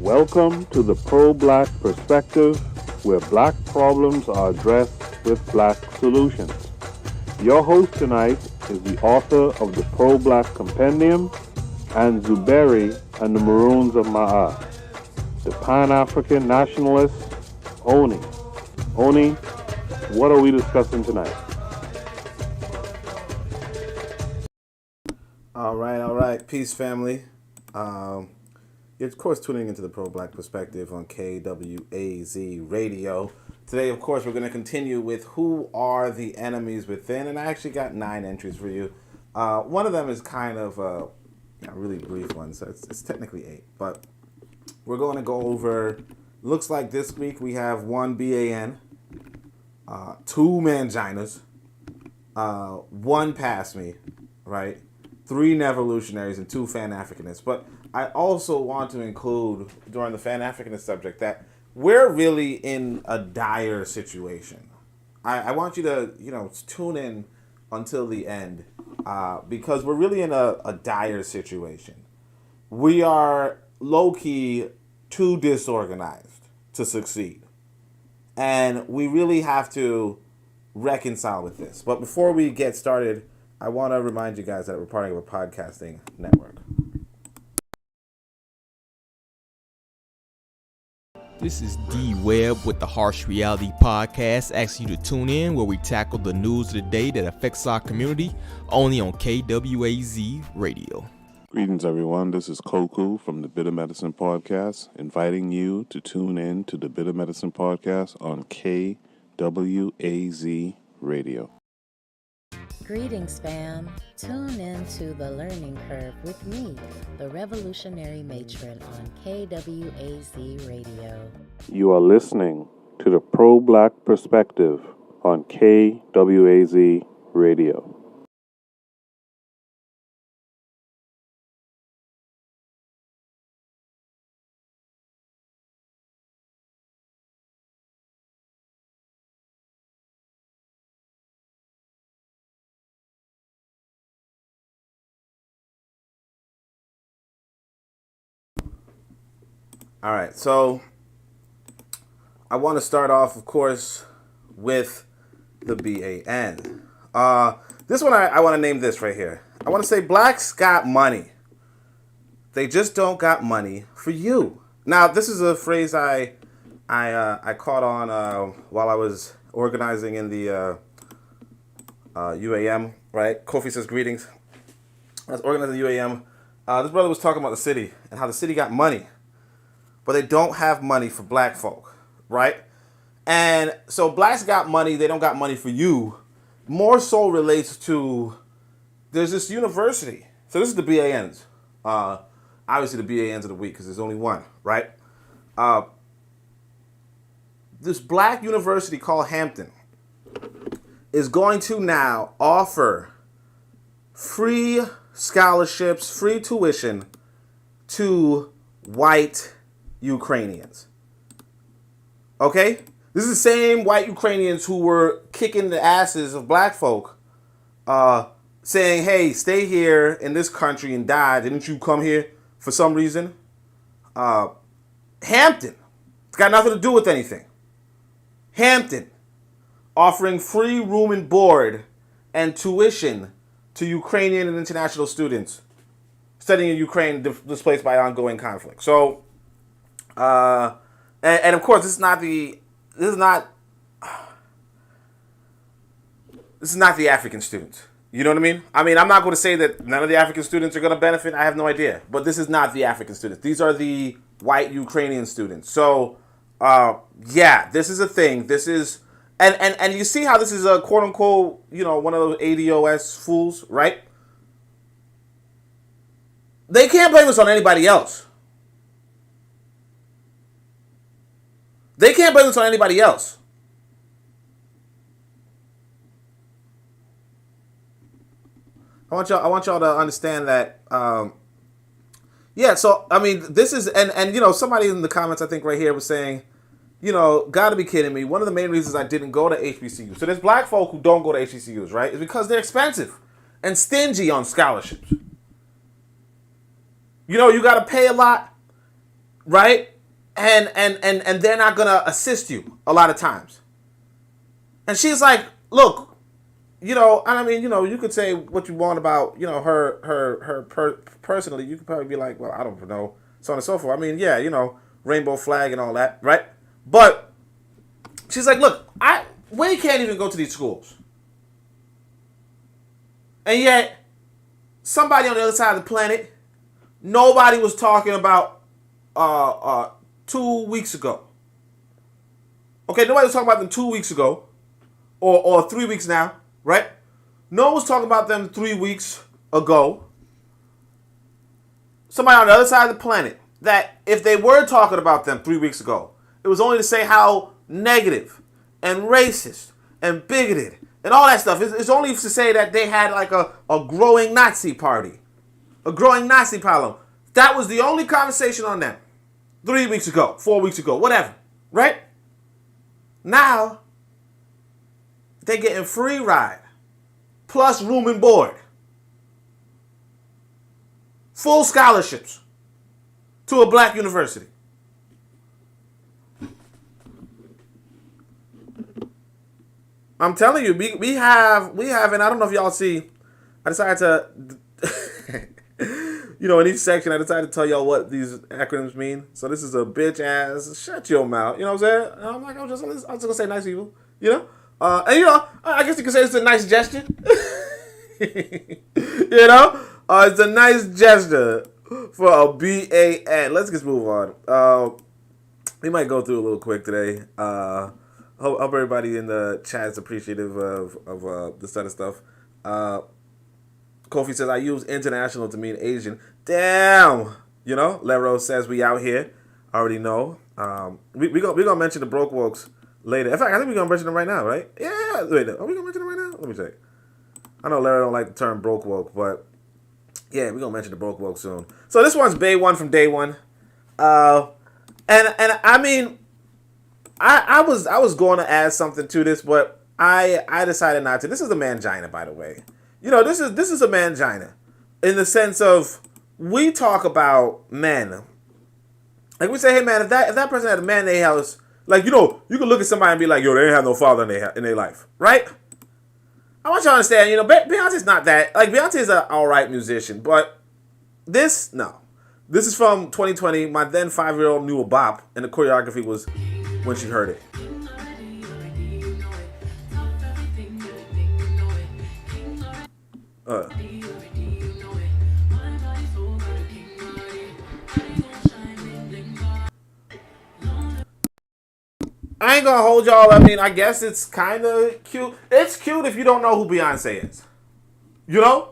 Welcome to the Pro-Black Perspective, where black problems are addressed with black solutions. Your host tonight is the author of the Pro-Black Compendium and Zuberi and the Maroons of Ma'at, the Pan-African Nationalist, Oni. Oni, what are we discussing tonight? All right. Peace, family. You're, of course, tuning into the Pro-Black Perspective on KWAZ Radio. Today, of course, we're going to continue with who are the enemies within, and I actually got 9 entries for you. One of them is kind of a really brief one, so it's technically 8, but we're going to go over, looks like this week we have 1 BAN, 2 Manginas, 1 Pass Me, right? 3 Nevolutionaries and 2 Pan-Africanists. But I also want to include during the Pan-Africanist subject that we're really in a dire situation. I want you to, tune in until the end because we're really in a dire situation. We are low-key too disorganized to succeed. And we really have to reconcile with this. But before we get started, I want to remind you guys that we're part of a podcasting network. This is D Webb with the Harsh Reality Podcast, asking you to tune in where we tackle the news of the day that affects our community, only on KWAZ Radio. Greetings, everyone. This is Koku from the Bitter Medicine Podcast, inviting you to tune in to the Bitter Medicine Podcast on KWAZ Radio. Greetings, fam. Tune in to The Learning Curve with me, the revolutionary matron on KWAZ Radio. You are listening to the Pro-Black Perspective on KWAZ Radio. All right, so I want to start off, of course, with the BAN. This one, I want to name this right here. I want to say blacks got money. They just don't got money for you. Now, this is a phrase I caught on while I was organizing in the UAM, right? Kofi says greetings. I was organizing the UAM. This brother was talking about the city and how the city got money, but they don't have money for black folk, right? And so blacks got money, they don't got money for you. More so relates to, there's this university. So this is the BANs. Obviously the BANs of the week because there's only one, right? This black university called Hampton is going to now offer free scholarships, free tuition to white Ukrainians. Okay? This is the same white Ukrainians who were kicking the asses of black folk, saying, hey, stay here in this country and die. Didn't you come here for some reason? Hampton. It's got nothing to do with anything. Hampton offering free room and board and tuition to Ukrainian and international students studying in Ukraine displaced by ongoing conflict. So, and of course, this is not the African students. You know what I mean? I'm not going to say that none of the African students are going to benefit. I have no idea. But this is not the African students. These are the white Ukrainian students. So, this is a thing. This is, and you see how this is a quote unquote, one of those ADOS fools, right? They can't blame this on anybody else. They can't blame this on anybody else. I want y'all to understand that. This is and somebody in the comments I think right here was saying, gotta be kidding me. One of the main reasons I didn't go to HBCUs. So there's black folk who don't go to HBCUs, right? Is because they're expensive and stingy on scholarships. You got to pay a lot, right? and they're not gonna assist you a lot of times. And she's like, look, you know, and I mean, you know, you could say what you want about, you know, her personally. You could probably be like, well, I don't know, so on and so forth. I mean, yeah, you know, rainbow flag and all that, right? But she's like, look, we can't even go to these schools. And yet, somebody on the other side of the planet, nobody was talking about 2 weeks ago. Okay, nobody was talking about them 2 weeks ago, or 3 weeks now, right? No one was talking about them 3 weeks ago. Somebody on the other side of the planet, that if they were talking about them 3 weeks ago, it was only to say how negative and racist and bigoted and all that stuff. It's only to say that they had like a growing Nazi party, a growing Nazi problem. That was the only conversation on them 3 weeks ago, 4 weeks ago, whatever, right? Now, they're getting free ride, plus room and board, full scholarships to a black university. I'm telling you, we have, and I don't know if y'all see, I decided to, you know, in each section, I decided to tell y'all what these acronyms mean. So this is a bitch ass, shut your mouth. You know what I'm saying? And I'm like, I was just gonna say nice people, you know? And you know, I guess you could say it's a nice gesture. You know? It's a nice gesture for a BAN. Let's just move on. We might go through a little quick today. Hope everybody in the chat is appreciative of this kind of stuff. Kofi says, I use international to mean Asian. Damn! You know, Lero says we out here. I already know. We gonna mention the broke wokes later. In fact, I think we're gonna mention them right now, right? Yeah. Wait, are we gonna mention them right now? Let me check. I know Lero don't like the term broke woke, but yeah, we're gonna mention the broke woke soon. So this one's Bay One from Day One. And I mean, I was going to add something to this, but I decided not to. This is a mangina, by the way. You know, this is a mangina in the sense of we talk about men. Like we say, hey man, if that person had a man in their house, like, you know, you can look at somebody and be like, yo, they ain't have no father in their life, right? I want you to understand, you know, Beyonce's not that. Like, Beyonce's an alright musician, but this, no. This is from 2020. My then 5-year-old knew a bop, and the choreography was when she heard it. I ain't gonna hold y'all. I mean, I guess it's kind of cute. It's cute if you don't know who Beyonce is. You know?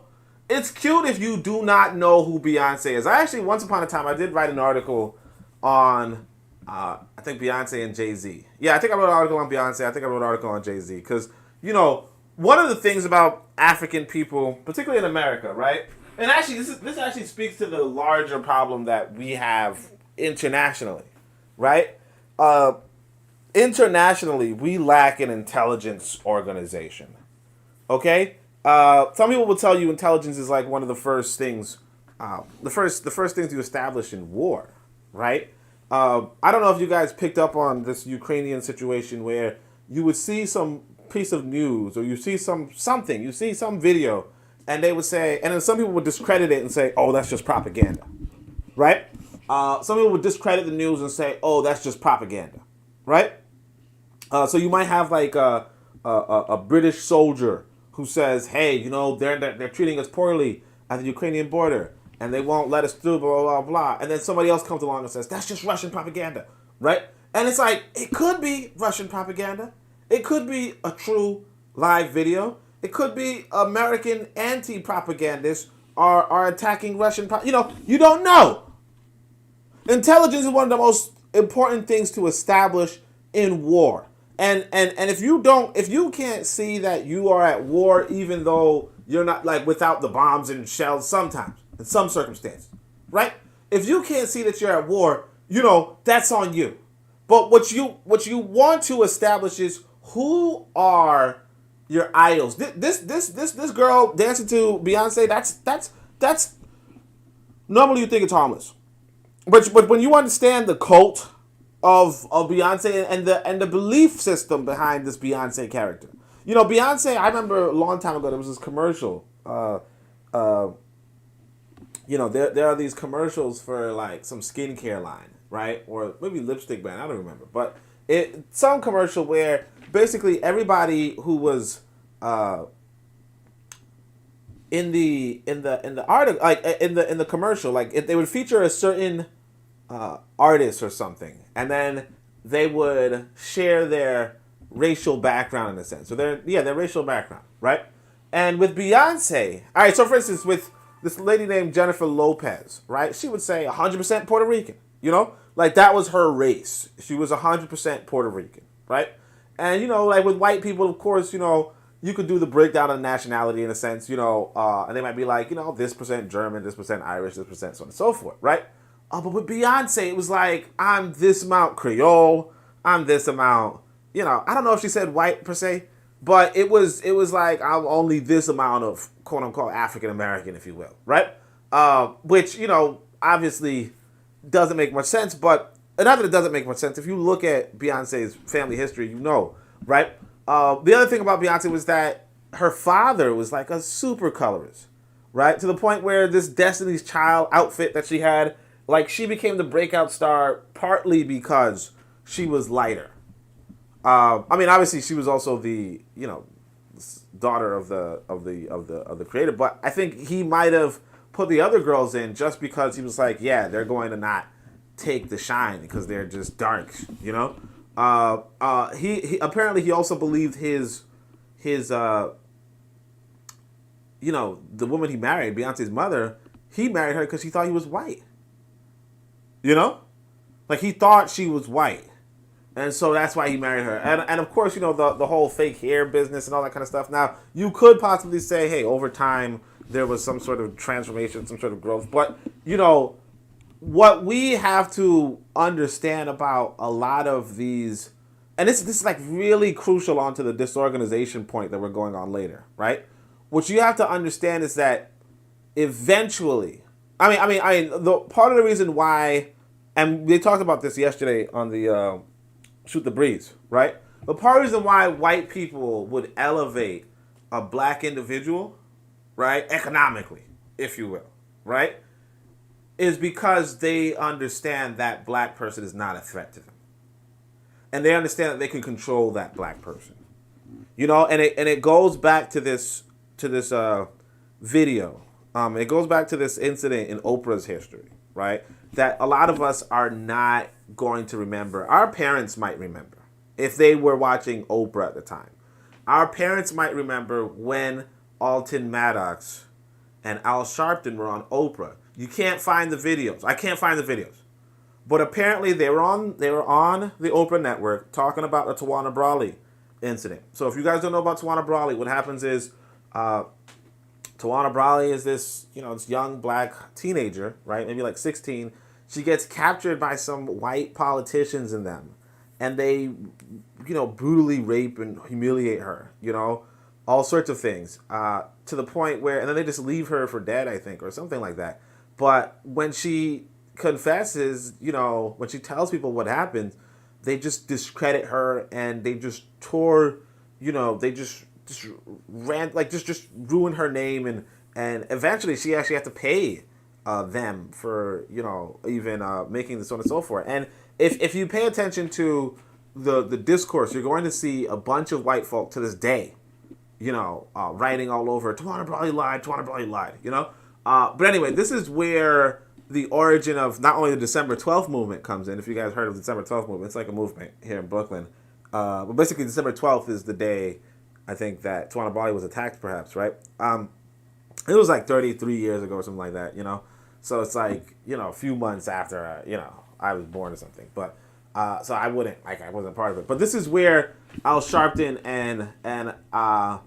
It's cute if you do not know who Beyonce is. I actually, once upon a time, I did write an article on, I think, Beyonce and Jay-Z. Yeah, I think I wrote an article on Beyonce. I think I wrote an article on Jay-Z. Because, you know, one of the things about African people, particularly in America, right? And actually, this actually speaks to the larger problem that we have internationally, right? Internationally, we lack an intelligence organization. Okay? Some people will tell you intelligence is like one of the first things, the first things you establish in war, right? I don't know if you guys picked up on this Ukrainian situation where you would see some piece of news or you see something, you see some video, and they would say, and then some people would discredit it and say, oh, that's just propaganda, right? Some people would discredit the news and say, oh, that's just propaganda, right? So you might have like a British soldier who says, hey, you know, they're treating us poorly at the Ukrainian border and they won't let us through, blah, blah, blah. And then somebody else comes along and says, that's just Russian propaganda, right? And it's like, it could be Russian propaganda. It could be a true live video. It could be American anti-propagandists are attacking Russian, you know, you don't know. Intelligence is one of the most important things to establish in war. And if you can't see that you are at war, even though you're not, like, without the bombs and shells sometimes, in some circumstances, right? If you can't see that you're at war, you know, that's on you. But what you want to establish is who are your idols. This girl dancing to Beyonce, that's normally you think it's harmless. But when you understand the cult of Beyonce and the belief system behind this Beyonce character. You know, Beyonce, I remember a long time ago there was this commercial. You know, there are these commercials for like some skincare line, right? Or maybe lipstick brand, I don't remember. But some commercial where basically everybody who was in the article, like in the commercial, like if they would feature a certain artist or something, and then they would share their racial background in a sense, or their racial background, right? And with Beyonce, all right, so for instance, with this lady named Jennifer Lopez, right? She would say 100% Puerto Rican, you know? Like that was her race. She was 100% Puerto Rican, right? And, you know, like with white people, of course, you know, you could do the breakdown of nationality in a sense, you know, and they might be like, you know, this percent German, this percent Irish, this percent so on and so forth, right? But with Beyonce, it was like, I'm this amount Creole, I'm this amount, you know, I don't know if she said white per se, but it was like I'm only this amount of quote unquote African American, if you will, right? Which, you know, obviously doesn't make much sense, but not that it doesn't make much sense. If you look at Beyonce's family history, you know, right? The other thing about Beyonce was that her father was like a super colorist, right? To the point where this Destiny's Child outfit that she had, like she became the breakout star partly because she was lighter. I mean, obviously, she was also the, you know, daughter of the creator, but I think he might have put the other girls in just because he was like, yeah, they're going to not take the shine because they're just dark, you know. He apparently he also believed his you know, the woman he married, Beyonce's mother, he married her because he thought he was white, you know, like he thought she was white. And so that's why he married her. And of course, you know, the whole fake hair business and all that kind of stuff. Now, you could possibly say, hey, over time, there was some sort of transformation, some sort of growth. But, you know, what we have to understand about a lot of these, and this is like really crucial onto the disorganization point that we're going on later, right? What you have to understand is that eventually, I mean, the part of the reason why, and they talked about this yesterday on the Shoot the Breeze, right? The part of the reason why white people would elevate a black individual, right, economically, if you will, right, is because they understand that black person is not a threat to them. And they understand that they can control that black person. You know, and it goes back to this video. It goes back to this incident in Oprah's history, right? That a lot of us are not going to remember. Our parents might remember if they were watching Oprah at the time. Our parents might remember when Alton Maddox and Al Sharpton were on Oprah. You can't find the videos. I can't find the videos. But apparently they were on the Oprah network talking about the Tawana Brawley incident. So if you guys don't know about Tawana Brawley, what happens is Tawana Brawley is this, you know, this young black teenager, right? Maybe like 16. She gets captured by some white politicians in them. And they, you know, brutally rape and humiliate her, you know, all sorts of things. To the point where, and then they just leave her for dead, I think, or something like that. But when she confesses, you know, when she tells people what happened, they just discredit her and they just tore, you know, they just ran, like just ruin her name, and eventually she actually had to pay them for, you know, even making this so on and so forth. And if you pay attention to the discourse, you're going to see a bunch of white folk to this day, you know, writing all over, Tawana Brawley lied, you know. But anyway, this is where the origin of not only the December 12th movement comes in. If you guys heard of the December 12th movement, it's like a movement here in Brooklyn. But basically, December 12th is the day, I think, that Tawana Brawley was attacked, perhaps, right? It was like 33 years ago or something like that, you know? So it's like, you know, a few months after, you know, I was born or something. But, so I wasn't part of it. But this is where Al Sharpton and Al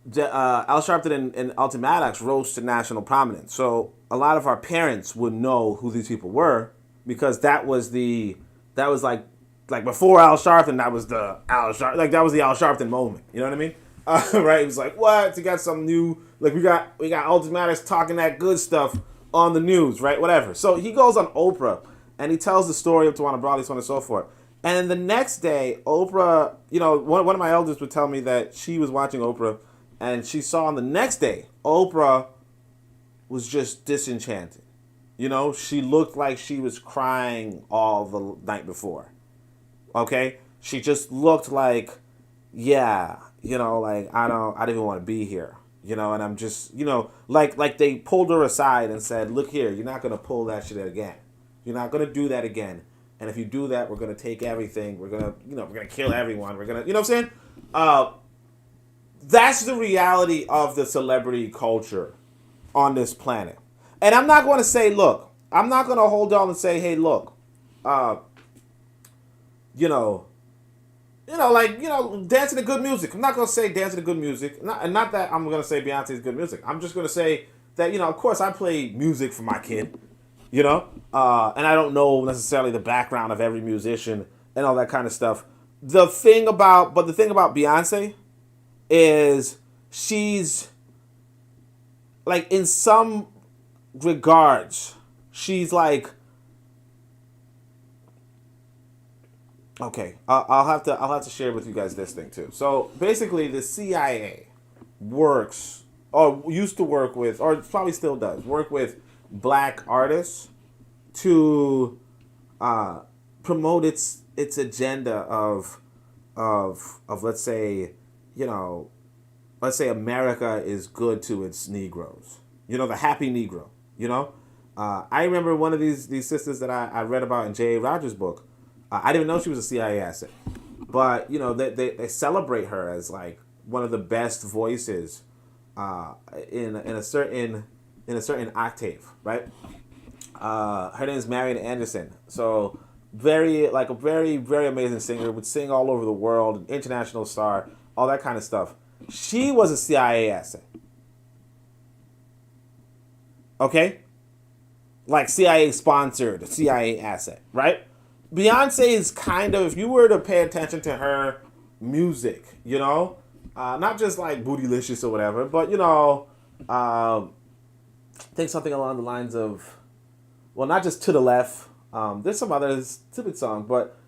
Sharpton and Alton Maddox rose to national prominence. So a lot of our parents would know who these people were because that was like before Al Sharpton, that was the Al Sharpton moment. You know what I mean? Right? It was like, what? You got some new, like we got Alton Maddox talking that good stuff on the news, right? Whatever. So he goes on Oprah and he tells the story of Tawana Brawley, so on and so forth. And then the next day, Oprah, one of my elders would tell me that she was watching Oprah and she saw on the next day, Oprah was just disenchanted. She looked like she was crying all the night before. Okay? She just looked like, like I don't even want to be here. And I'm just, like they pulled her aside and said, look here, you're not going to pull that shit again. You're not going to do that again. And if you do that, we're going to take everything. We're going to, we're going to kill everyone. We're going to, you know what I'm saying? That's the reality of the celebrity culture on this planet. And I'm not going to say, look, I'm not going to hold on and say, hey, look, dancing to good music. I'm not going to say dancing to good music. Not that I'm going to say Beyonce's good music. I'm just going to say that, of course I play music for my kid, and I don't know necessarily the background of every musician and all that kind of stuff. The thing about Beyonce is she's, like, in some regards, she's like, okay, I'll have to share with you guys this thing too. So basically, the CIA works, or used to work with, or probably still does, work with black artists to promote its agenda of let's say America is good to its Negroes. The happy Negro. I remember one of these sisters that I read about in J.A. Rogers' book. I didn't even know she was a CIA asset, but they celebrate her as like one of the best voices in a certain octave, right? Her name is Marian Anderson. So a very very amazing singer, would sing all over the world, international star, all that kind of stuff. She was a CIA asset. Okay? Like CIA sponsored, CIA asset, right? Beyonce is kind of, if you were to pay attention to her music, not just like Bootylicious or whatever, but, think something along the lines of, well, not just To the Left. There's some other stupid song, but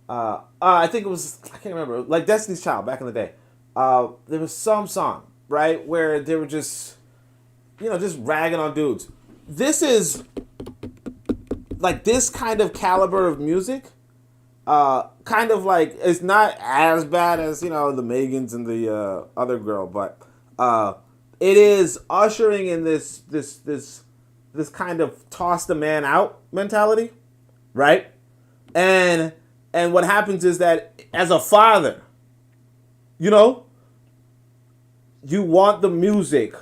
I think it was, I can't remember, like Destiny's Child back in the day. There was some song, right, where they were just, just ragging on dudes. This is, like, this kind of caliber of music, kind of like, it's not as bad as, the Megans and the other girl, but it is ushering in this kind of toss the man out mentality, right? And what happens is that as a father, you want the music,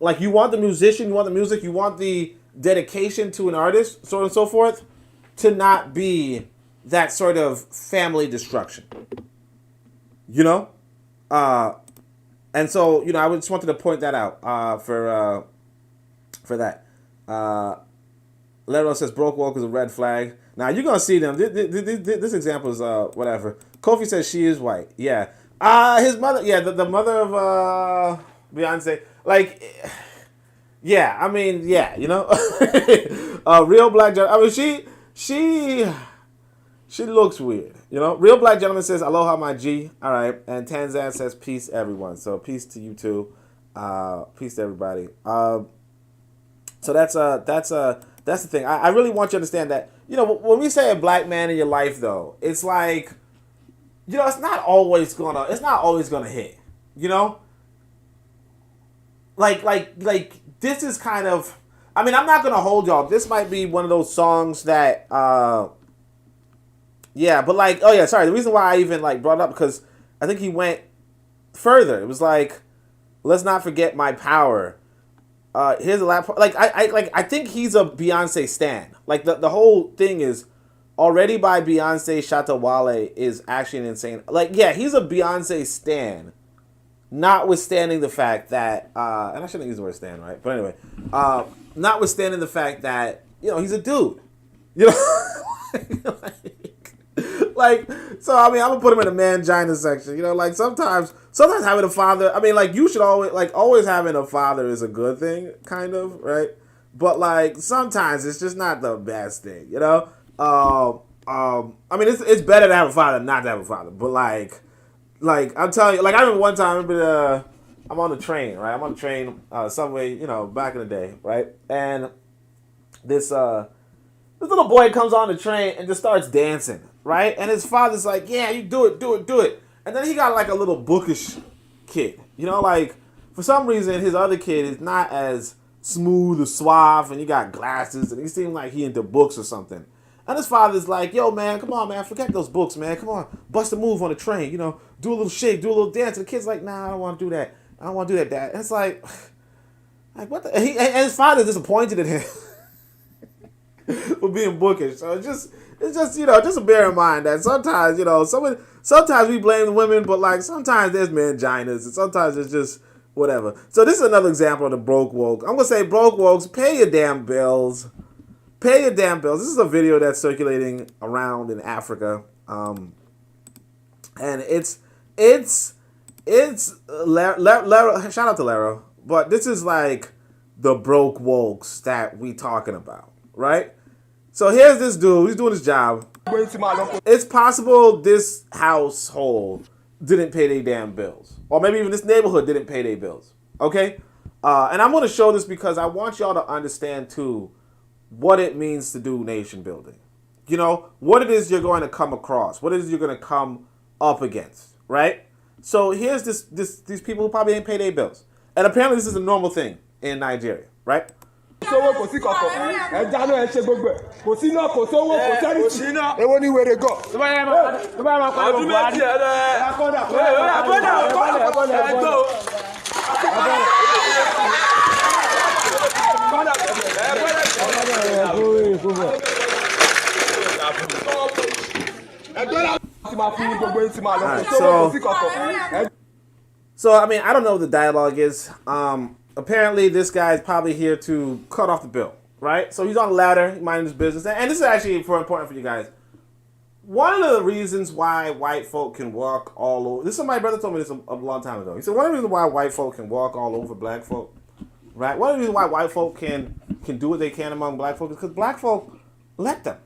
like you want the musician, you want the music, you want the dedication to an artist, so on and so forth, to not be that sort of family destruction. And so, I just wanted to point that out for that. Lero says broke woke is a red flag. Now you're gonna see them. This example is whatever. Kofi says she is white. Yeah. His mother. Yeah, the mother of Beyonce. Like, yeah. I mean, yeah. Real black. I mean, she looks weird. Real black gentleman says aloha my G. All right, and Tanzan says peace everyone. So peace to you too. Peace to everybody. So that's the thing. I really want you to understand that, when we say a black man in your life, though, it's like, it's not always gonna hit, like this is kind of, I mean, I'm not gonna hold y'all. This might be one of those songs that, yeah, but like, oh yeah, sorry. The reason why I even like brought it up, because I think he went further. It was like, let's not forget my power. Here's a laptop. Like I think he's a Beyonce stan. Like the whole thing is already by Beyonce Shatta Wale is actually an insane. Like, yeah, he's a Beyonce stan, notwithstanding the fact that and I shouldn't use the word stan, right? But anyway, notwithstanding the fact that he's a dude, like, so I mean, I'm gonna put him in the mangina section. Like sometimes having a father, I mean, like, you should always having a father is a good thing, kind of, right? But like sometimes it's just not the best thing, you know. I mean, it's better to have a father than not to have a father. But like I'm telling you, like I remember one time, I'm on the train, right? I'm on the train, subway, you know, back in the day, right? And this little boy comes on the train and just starts dancing, right? And his father's like, yeah, you do it. And then he got like a little bookish kid, you know, like for some reason his other kid is not as smooth or suave, and he got glasses, and he seemed like he into books or something. And his father's like, yo, man, come on, man, forget those books, man. Come on, bust a move on the train, you know, do a little shake, do a little dance. And the kid's like, nah, I don't want to do that. I don't want to do that, Dad. And it's like what the? And his father's disappointed in him for being bookish. So it's just you know, just to bear in mind that sometimes, you know, sometimes we blame the women, but like sometimes there's manginas, and sometimes it's just whatever. So this is another example of the broke woke. I'm gonna say broke wokes, pay your damn bills. Pay your damn bills. This is a video that's circulating around in Africa, and it's Lero, shout out to Lero, but this is like the broke wokes that we talking about, right? So here's this dude. He's doing his job. It's possible this household didn't pay their damn bills, or maybe even this neighborhood didn't pay their bills. Okay, and I'm going to show this because I want y'all to understand too what it means to do nation building. You know, what it is you're going to come across, what it is you're going to come up against, right? So here's these people who probably ain't pay their bills, and apparently this is a normal thing in Nigeria, right? So I mean, I don't know what the dialogue is. Apparently this guy's probably here to cut off the bill, right? So he's on a ladder, minding his business. And this is actually important for you guys. One of the reasons why white folk can walk all over... This is my brother told me this a long time ago. He said one of the reasons why white folk can walk all over black folk, right? One of the reasons why white folk can do what they can among black folk is because black folk let them.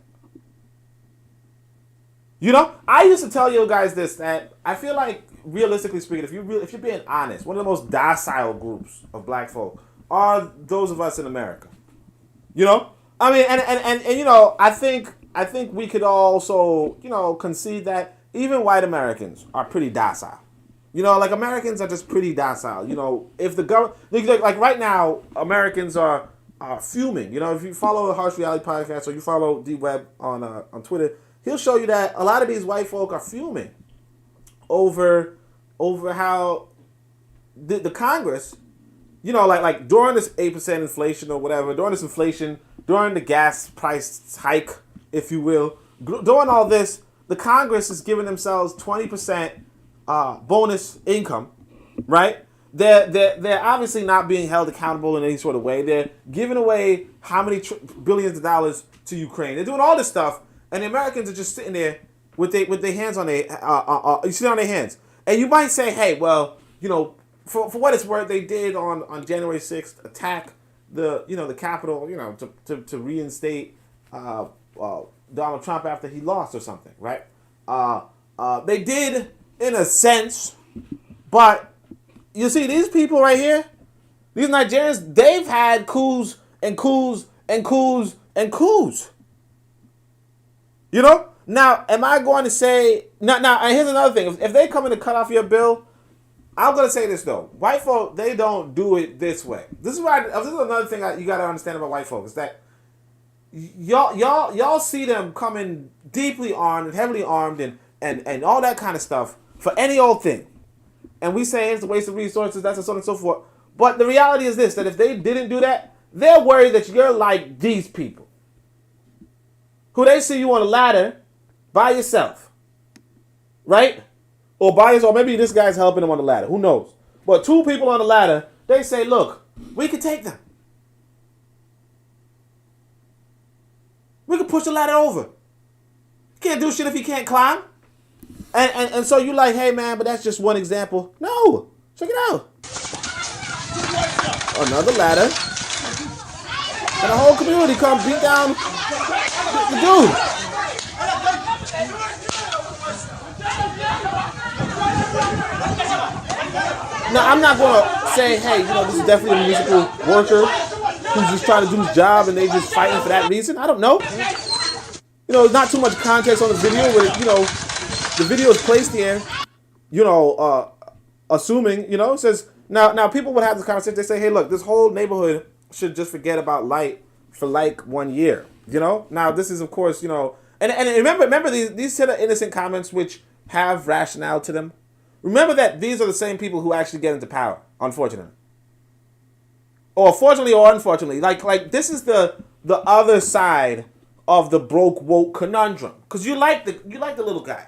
You know, I used to tell you guys this, that I feel like, realistically speaking, if you're being honest, one of the most docile groups of black folk are those of us in America. You know, I mean, and you know, I think we could also, you know, concede that even white Americans are pretty docile. You know, like Americans are just pretty docile. You know, if the government, like right now, Americans are fuming. You know, if you follow the Harsh Reality Podcast or you follow D-Web on Twitter, he'll show you that a lot of these white folk are fuming over how the Congress, you know, like during this 8% inflation or whatever, during the gas price hike, if you will, during all this, the Congress is giving themselves 20% bonus income, right? They're obviously not being held accountable in any sort of way. They're giving away how many billions of dollars to Ukraine. They're doing all this stuff. And the Americans are just sitting there with their hands on their you sit on their hands. And you might say, hey, well, you know, for what it's worth, they did on January 6th attack the Capitol, you know, to reinstate Donald Trump after he lost or something, right? They did in a sense, but you see these people right here, these Nigerians, they've had coups and coups and coups and coups. You know? Now, am I going to say... Now, and here's another thing. If they come in to cut off your bill, I'm going to say this, though. White folk, they don't do it this way. This is another thing you got to understand about white folk, is that y'all see them coming deeply armed and heavily armed and all that kind of stuff for any old thing. And we say it's a waste of resources, that's and so on and so forth. But the reality is this, that if they didn't do that, they're worried that you're like these people, who they see you on a ladder by yourself, right? Or maybe this guy's helping them on the ladder. Who knows? But two people on the ladder, they say, look, we can take them. We can push the ladder over. You can't do shit if you can't climb. And so you like, hey, man, but that's just one example. No. Check it out. Another ladder. And the whole community come beat down the dude. Now, I'm not going to say, hey, this is definitely a municipal worker who's just trying to do his job and they just fighting for that reason. I don't know. There's not too much context on the video, but, the video is placed here, assuming, it says, now people would have this conversation. They say, hey, look, this whole neighborhood should just forget about light for like 1 year, Now, this is, of course, and remember these set of innocent comments which have rationale to them. Remember that these are the same people who actually get into power, unfortunately. Or fortunately or unfortunately. Like this is the other side of the broke woke conundrum. Because you like the little guy.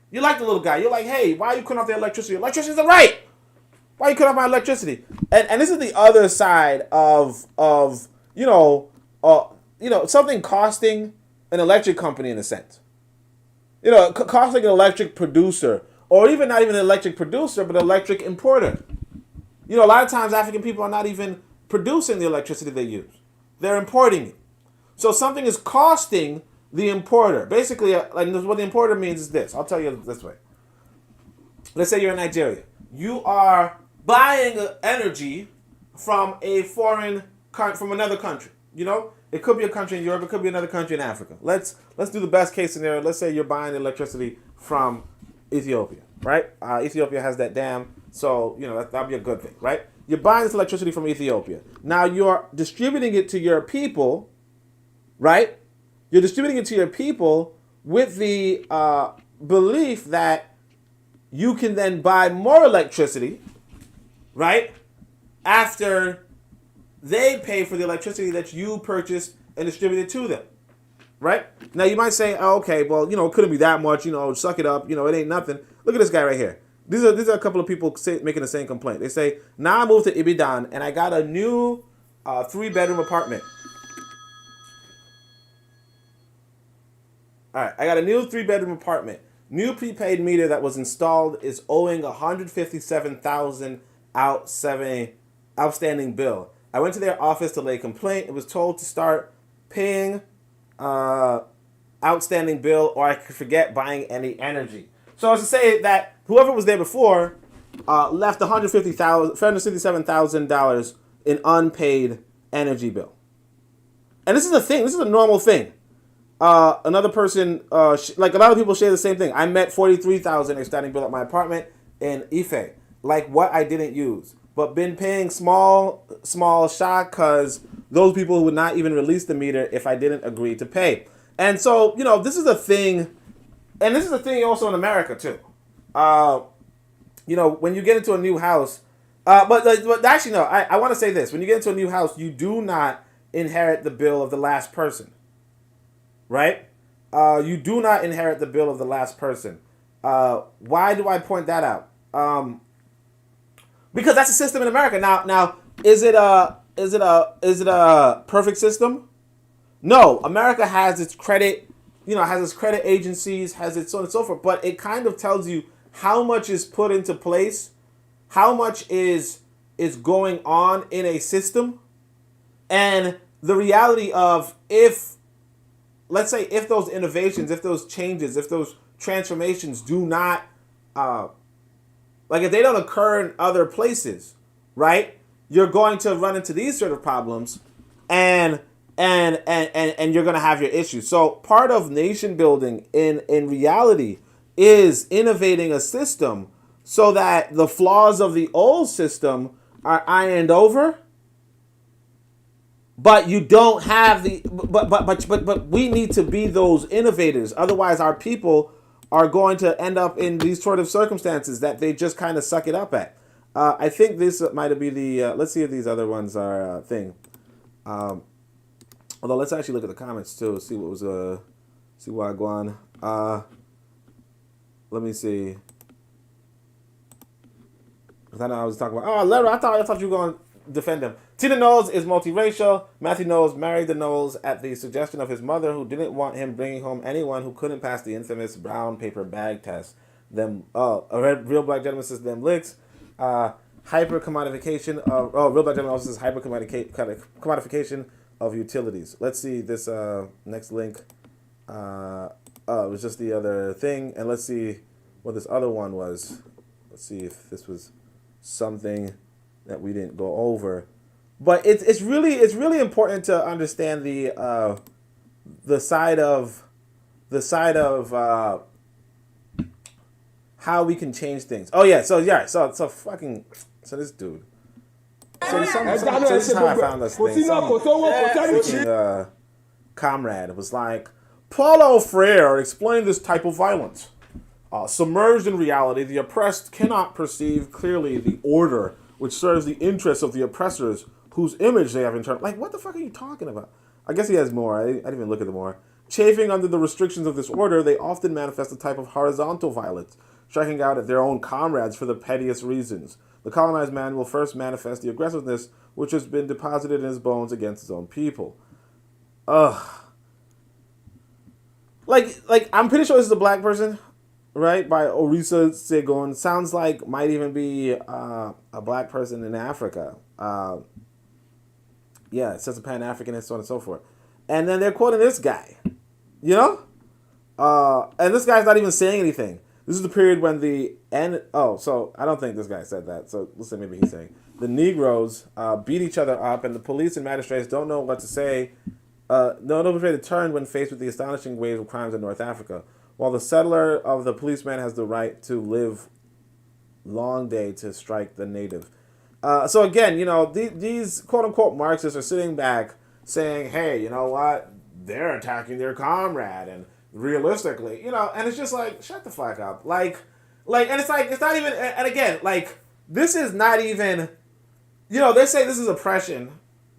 You like the little guy. You're like, hey, why are you cutting off the electricity? Electricity's a right. Why are you cutting off my electricity? And this is the other side of something costing an electric company in a sense. Costing an electric producer. Or even not even an electric producer, but an electric importer. A lot of times African people are not even producing the electricity they use. They're importing it. So something is costing the importer. Basically, what the importer means is this. I'll tell you this way. Let's say you're in Nigeria. You are buying energy from from another country. It could be a country in Europe. It could be another country in Africa. Let's do the best case scenario. Let's say you're buying electricity from Ethiopia, right? Ethiopia has that dam, so that'll be a good thing, right? You're buying this electricity from Ethiopia. Now you're distributing it to your people, right? You're distributing it to your people with the belief that you can then buy more electricity, right? After they pay for the electricity that you purchased and distributed to them. Right? Now, you might say, oh, okay, well, it couldn't be that much, suck it up, it ain't nothing. Look at this guy right here. These are a couple of people making the same complaint. They say, now I moved to Ibadan and I got a new 3-bedroom apartment. All right, I got a new 3-bedroom apartment. New prepaid meter that was installed is owing $157,000 outstanding bill. I went to their office to lay complaint. It was told to start paying outstanding bill, or I could forget buying any energy. So as to say that whoever was there before left $157,000 in unpaid energy bill. And this is a thing. This is a normal thing. Another person, like a lot of people share the same thing. I met $43,000 outstanding bill at my apartment in Ife. Like what I didn't use, but been paying small shock because those people would not even release the meter if I didn't agree to pay. And so, this is a thing, and this is a thing also in America too. When you get into a new house, but actually no, I want to say this. When you get into a new house, you do not inherit the bill of the last person, right? You do not inherit the bill of the last person. Why do I point that out? Because that's a system in America. Now, is it a perfect system? No, America has its credit, has its credit agencies, has its so on and so forth. But it kind of tells you how much is put into place, how much is going on in a system, and the reality of if those innovations, if those changes, if those transformations do not, if they don't occur in other places, right? You're going to run into these sort of problems, and you're going to have your issues. So part of nation building in reality is innovating a system so that the flaws of the old system are ironed over. But you don't have but we need to be those innovators. Otherwise, our people are going to end up in these sort of circumstances that they just kind of suck it up at. I think this might be the, let's see if these other ones are a thing. Although let's actually look at the comments too, see what was, see what I go on. Let me see. I know I was talking about, Larry, I thought you were going to defend him. Tina Knowles is multiracial. Matthew Knowles married the Knowles at the suggestion of his mother, who didn't want him bringing home anyone who couldn't pass the infamous brown paper bag test. A real black gentleman says them licks. Hyper commodification. Real black gentleman also says hyper commodification of utilities. Let's see this next link. It was just the other thing, and let's see what this other one was. Let's see if this was something that we didn't go over. But it's really important to understand the side of how we can change things. Oh yeah, so this dude. So this is how I found this thing. Some comrade was like, Paulo Freire explained this type of violence. Submerged in reality, the oppressed cannot perceive clearly the order which serves the interests of the oppressors whose image they have internalized. Like, what the fuck are you talking about? I guess he has more. I didn't even look at the more. Chafing under the restrictions of this order, they often manifest a type of horizontal violence, striking out at their own comrades for the pettiest reasons. The colonized man will first manifest the aggressiveness which has been deposited in his bones against his own people. Ugh. Like I'm pretty sure this is a black person, right? By Orisa Segun. Sounds like might even be a black person in Africa. Yeah, it says a Pan-Africanist, so on and so forth. And then they're quoting this guy, you know? And this guy's not even saying anything. This is the period when so I don't think this guy said that. So let's say maybe he's saying the Negroes beat each other up, and the police and magistrates don't know what to say. No way to turn when faced with the astonishing waves of crimes in North Africa. While the settler of the policeman has the right to live long day to strike the native. So again, you know, these quote-unquote Marxists are sitting back saying, hey, you know what? They're attacking their comrade, and realistically, you know, and it's just like, shut the fuck up. Like, and it's like, it's not even, and again, like, this is not even, you know, they say this is oppression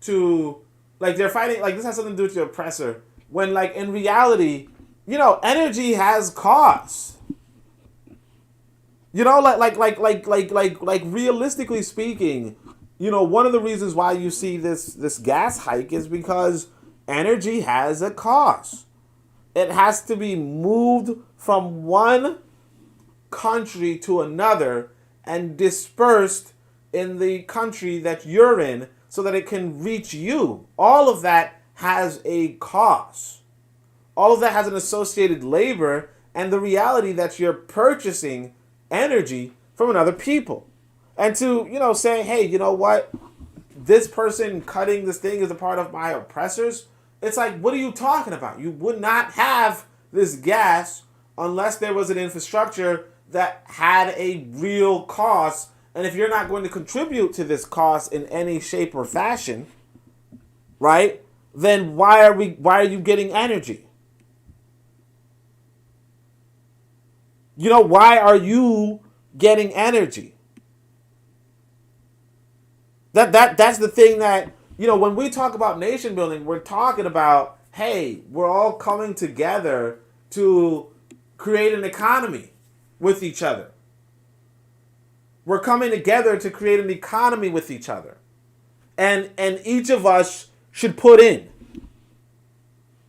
to, like, they're fighting, like, this has something to do with the oppressor, when, like, in reality, you know, energy has costs. You know, like realistically speaking, you know, one of the reasons why you see this gas hike is because energy has a cost. It has to be moved from one country to another and dispersed in the country that you're in so that it can reach you. All of that has a cost. All of that has an associated labor and the reality that you're purchasing energy from another people. And to, you know, say, hey, you know what? This person cutting this thing is a part of my oppressors. It's like, what are you talking about? You would not have this gas unless there was an infrastructure that had a real cost. And if you're not going to contribute to this cost in any shape or fashion, right? Then why are you getting energy? You know, why are you getting energy? That's the thing that, you know, when we talk about nation building, we're talking about, hey, we're all coming together to create an economy with each other. We're coming together to create an economy with each other. And each of us should put in.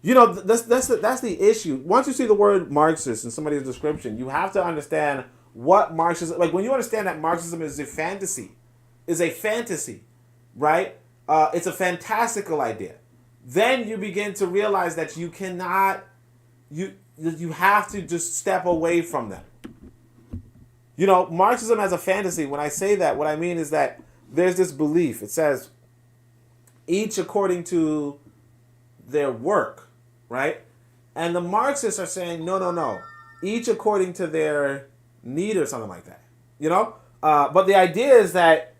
You know, that's the issue. Once you see the word Marxist in somebody's description, you have to understand what Marxism, like when you understand that Marxism is a fantasy, right? It's a fantastical idea. Then you begin to realize that you cannot, you have to just step away from them. You know, Marxism as a fantasy, when I say that, what I mean is that there's this belief. It says, each according to their work, right? And the Marxists are saying, no. Each according to their need or something like that. You know? But the idea is that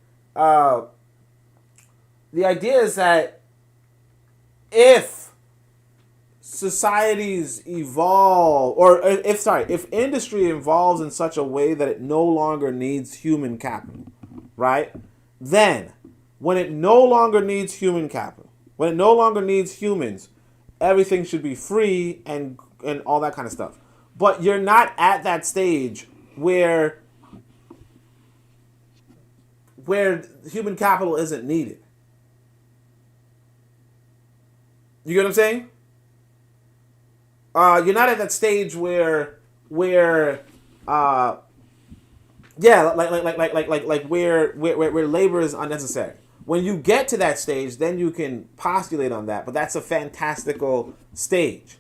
if societies evolve, or if industry evolves in such a way that it no longer needs human capital, right? Then, when it no longer needs human capital, when it no longer needs humans, everything should be free and all that kind of stuff. But you're not at that stage where human capital isn't needed. You get what I'm saying? You're not at that stage where labor is unnecessary. When you get to that stage, then you can postulate on that. But that's a fantastical stage.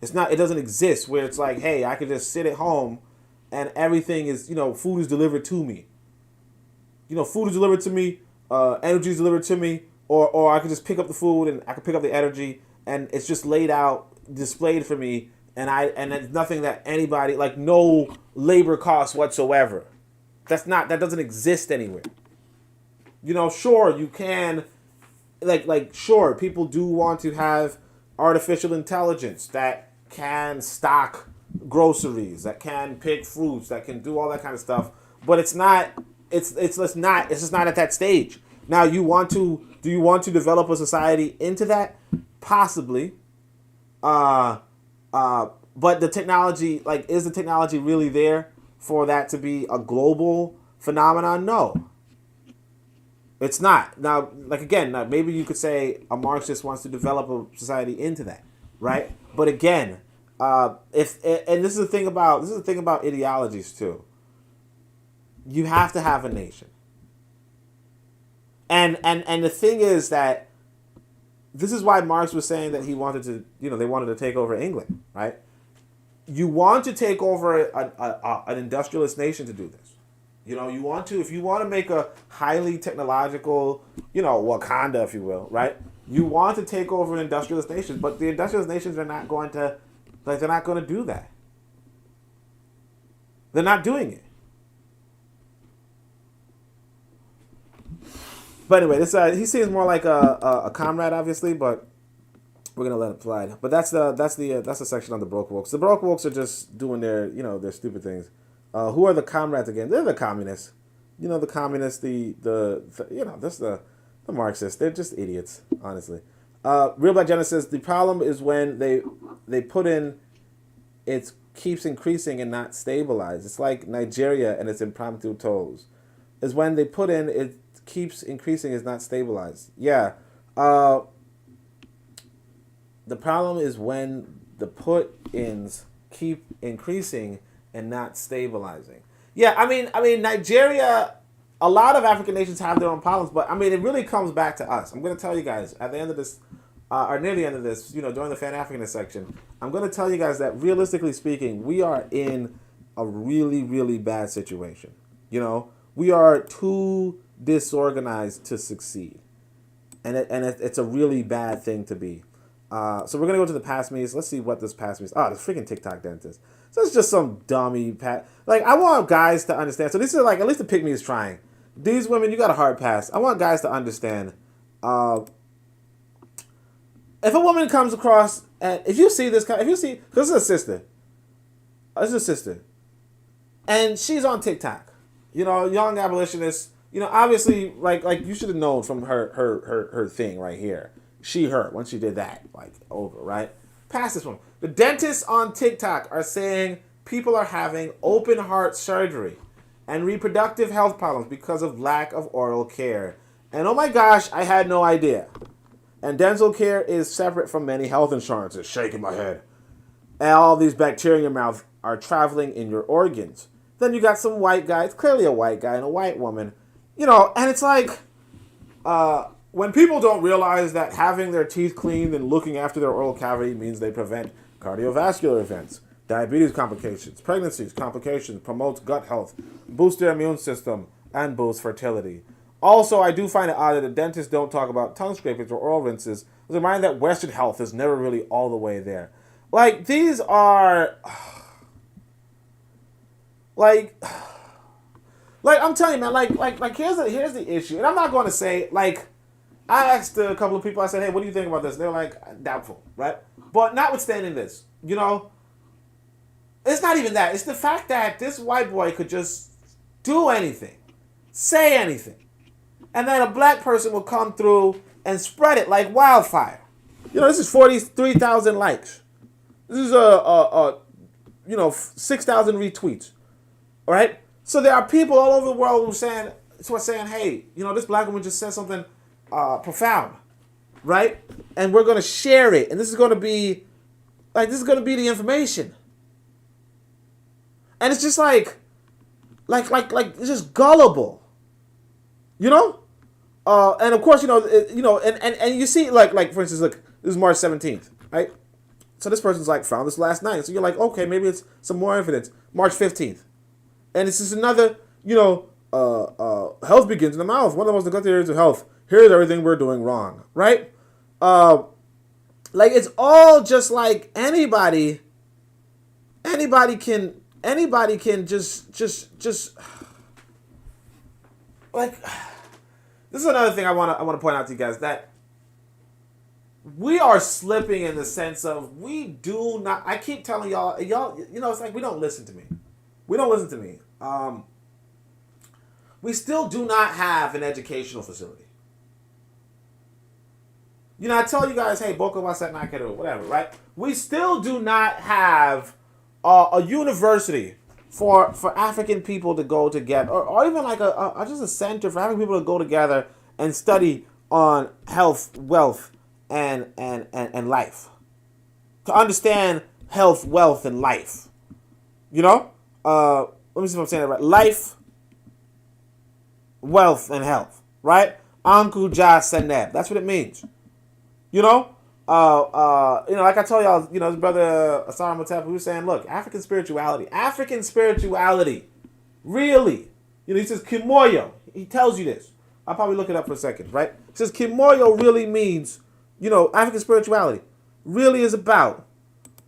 It doesn't exist where it's like, hey, I could just sit at home and everything is, food is delivered to me. Food is delivered to me, energy is delivered to me, or I could just pick up the food and I could pick up the energy and it's just laid out, displayed for me, and it's nothing that anybody, like no labor costs whatsoever. That doesn't exist anywhere. Sure, you can, sure, people do want to have artificial intelligence that can stock groceries, that can pick fruits, that can do all that kind of stuff, but it's just not at that stage. Now, do you want to develop a society into that? Possibly. But the technology, is the technology really there for that to be a global phenomenon? No. It's not. Now, maybe you could say a Marxist wants to develop a society into that, right? But again, this is the thing about ideologies too. You have to have a nation. And the thing is that this is why Marx was saying that he wanted to, they wanted to take over England, right? You want to take over an industrialist nation to do this. If you want to make a highly technological, Wakanda, if you will, right? You want to take over an industrialist nation, but the industrialist nations are not going to, they're not going to do that. They're not doing it. But anyway, this he seems more like a comrade, obviously, but we're gonna let it slide. But that's the section on the broke wokes. The broke wokes are just doing their their stupid things. Who are the comrades again? They're the communists. The communists, the Marxists. They're just idiots, honestly. Real Black Genesis. The problem is when they put in, it keeps increasing and not stabilized. It's like Nigeria and its impromptu tolls. Is when they put in, it keeps increasing, is not stabilized. Yeah. The problem is when the put-ins keep increasing and not stabilizing. Yeah, I mean, Nigeria, a lot of African nations have their own problems, but it really comes back to us. I'm going to tell you guys at the end of this, or near the end of this, during the Pan-Africanist section, I'm going to tell you guys that realistically speaking, we are in a really, really bad situation. We are too disorganized to succeed, and it's a really bad thing to be. So we're gonna go to the past me's. Let's see what this past me's. Oh, the freaking TikTok dentist. So it's just some dummy I want guys to understand. So this is at least the pick me is trying. These women, you got a hard pass. I want guys to understand. If a woman comes across, and if you see, because this is a sister. This is a sister, and she's on TikTok. Young abolitionist. Obviously, like you should have known from her thing right here. Her, when she did that, over, right? Past this one. The dentists on TikTok are saying people are having open heart surgery and reproductive health problems because of lack of oral care. And oh my gosh, I had no idea. And dental care is separate from many health insurances. Shaking my head. And all these bacteria in your mouth are traveling in your organs. Then you got some white guy. It's clearly a white guy and a white woman. And it's like, when people don't realize that having their teeth cleaned and looking after their oral cavity means they prevent cardiovascular events, diabetes complications, pregnancies complications, promotes gut health, boosts their immune system, and boosts fertility. Also, I do find it odd that the dentists don't talk about tongue scrapings or oral rinses. It's a reminder that Western health is never really all the way there. These are... I'm telling you, man, here's the issue. And I'm not going to say, I asked a couple of people, I said, hey, what do you think about this? They're like, doubtful, right? But notwithstanding this, it's not even that. It's the fact that this white boy could just do anything, say anything, and then a black person will come through and spread it like wildfire. This is 43,000 likes. This is 6,000 retweets, all right? So there are people all over the world who are saying, hey, this black woman just said something profound, right? And we're going to share it. And this is going to be the information. And it's just it's just gullible. And of course, and you see, like for instance, look, this is March 17th, right? So this person's like found this last night. So you're like, okay, maybe it's some more evidence. March 15th, and this is another, health begins in the mouth. One of the most neglected areas of health. Here's everything we're doing wrong, right? Like it's all just like anybody can just like. This is another thing I want to point out to you guys, that we are slipping in the sense of we do not. I keep telling y'all, it's like we don't listen to me. We don't listen to me. We still do not have an educational facility. I tell you guys, hey, Boko Waset Nakeru, whatever, right? We still do not have a university for African people to go together, or even like just a center for African people to go together and study on health, wealth, and life. To understand health, wealth, and life. Let me see if I'm saying that right. Life, wealth, and health. Right? Anku Ja Seneb. That's what it means. Like I told y'all, his brother Asar Motep, who was saying, look, African spirituality, really, he says Kimoyo. He tells you this. I'll probably look it up for a second, right? He says Kimoyo really means, African spirituality really is about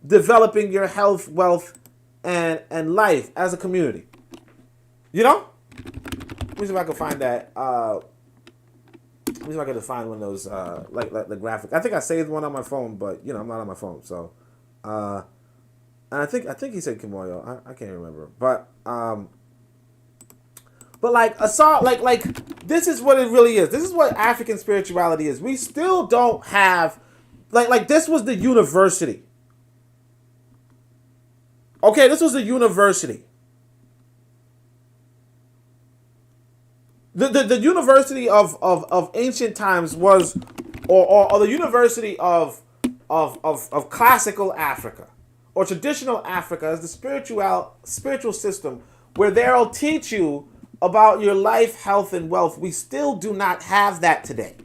developing your health, wealth, and life as a community. Let me see if I can find that. Let me see if I can find one of those, like the graphic. I think I saved one on my phone, but I'm not on my phone, so. And I think he said Kimoyo. I can't remember, but like this is what it really is. This is what African spirituality is. We still don't have, like this was the university. Okay, this was the university. The university of ancient times was, or the university of classical Africa, or traditional Africa, is the spiritual system where they'll teach you about your life, health, and wealth. We still do not have that today.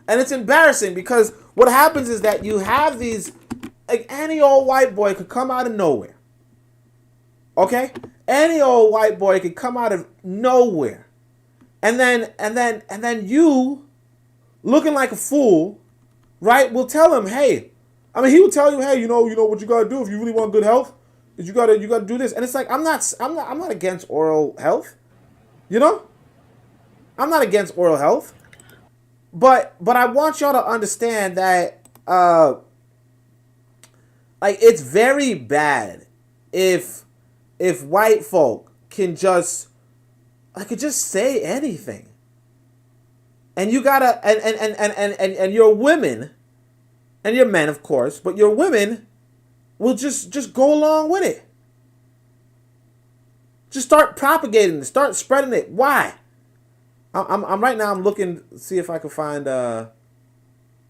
And it's embarrassing because what happens is that you have these, like any old white boy could come out of nowhere. Okay? Any old white boy could come out of nowhere. And then you, looking like a fool, right, will tell him, hey, he will tell you, hey, you know what you gotta do if you really want good health? Is you gotta do this. And it's like I'm not against oral health. I'm not against oral health. But I want y'all to understand that it's very bad if white folk can just say anything. And you gotta and your women, and your men of course, but your women will just go along with it. Just start propagating it, start spreading it. Why? I'm right now I'm looking to see if I can find a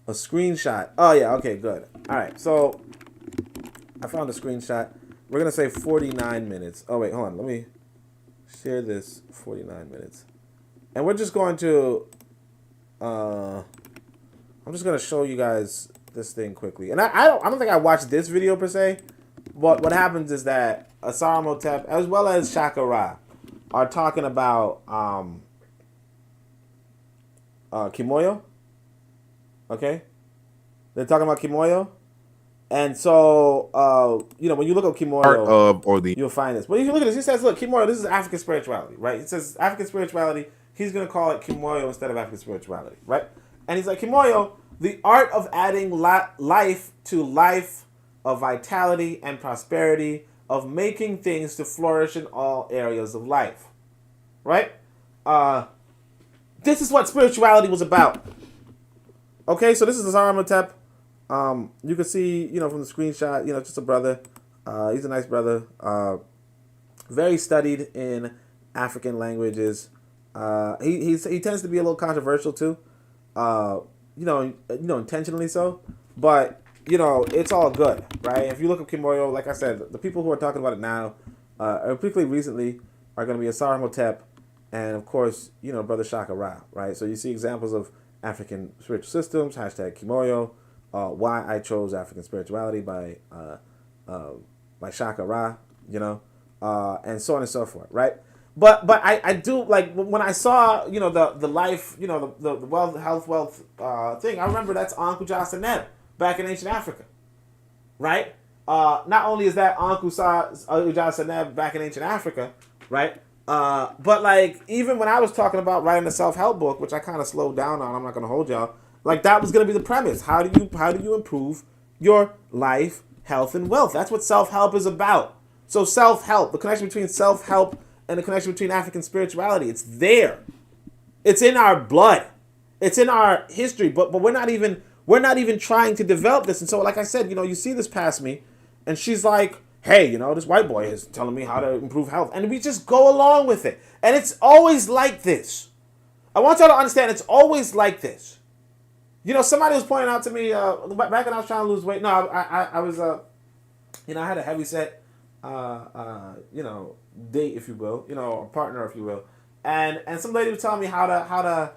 screenshot. Oh yeah, okay, good. Alright, so I found a screenshot. We're gonna say 49 minutes. Oh wait, hold on, let me share this. 49 minutes. And we're just going to I'm just gonna show you guys this thing quickly. And I don't think I watched this video per se, but what happens is that Asar Motep as well as Shakara are talking about Kimoyo. Okay? They're talking about Kimoyo. And so, when you look up Kimoyo, you'll find this. But if you look at this, he says, look, Kimoyo, this is African spirituality, right? It says African spirituality. He's going to call it Kimoyo instead of African spirituality, right? And he's like, Kimoyo, the art of adding life to life, of vitality and prosperity, of making things to flourish in all areas of life, right? This is what spirituality was about. Okay, so this is Asar Motep. You can see, from the screenshot, just a brother. He's a nice brother. Very studied in African languages. He tends to be a little controversial too. Intentionally so. But it's all good, right? If you look up Kimoyo, like I said, the people who are talking about it now, particularly recently, are going to be Asar Motep And of course, Brother Shaka Ra, right? So you see examples of African spiritual systems, hashtag Kimoyo, why I chose African spirituality by Shaka Ra, and so on and so forth, right? But I do, like, when I saw, the life, the wealth thing, I remember that's Anku Jasaneb back in ancient Africa, right? Not only is that Anku Jasaneb back in ancient Africa, right? But like, even when I was talking about writing a self-help book, which I kind of slowed down on, I'm not going to hold y'all, like, that was going to be the premise. How do you improve your life, health, and wealth? That's what self-help is about. So self-help, the connection between self-help and the connection between African spirituality, it's there. It's in our blood. It's in our history, but we're not even trying to develop this. And so, like I said, you see this past me, and she's like, hey, this white boy is telling me how to improve health. And we just go along with it. And it's always like this. I want y'all to understand, it's always like this. Somebody was pointing out to me, back when I was trying to lose weight. No, I was, I had a heavy set, date, if you will, a partner, if you will. And some lady was telling me how to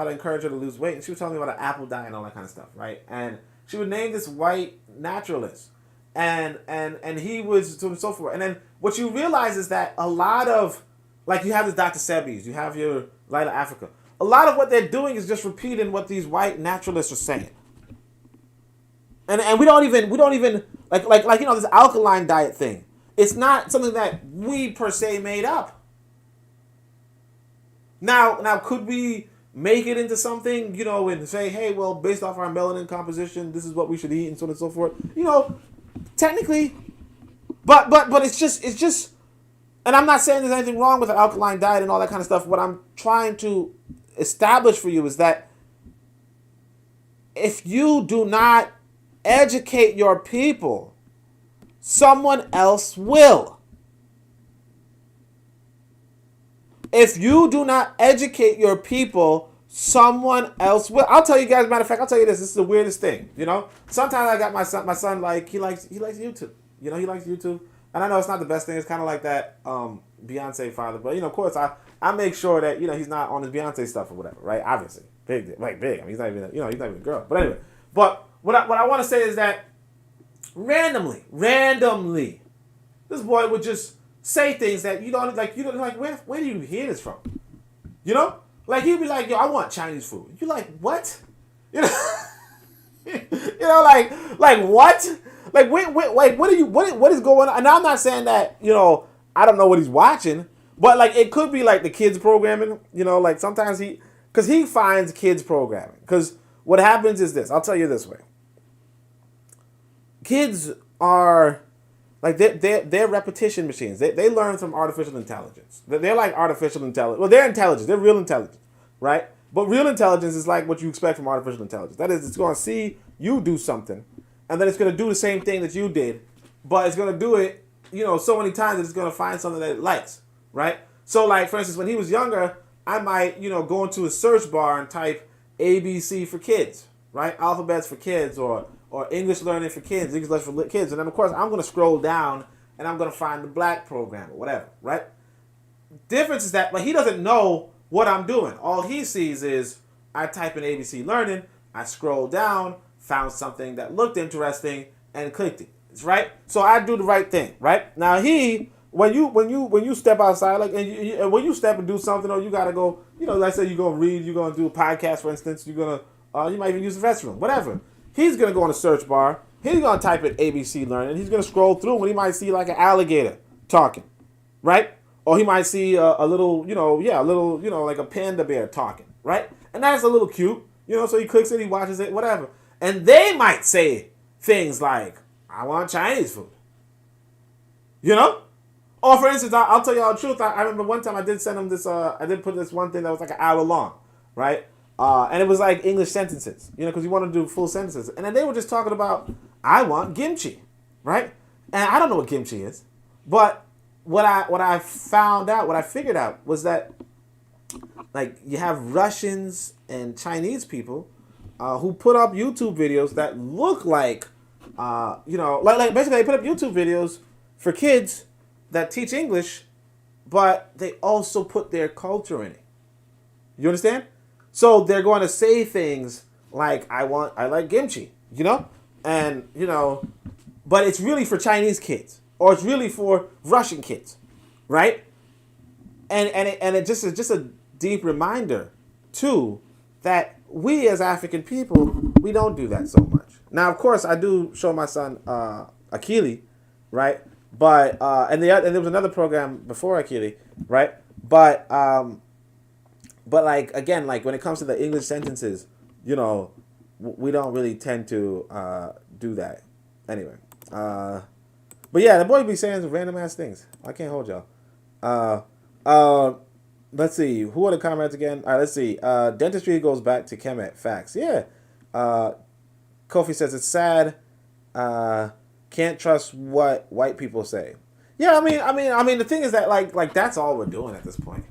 encourage her to lose weight. And she was telling me about an apple diet and all that kind of stuff, right? And she would name this white naturalist. And he was so on and so forth. And then what you realize is that a lot of, like, you have this Dr. Sebi's, you have your Light of Africa. A lot of what they're doing is just repeating what these white naturalists are saying. And we don't even like this alkaline diet thing. It's not something that we per se made up. Now could we make it into something, and say, hey, well, based off our melanin composition, this is what we should eat, and so on and so forth. Technically, but it's just, and I'm not saying there's anything wrong with an alkaline diet and all that kind of stuff. What I'm trying to establish for you is that if you do not educate your people, someone else will. If you do not educate your people, someone else will. I'll tell you guys, matter of fact, I'll tell you this is the weirdest thing, Sometimes I got my son, like, he likes YouTube. He likes YouTube. And I know it's not the best thing. It's kind of like that Beyonce father. But, of course, I make sure that, he's not on his Beyonce stuff or whatever, right? Obviously. Big. I mean, he's not even, he's not even a girl. But anyway. But what I want to say is that randomly, this boy would just say things that you don't like, where do you hear this from? Like, he'd be like, yo, I want Chinese food. You're like, what? Like what? Like, what is going on? And I'm not saying that, I don't know what he's watching, but, like, it could be, like, the kids programming, like, sometimes because he finds kids programming. Because what happens is this, I'll tell you this way. Kids are, like, they're repetition machines. They learn from artificial intelligence. They're like artificial intelligence. Well, they're intelligent. They're real intelligence, right? But real intelligence is like what you expect from artificial intelligence. That is, it's going to see you do something, and then it's going to do the same thing that you did, but it's going to do it, so many times that it's going to find something that it likes, right? So, like, for instance, when he was younger, I might, go into a search bar and type ABC for kids, right? Alphabets for kids, or English learning for kids, English for kids. And then, of course, I'm going to scroll down, and I'm going to find the black program or whatever, right? Difference is that, like, he doesn't know what I'm doing. All he sees is I type in ABC learning, I scroll down, found something that looked interesting, and clicked it. Right? So I do the right thing, right? Now when you step outside, like, and when you step and do something, or you gotta go, let's say you're gonna read, you're gonna do a podcast, for instance, you're gonna, you might even use the restroom, whatever. He's gonna go on a search bar, he's gonna type in ABC learning, and he's gonna scroll through, and he might see like an alligator talking, right? Or he might see a little, like a panda bear talking, right? And that's a little cute, so he clicks it, he watches it, whatever. And they might say things like, I want Chinese food. Or for instance, I'll tell you all the truth. I remember one time I did send him this, I did put this one thing that was like an hour long, right? And it was like English sentences, because you want to do full sentences. And then they were just talking about, I want kimchi, right? And I don't know what kimchi is. But what I found out, what I figured out was that, like, you have Russians and Chinese people who put up YouTube videos that look like, like basically they put up YouTube videos for kids that teach English, but they also put their culture in it. You understand? So they're going to say things like, I like kimchi, and, but it's really for Chinese kids, or it's really for Russian kids, right? And it just is just a deep reminder, too, that we as African people, we don't do that so much. Now, of course, I do show my son Akili, right? But and there was another program before Akili, right? But like, again, like when it comes to the English sentences, we don't really tend to do that. Anyway, but yeah, the boy be saying some random ass things. I can't hold y'all. Let's see. Who are the comrades again? All right, let's see. Dentistry goes back to Kemet. Facts. Yeah. Kofi says it's sad. Can't trust what white people say. Yeah, I mean, the thing is that like that's all we're doing at this point.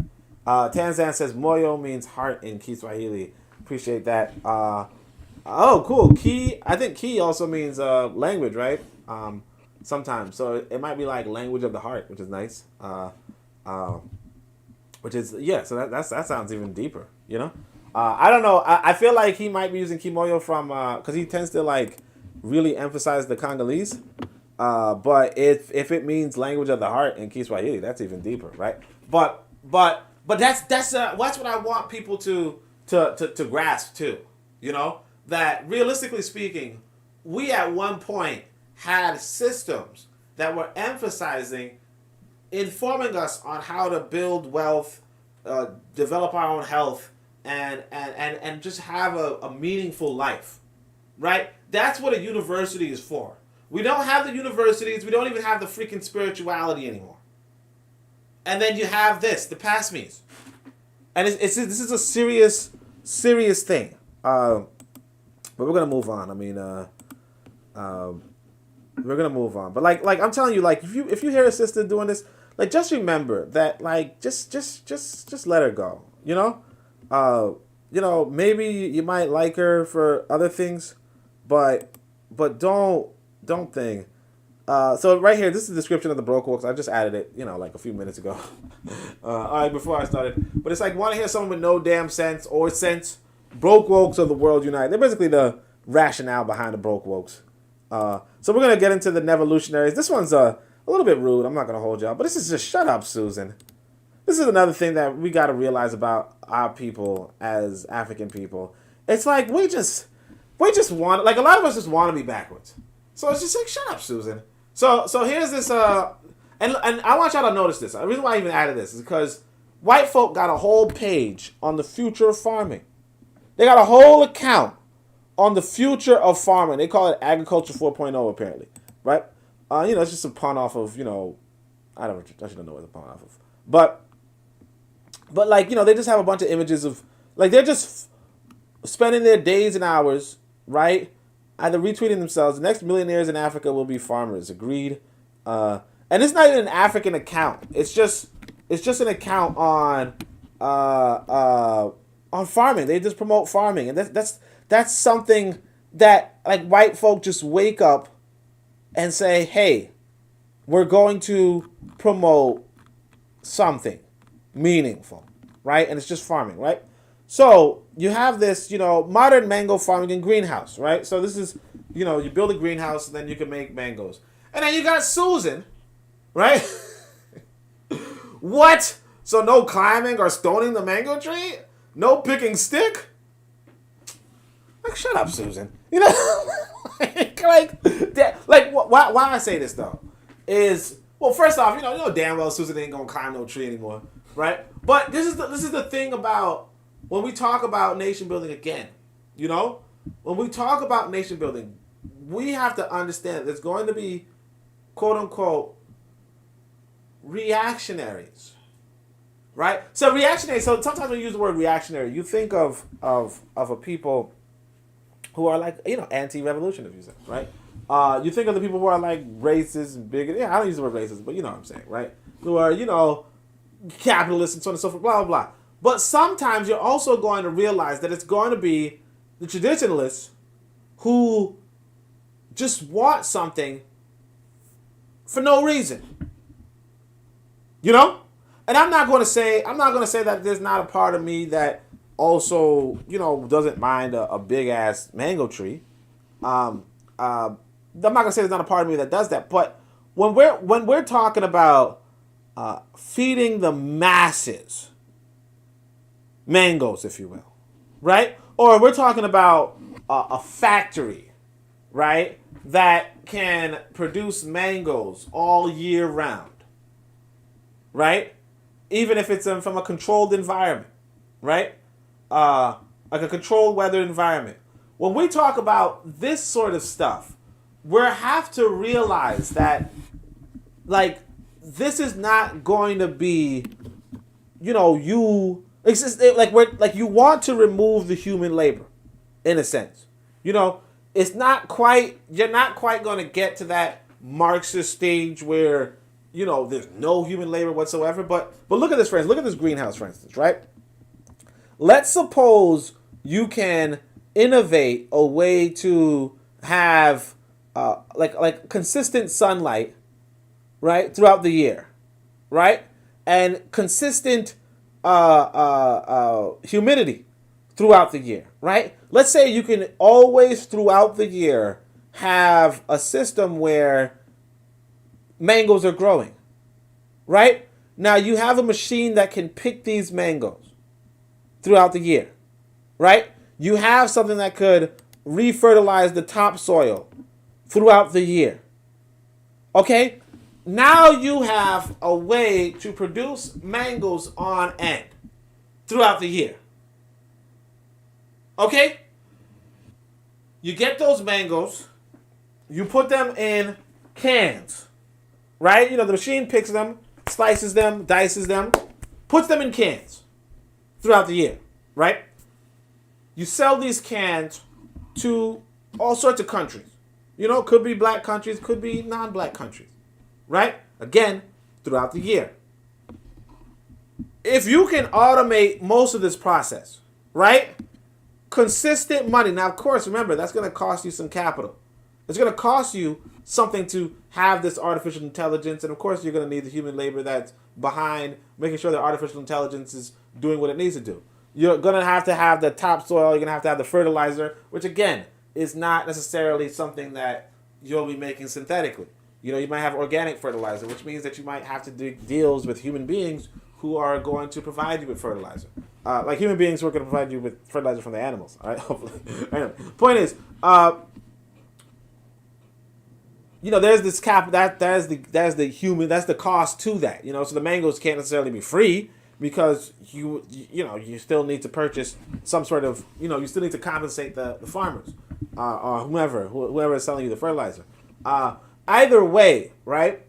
Tanzan says Moyo means heart in Kiswahili. Appreciate that. Oh, cool. Ki, I think Ki also means language, right? Sometimes, so it might be like language of the heart, which is nice. Which is, yeah, so that sounds even deeper, I don't know. I feel like he might be using Kimoyo from, because he tends to, like, really emphasize the Congolese. But if it means language of the heart in Kiswahili, that's even deeper, right? But that's what I want people to grasp, too, that realistically speaking, we at one point had systems that were emphasizing informing us on how to build wealth, develop our own health, and just have a meaningful life, right? That's what a university is for. We don't have the universities. We don't even have the freaking spirituality anymore. And then you have this, the pass me's. And this is a serious thing. But we're going to move on. I mean, we're going to move on. But like I'm telling you, like, if you hear a sister doing this, like, just remember that, like, just let her go, maybe you might like her for other things, but don't think. So right here, this is the description of the Broke Woks. I just added it, like a few minutes ago. All right, before I started. But it's like, want to hear someone with no damn sense or sense? Broke Wokes of the world unite. They're basically the rationale behind the Broke Wokes. So we're going to get into the Nevolutionaries. This one's a little bit rude. I'm not going to hold y'all. But this is just, shut up, Susan. This is another thing that we got to realize about our people as African people. It's like we just want, like, a lot of us just want to be backwards. So it's just like, shut up, Susan. So here's this, and I want y'all to notice this. The reason why I even added this is because white folk got a whole page on the future of farming. They got a whole account on the future of farming. They call it Agriculture 4.0, apparently, right? It's just a pun off of, I actually don't know what it's a pun off of. But like, they just have a bunch of images of, like, they're just spending their days and hours, right? Either retweeting themselves. The next millionaires in Africa will be farmers. Agreed. And it's not even an African account. It's just an account on farming. They just promote farming, and that's something that, like, white folk just wake up and say, hey, we're going to promote something meaningful, right? And it's just farming, right? So you have this, modern mango farming in greenhouse, right? So this is, you build a greenhouse and then you can make mangoes. And then you got Susan, right? What? So no climbing or stoning the mango tree? No picking stick? Like, shut up, Susan. Why I say this, though, is, well, first off, you know damn well Susan ain't gonna climb no tree anymore, right? But this is the thing about when we talk about nation building again, when we talk about nation building, we have to understand that there's going to be, quote unquote, reactionaries, right? So reactionary. So sometimes when you use the word reactionary, you think of a people who are like, anti-revolution, if you say, right? You think of the people who are like racist and bigoted. Yeah, I don't use the word racist, but you know what I'm saying, right? Who are, capitalists and so on and so forth, blah, blah, blah. But sometimes you're also going to realize that it's going to be the traditionalists who just want something for no reason. And I'm not going to say that there's not a part of me that also, doesn't mind a big ass mango tree. I'm not going to say there's not a part of me that does that. But when we're talking about feeding the masses mangoes, if you will, right? Or we're talking about a factory, right, that can produce mangoes all year round, right? Even if it's from a controlled environment, right? Like a controlled weather environment. When we talk about this sort of stuff, we have to realize that, like, this is not going to be, it's just, you want to remove the human labor, in a sense. It's not quite, you're not quite going to get to that Marxist stage where, there's no human labor whatsoever. But look at this, friends. Look at this greenhouse, for instance, right? Let's suppose you can innovate a way to have like consistent sunlight, right, throughout the year, right, and consistent humidity throughout the year, right? Let's say you can always throughout the year have a system where mangoes are growing, right? Now you have a machine that can pick these mangoes throughout the year, right? You have something that could refertilize the topsoil throughout the year. Okay? Now you have a way to produce mangoes on end throughout the year. Okay? You get those mangoes, you put them in cans, right? The machine picks them, slices them, dices them, puts them in cans throughout the year, right? You sell these cans to all sorts of countries. Could be black countries, could be non-black countries, right? Again, throughout the year. If you can automate most of this process, right? Consistent money. Now, of course, remember, that's going to cost you some capital. It's going to cost you something to have this artificial intelligence. And, of course, you're going to need the human labor that's behind making sure that artificial intelligence is doing what it needs to do. You're going to have the topsoil. You're going to have the fertilizer, which, again, is not necessarily something that you'll be making synthetically. You might have organic fertilizer, which means that you might have to do deals with human beings who are going to provide you with fertilizer. Like human beings who are going to provide you with fertilizer from the animals. All right. Hopefully. Anyway, point is, there's this cap that's the cost to that. So the mangoes can't necessarily be free because you still need to purchase some sort of, you still need to compensate the farmers or whoever is selling you the fertilizer. Either way, right?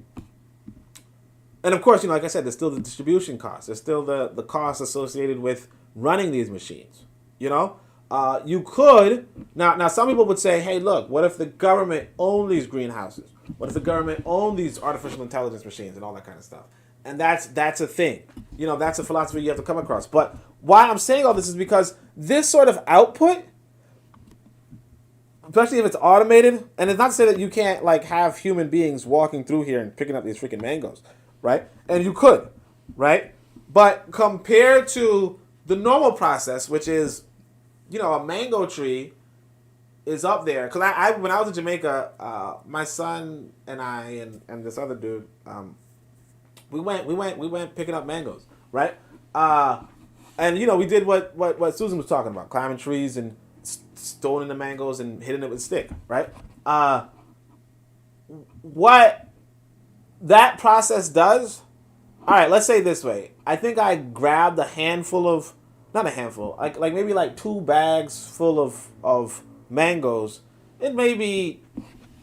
And of course, like I said, there's still the distribution costs. There's still the costs associated with running these machines. You could now. Some people would say, "Hey, look, what if the government owned these greenhouses? What if the government owned these artificial intelligence machines and all that kind of stuff?" And that's a thing. That's a philosophy you have to come across. But why I'm saying all this is because this sort of output, especially if it's automated, and it's not to say that you can't have human beings walking through here and picking up these freaking mangoes, right? And you could, right? But compared to the normal process, which is, a mango tree is up there. Because I when I was in Jamaica, my son and I and this other dude, we went picking up mangoes, right? And we did what Susan was talking about, climbing trees and stoning the mangoes and hitting it with a stick, right? What that process does, all right, let's say it this way. I think I grabbed not a handful, like maybe 2 bags full of mangoes in maybe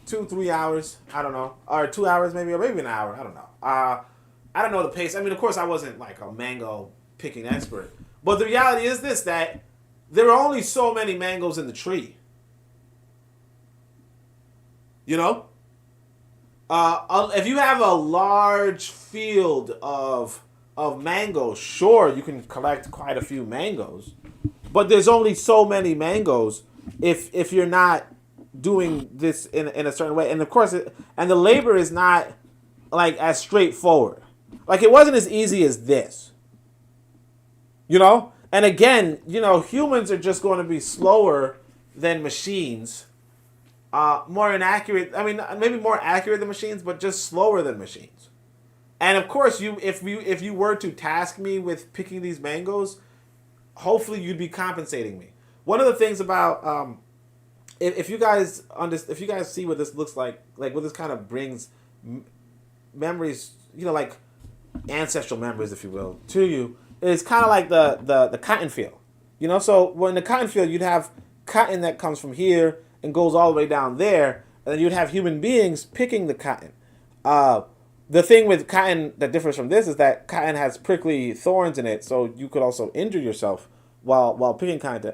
2-3 hours. I don't know. Or 2 hours maybe, or maybe an hour. I don't know. I don't know the pace. I mean, of course, I wasn't like a mango picking expert. But the reality is this, that there are only so many mangoes in the tree. If you have a large field of mangoes, sure, you can collect quite a few mangoes. But there's only so many mangoes if you're not doing this in a certain way. And of course, and the labor is not as straightforward. Like, it wasn't as easy as this. You know? And again, you know, humans are just going to be slower than machines. More inaccurate. I mean, maybe more accurate than machines, but just slower than machines. And of course, if you were to task me with picking these mangoes, hopefully you'd be compensating me. One of the things about if you guys see what this looks like what this kind of brings memories, you know, like ancestral memories, if you will, to you, is kind of like the cotton field. You know, so when the cotton field, you'd have cotton that comes from here and goes all the way down there, and then you'd have human beings picking the cotton. The thing with cotton that differs from this is that cotton has prickly thorns in it, so you could also injure yourself while picking cotton,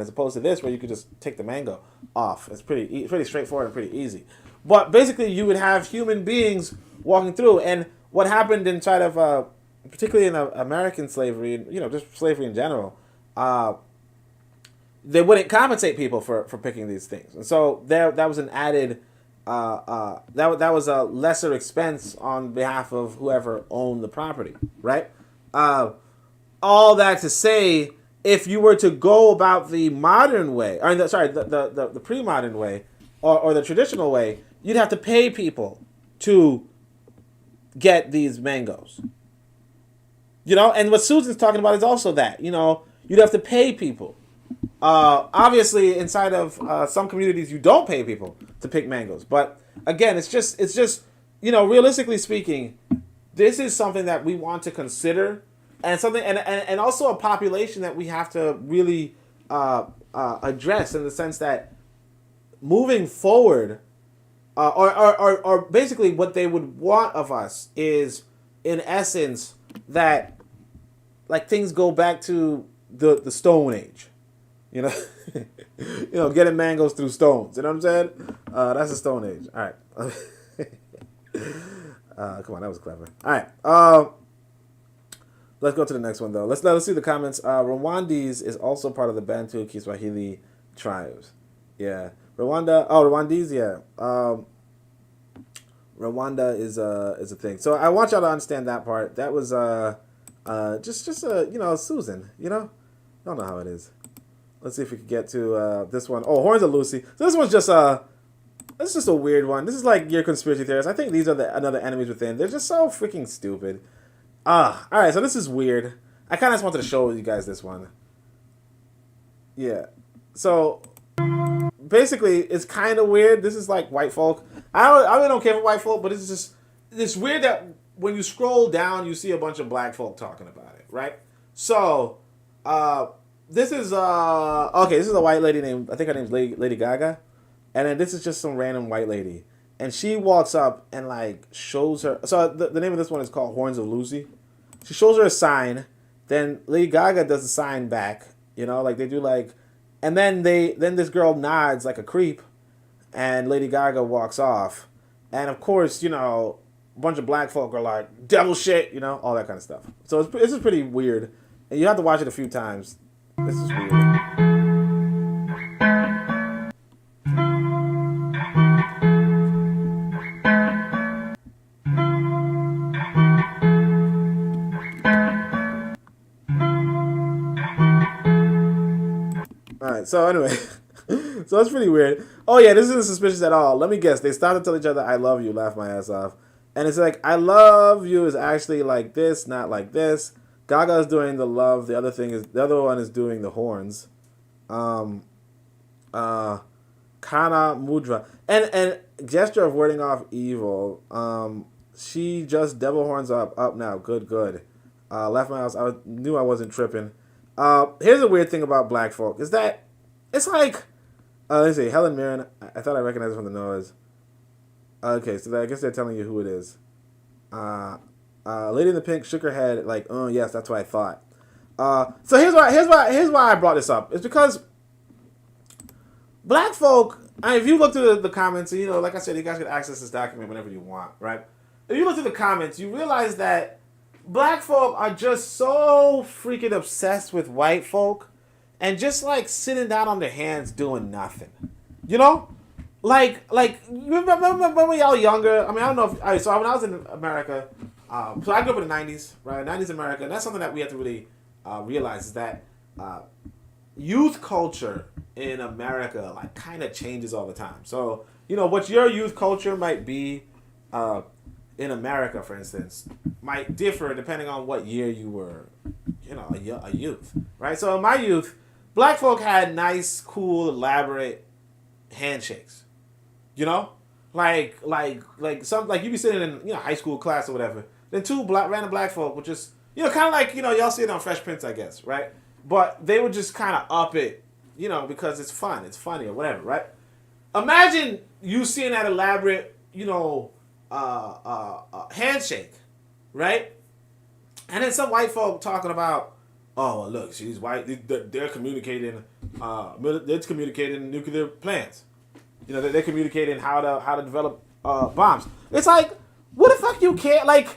as opposed to this, where you could just take the mango off. It's pretty straightforward and pretty easy. But basically, you would have human beings walking through, and what happened inside of, particularly in American slavery, and, you know, just slavery in general, they wouldn't compensate people for picking these things, and so that was an added. That was a lesser expense on behalf of whoever owned the property, right? All that to say, if you were to go about the modern way, or the pre-modern way, or the traditional way, you'd have to pay people to get these mangoes. You know, and what Susan's talking about is also that, you know, you'd have to pay people. Obviously, inside of some communities, you don't pay people to pick mangoes. But again, it's just you know, realistically speaking, this is something that we want to consider, and something, and also a population that we have to really address, in the sense that moving forward, or basically what they would want of us is, in essence, that like things go back to the Stone Age. You know, you know, getting mangoes through stones. You know what I'm saying? That's the Stone Age. All right. Come on, that was clever. All right. Let's go to the next one though. Let's see the comments. Rwandese is also part of the Bantu Kiswahili tribes. Yeah, Rwanda. Oh, Rwandese. Yeah. Rwanda is a thing. So I want y'all to understand that part. That was just you know, Susan. You know, I don't know how it is. Let's see if we can get to this one. Oh, Horns of Lucy. So this one's just this is just a weird one. This is like your conspiracy theorists. I think these are another enemies within. They're just so freaking stupid. All right. So this is weird. I kind of just wanted to show you guys this one. Yeah. So basically, it's kind of weird. This is like white folk. I really don't care for white folk, but it's weird that when you scroll down, you see a bunch of black folk talking about it, right? So, this is okay. This is a white lady named, I think her name's Lady Gaga, and then this is just some random white lady, and she walks up and like shows her. So the name of this one is called Horns of Lucy. She shows her a sign, then Lady Gaga does the sign back. You know, like they do like, and then this girl nods like a creep, and Lady Gaga walks off, and of course, you know, a bunch of black folk are like devil shit, you know, all that kind of stuff. So this is pretty weird, and you have to watch it a few times. This is weird. Alright, so anyway. So that's pretty weird. Oh yeah, this isn't suspicious at all. Let me guess. They start to tell each other, I love you, laugh my ass off. And it's like, I love you is actually like this, not like this. Gaga is doing the love. The other one is doing the horns. Kana Mudra. And gesture of warding off evil. She just devil horns up now. Good. Left my house. I knew I wasn't tripping. Here's a weird thing about black folk is that it's like, let's see, Helen Mirren. I thought I recognized her from the noise. Okay, so I guess they're telling you who it is. Lady in the Pink shook her head like, oh yes, that's what I thought. So here's why I brought this up. It's because black folk. If you look through the comments, you know, like I said, you guys can access this document whenever you want, right? If you look through the comments, you realize that black folk are just so freaking obsessed with white folk, and just like sitting down on their hands doing nothing, you know. Like remember when y'all younger? I mean, I don't know if. So when I was in America, So I grew up in the 90s, right? 90s America. And that's something that we have to really realize is that youth culture in America like kind of changes all the time. So, what your youth culture might be in America, for instance, might differ depending on what year you were, a youth, right? So in my youth, black folk had nice, cool, elaborate handshakes, like you be sitting in high school class or whatever. Then two random black folk would just kind of like y'all see it on Fresh Prince, I guess, right? But they would just kind of up it, because it's fun, it's funny or whatever, right? Imagine you seeing that elaborate, handshake, right? And then some white folk talking about, oh, well, look, she's white. They're communicating. They're communicating nuclear plants. They're communicating how to develop bombs. It's like, what the fuck you care? Like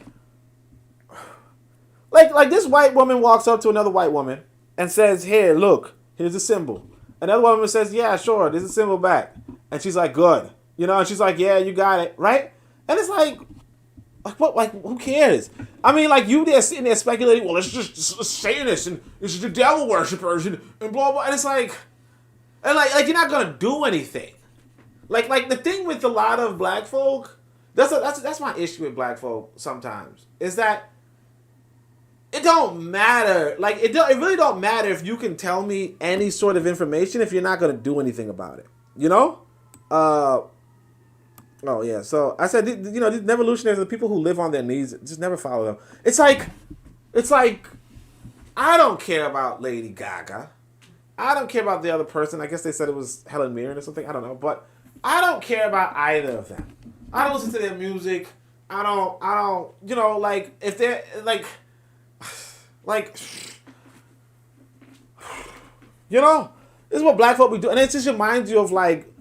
this white woman walks up to another white woman and says, "Here, look, here's a symbol." Another woman says, "Yeah, sure, there's a symbol back," and she's like, "Good," and she's like, "Yeah, you got it, right?" And it's like what? Like, who cares? I mean, like, you there sitting there speculating, well, it's just Satanists and it's just the devil worshippers and blah blah. And it's like, you're not gonna do anything. Like the thing with a lot of black folk, that's my issue with black folk sometimes, is that it don't matter. Like it really don't matter if you can tell me any sort of information if you're not gonna do anything about it. Oh yeah, so I said, these revolutionaries are the people who live on their knees. Just never follow them. It's like, I don't care about Lady Gaga. I don't care about the other person. I guess they said it was Helen Mirren or something. I don't know, but I don't care about either of them. I don't listen to their music. I don't. Like if they're like, this is what black folk be doing, and it just reminds you of like.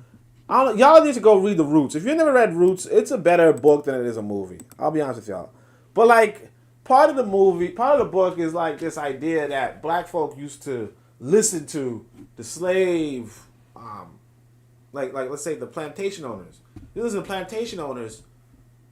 Y'all need to go read The Roots. If you never read Roots, it's a better book than it is a movie. I'll be honest with y'all. But like part of the book is like this idea that black folk used to listen to the slave, like let's say the plantation owners. You listen to plantation owners,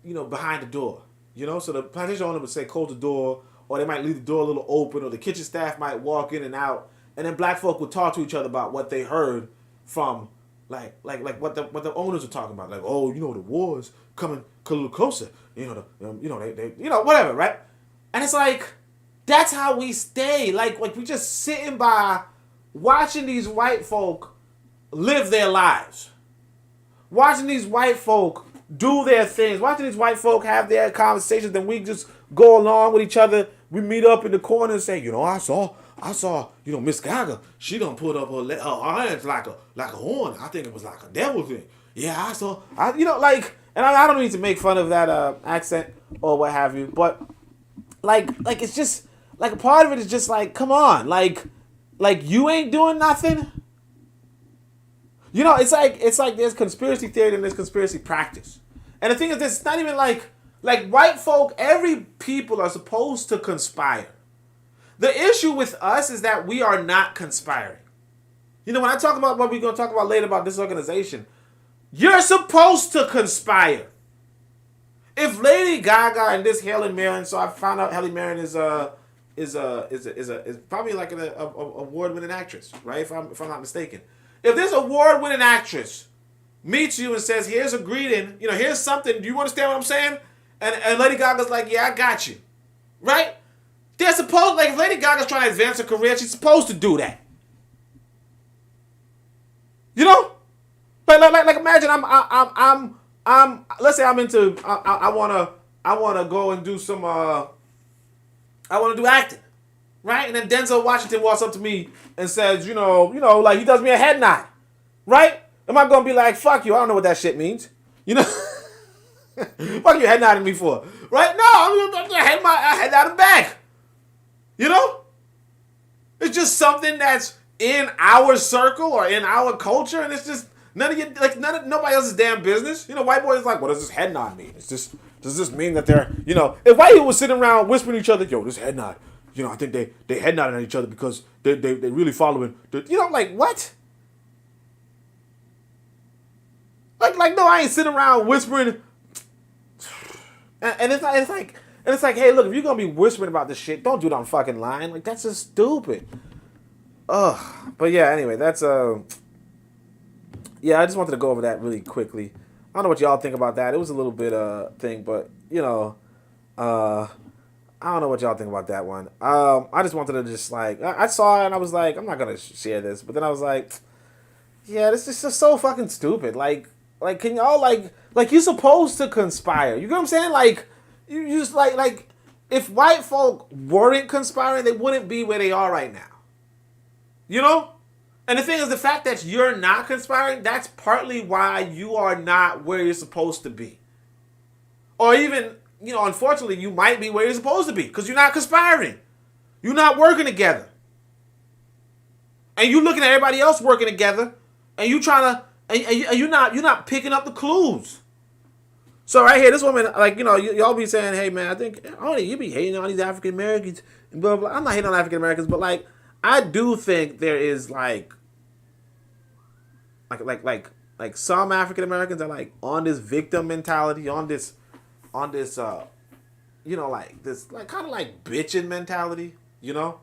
behind the door. So the plantation owner would say close the door, or they might leave the door a little open, or the kitchen staff might walk in and out, and then black folk would talk to each other about what they heard from. Like what the owners are talking about, like, oh, the war's coming a little closer, they whatever, right? And it's like that's how we stay, like we just sitting by watching these white folk live their lives, watching these white folk do their things, watching these white folk have their conversations, then we just go along with each other. We meet up in the corner and say, I saw, Miss Gaga, she done put up her hands like a horn. I think it was like a devil thing. Yeah, I saw, and I don't mean to make fun of that accent or what have you, but like it's just, like a part of it is just like, come on, like you ain't doing nothing. It's like there's conspiracy theory and there's conspiracy practice. And the thing is, it's not even like white folk, every people are supposed to conspire. The issue with us is that we are not conspiring. When I talk about what we're going to talk about later about this organization, you're supposed to conspire. If Lady Gaga and this Helen Mirren, so I found out Helen Mirren is probably like an award-winning actress, right? If I'm not mistaken. If this award-winning actress meets you and says, "Here's a greeting, here's something. Do you understand what I'm saying?" And Lady Gaga's like, "Yeah, I got you," right? They're supposed, if Lady Gaga's trying to advance her career, she's supposed to do that. But like imagine I'm let's say I'm into I wanna go and do some I wanna do acting, right? And then Denzel Washington walks up to me and says, like he does me a head nod, right? Am I gonna be like, fuck you? I don't know what that shit means, Fuck you head nodding me for, right? No, I head nodding back. It's just something that's in our circle or in our culture, and it's just nobody else's damn business. White boys like, what does this head nod mean? Does this mean that they're, if white people were sitting around whispering to each other, yo, this head nod, I think they head nodding at each other because they really following the, what? No, I ain't sitting around whispering. And it's like And it's like, hey, look, if you're going to be whispering about this shit, don't do it on fucking line. Like, that's just stupid. Ugh. But yeah, anyway, that's, yeah, I just wanted to go over that really quickly. I don't know what y'all think about that. It was a little bit, thing, but, you know, I don't know what y'all think about that one. I just wanted to just, like, I saw it and I was like, I'm not going to share this. But then I was like, yeah, this is just so fucking stupid. Like, can y'all, like, you're supposed to conspire. You know what I'm saying? Like, you just, like, if white folk weren't conspiring, they wouldn't be where they are right now. You know? And the thing is, the fact that you're not conspiring, that's partly why you are not where you're supposed to be. Or even, you know, unfortunately, you might be where you're supposed to be because you're not conspiring. You're not working together. And you looking at everybody else working together, and you trying to, and you're not picking up the clues. So right here, this woman, like, you know, y'all be saying, hey man, I think, oh, you be hating on these African Americans, blah blah. I'm not hating on African Americans, but like, I do think there is like some African Americans are like on this victim mentality, on this, you know, like this, like kind of like bitching mentality, you know,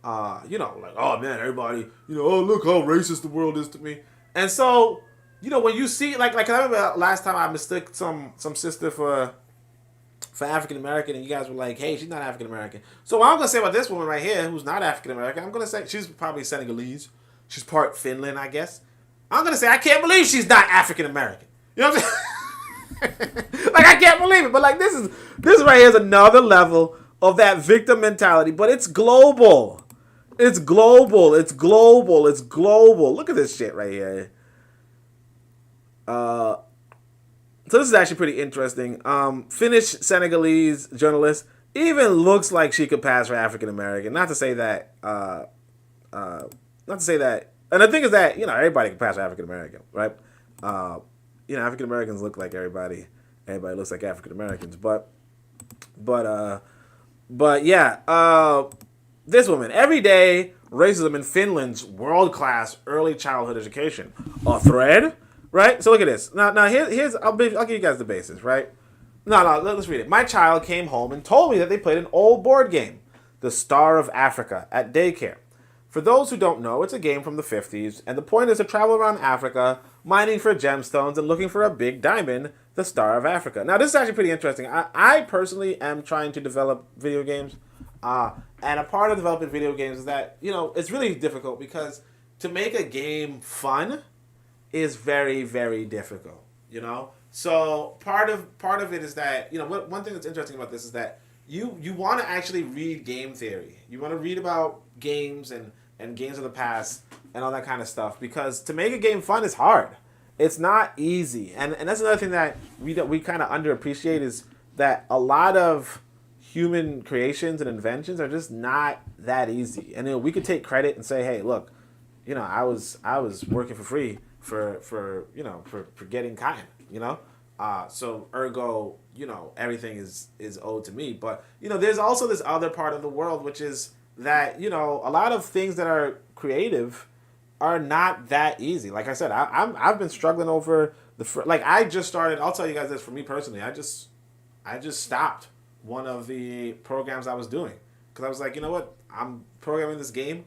like, oh man, everybody, you know, oh look how racist the world is to me, and so, you know, when you see like I remember last time I mistook some sister for African American, and you guys were like, hey, she's not African American. So what I'm gonna say about this woman right here, who's not African American, I'm gonna say she's probably Senegalese. She's part Finland, I guess. I'm gonna say I can't believe she's not African American. You know what I'm saying? Like, I can't believe it. But like, this right here is another level of that victim mentality. But it's global. It's global. It's global. It's global. Look at this shit right here. So this is actually pretty interesting. Finnish Senegalese journalist even looks like she could pass for African American. Not to say that. And the thing is that, you know, everybody can pass for African American, right? You know, African Americans look like everybody. Everybody looks like African Americans, but yeah. This woman, everyday racism in Finland's world-class early childhood education, a thread. Right? So look at this. Now here's I'll give you guys the basis, right? No, let's read it. My child came home and told me that they played an old board game, The Star of Africa, at daycare. For those who don't know, it's a game from the 50s, and the point is to travel around Africa, mining for gemstones and looking for a big diamond, the Star of Africa. Now this is actually pretty interesting. I personally am trying to develop video games, and a part of developing video games is that, you know, it's really difficult because to make a game fun is very, very difficult, you know? So part of it is that, you know, one thing that's interesting about this is that you want to actually read game theory. You want to read about games and games of the past and all that kind of stuff, because to make a game fun is hard. It's not easy. And that's another thing that we kind of underappreciate is that a lot of human creations and inventions are just not that easy. And, you know, we could take credit and say, hey, look, you know, I was working for free for getting cotton, you know, so ergo, you know, everything is owed to me. But, you know, there's also this other part of the world, which is that, you know, a lot of things that are creative are not that easy. Like I said, I've been struggling over I just started. I'll tell you guys this, for me personally, I just stopped one of the programs I was doing because I was like, you know what, I'm programming this game,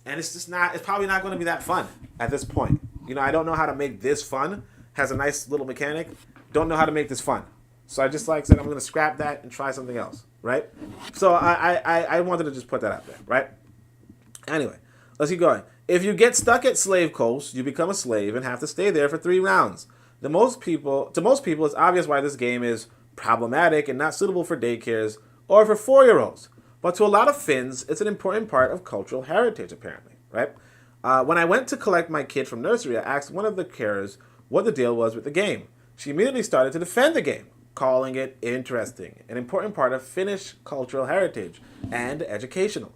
and it's probably not going to be that fun at this point. You know, I don't know how to make this fun. Has a nice little mechanic. Don't know how to make this fun. So I just said I'm going to scrap that and try something else, right? So I wanted to just put that out there, right? Anyway, let's keep going. If you get stuck at Slave Coast, you become a slave and have to stay there for 3 rounds. To most people, it's obvious why this game is problematic and not suitable for daycares or for 4-year-olds. But to a lot of Finns, it's an important part of cultural heritage, apparently, right? When I went to collect my kid from nursery, I asked one of the carers what the deal was with the game. She immediately started to defend the game, calling it interesting, an important part of Finnish cultural heritage, and educational.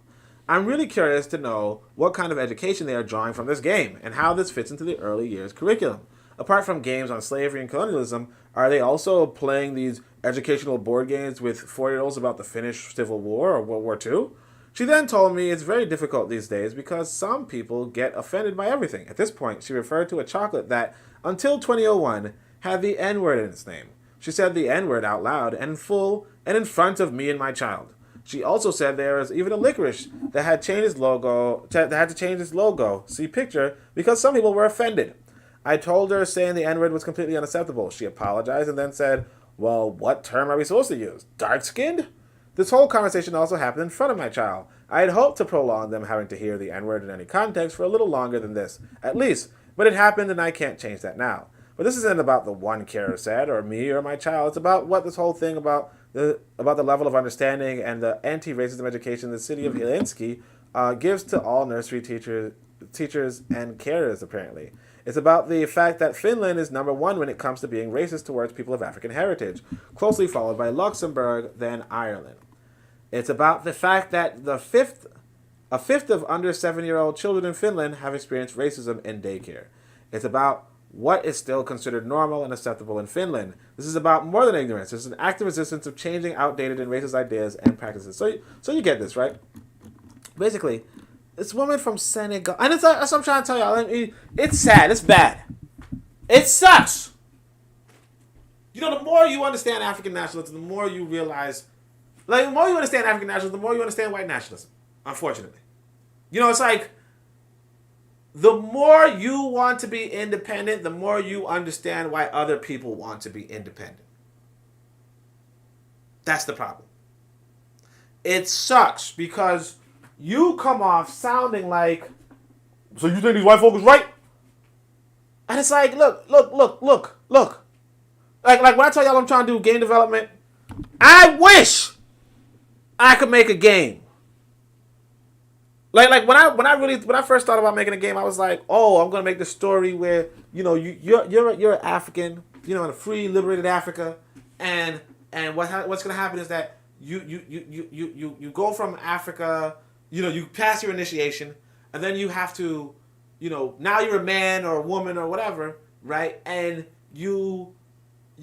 I'm really curious to know what kind of education they are drawing from this game, and how this fits into the early years curriculum. Apart from games on slavery and colonialism, are they also playing these educational board games with 4-year-olds about the Finnish Civil War or World War II? She then told me it's very difficult these days because some people get offended by everything. At this point, she referred to a chocolate that, until 2001, had the N-word in its name. She said the N-word out loud and in full and in front of me and my child. She also said there is even a licorice that had changed its logo, that had to change its logo, see picture, because some people were offended. I told her saying the N-word was completely unacceptable. She apologized and then said, well, what term are we supposed to use? Dark-skinned? This whole conversation also happened in front of my child. I had hoped to prolong them having to hear the N-word in any context for a little longer than this, at least, but it happened and I can't change that now. But this isn't about the one carer said, or me, or my child. It's about what this whole thing about the level of understanding and the anti-racism education the city of Helsinki gives to all nursery teachers and carers, apparently. It's about the fact that Finland is number one when it comes to being racist towards people of African heritage, closely followed by Luxembourg, then Ireland. It's about the fact that a fifth of under 7-year-old children in Finland have experienced racism in daycare. It's about what is still considered normal and acceptable in Finland. This is about more than ignorance. It's an active resistance of changing outdated and racist ideas and practices. So you get this, right? Basically, this woman from Senegal, and that's what I'm trying to tell y'all. It's sad. It's bad. It sucks. You know, the more you understand African nationalism, the more you realize, like, the more you understand African nationalism, the more you understand white nationalism, unfortunately. You know, it's like, the more you want to be independent, the more you understand why other people want to be independent. That's the problem. It sucks because you come off sounding like, so you think these white folk is right? And it's like, look. Like when I tell y'all I'm trying to do game development, I wish I could make a game. Like when I first thought about making a game, I was like, oh, I'm gonna make the story where, you know, you're an African, you know, in a free, liberated Africa, and what's gonna happen is that you go from Africa, you know, you pass your initiation, and then you have to, you know, now you're a man or a woman or whatever, right? And you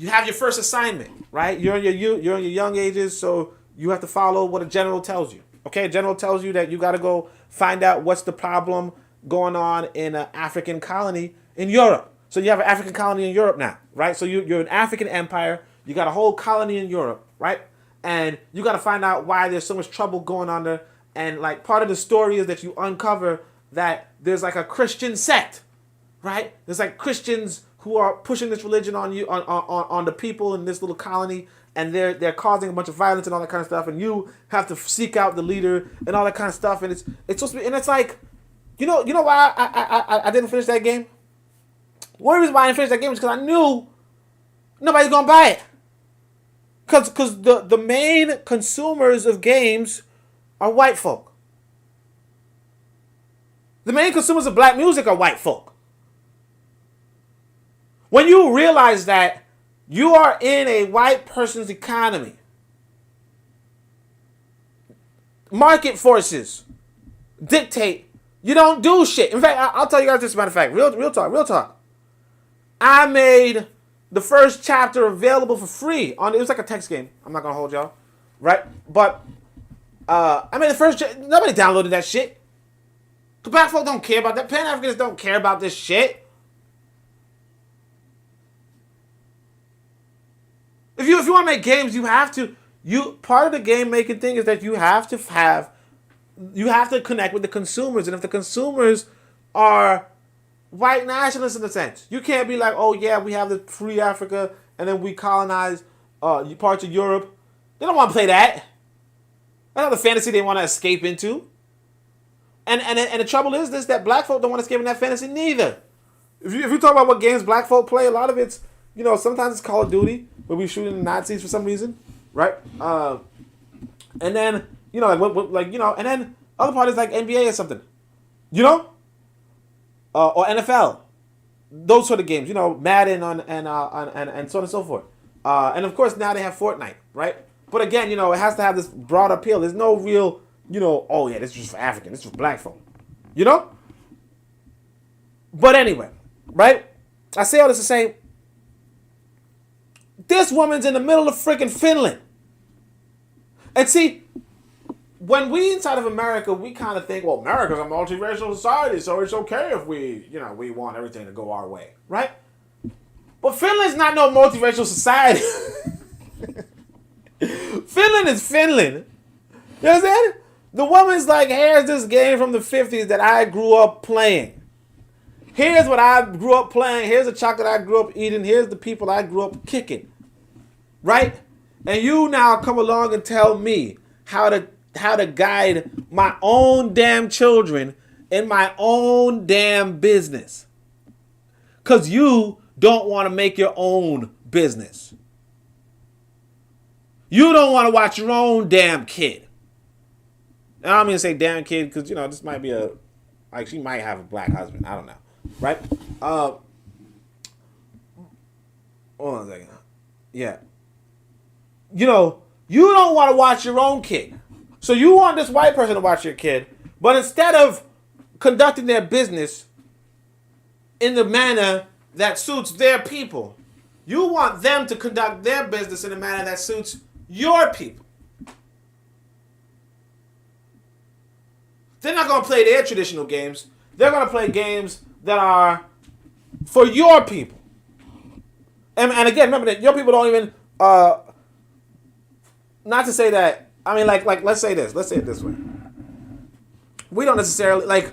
have your first assignment, right? You're in your young ages, so you have to follow what a general tells you. Okay, a general tells you that you got to go find out what's the problem going on in an African colony in Europe. So you have an African colony in Europe now, right? So you're an African empire. You got a whole colony in Europe, right? And you got to find out why there's so much trouble going on there. And like part of the story is that you uncover that there's like a Christian sect, right? There's like Christians who are pushing this religion on you, on the people in this little colony, and they're causing a bunch of violence and all that kind of stuff, and you have to seek out the leader and all that kind of stuff, and it's supposed to be, and it's like, you know why I didn't finish that game? One reason why I didn't finish that game is because I knew nobody's gonna buy it, because the main consumers of games are white folk. The main consumers of black music are white folk. When you realize that you are in a white person's economy, market forces dictate you don't do shit. In fact, I'll tell you guys this, matter of fact, real talk. I made the first chapter available for free it was like a text game. I'm not gonna hold y'all, right? But I made the first. Nobody downloaded that shit. The black folk don't care about that. Pan-Africans don't care about this shit. If you want to make games, you have to. Part of the game making thing is that you have to connect with the consumers, and if the consumers are white nationalists in a sense, you can't be like, oh yeah, we have the free Africa, and then we colonize parts of Europe. They don't want to play that. That's not the fantasy they want to escape into. And the trouble is this, that black folk don't want to escape in that fantasy neither. If you talk about what games black folk play, a lot of it's, you know, sometimes it's Call of Duty, where we shooting the Nazis for some reason, right? And then, you know, like you know, and then other parties like NBA or something, you know, or NFL, those sort of games, you know, Madden and so on and so forth. And of course now they have Fortnite, right? But again, you know, it has to have this broad appeal. There's no real, you know, oh yeah, this is just for African, this is for black folk, you know. But anyway, right? I say all this to say, this woman's in the middle of freaking Finland. And see, when we inside of America, we kind of think, well, America's a multiracial society, so it's okay if we want everything to go our way, right? But Finland's not no multiracial society. Finland is Finland. You understand? The woman's like, here's this game from the 50s that I grew up playing. Here's what I grew up playing. Here's the chocolate I grew up eating. Here's the people I grew up kicking. Right? And you now come along and tell me how to guide my own damn children in my own damn business. Because you don't want to make your own business. You don't want to watch your own damn kid. And I don't mean to say damn kid because, this might be she might have a black husband. I don't know. Right? Hold on a second. Yeah. You don't want to watch your own kid. So you want this white person to watch your kid, but instead of conducting their business in the manner that suits their people, you want them to conduct their business in a manner that suits your people. They're not going to play their traditional games. They're going to play games that are for your people. And again, remember that your people don't even, not to say that, let's say this. Let's say it this way. We don't necessarily,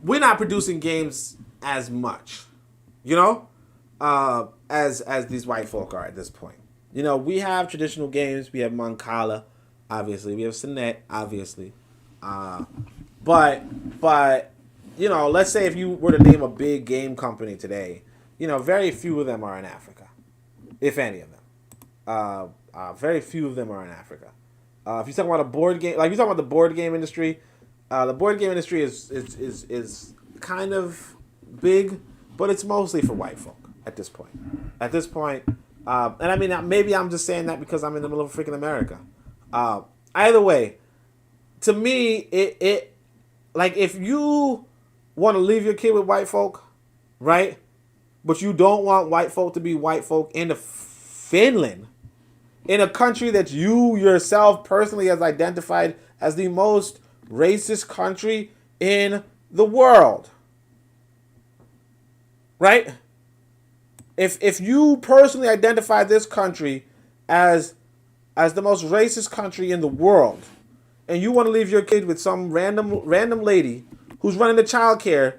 we're not producing games as much, as these white folk are at this point. We have traditional games. We have Mancala, obviously. We have Senet, obviously. But let's say if you were to name a big game company today, very few of them are in Africa, if any of them. Very few of them are in Africa. If you talk about a board game, like you talk about the board game industry, is kind of big, but it's mostly for white folk at this point. And maybe I'm just saying that because I'm in the middle of freaking America. Either way, to me, it if you want to leave your kid with white folk, right? But you don't want white folk to be white folk in Finland, in a country that you yourself personally has identified as the most racist country in the world, right? If you personally identify this country as the most racist country in the world, and you want to leave your kid with some random lady who's running the childcare,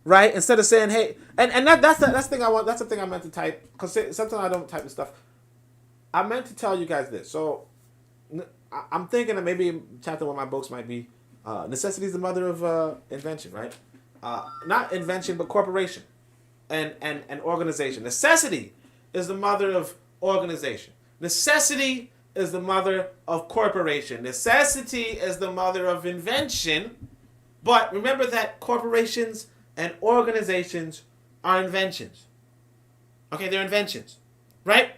right? Instead of saying, hey, and that's the thing I want. That's the thing I meant to type, because sometimes I don't type the stuff. I meant to tell you guys this. So I'm thinking that maybe chapter 1 of my books might be necessity is the mother of invention, right? Not invention, but corporation and organization. Necessity is the mother of organization. Necessity is the mother of corporation. Necessity is the mother of invention. But remember that corporations and organizations are inventions. Okay, they're inventions, right?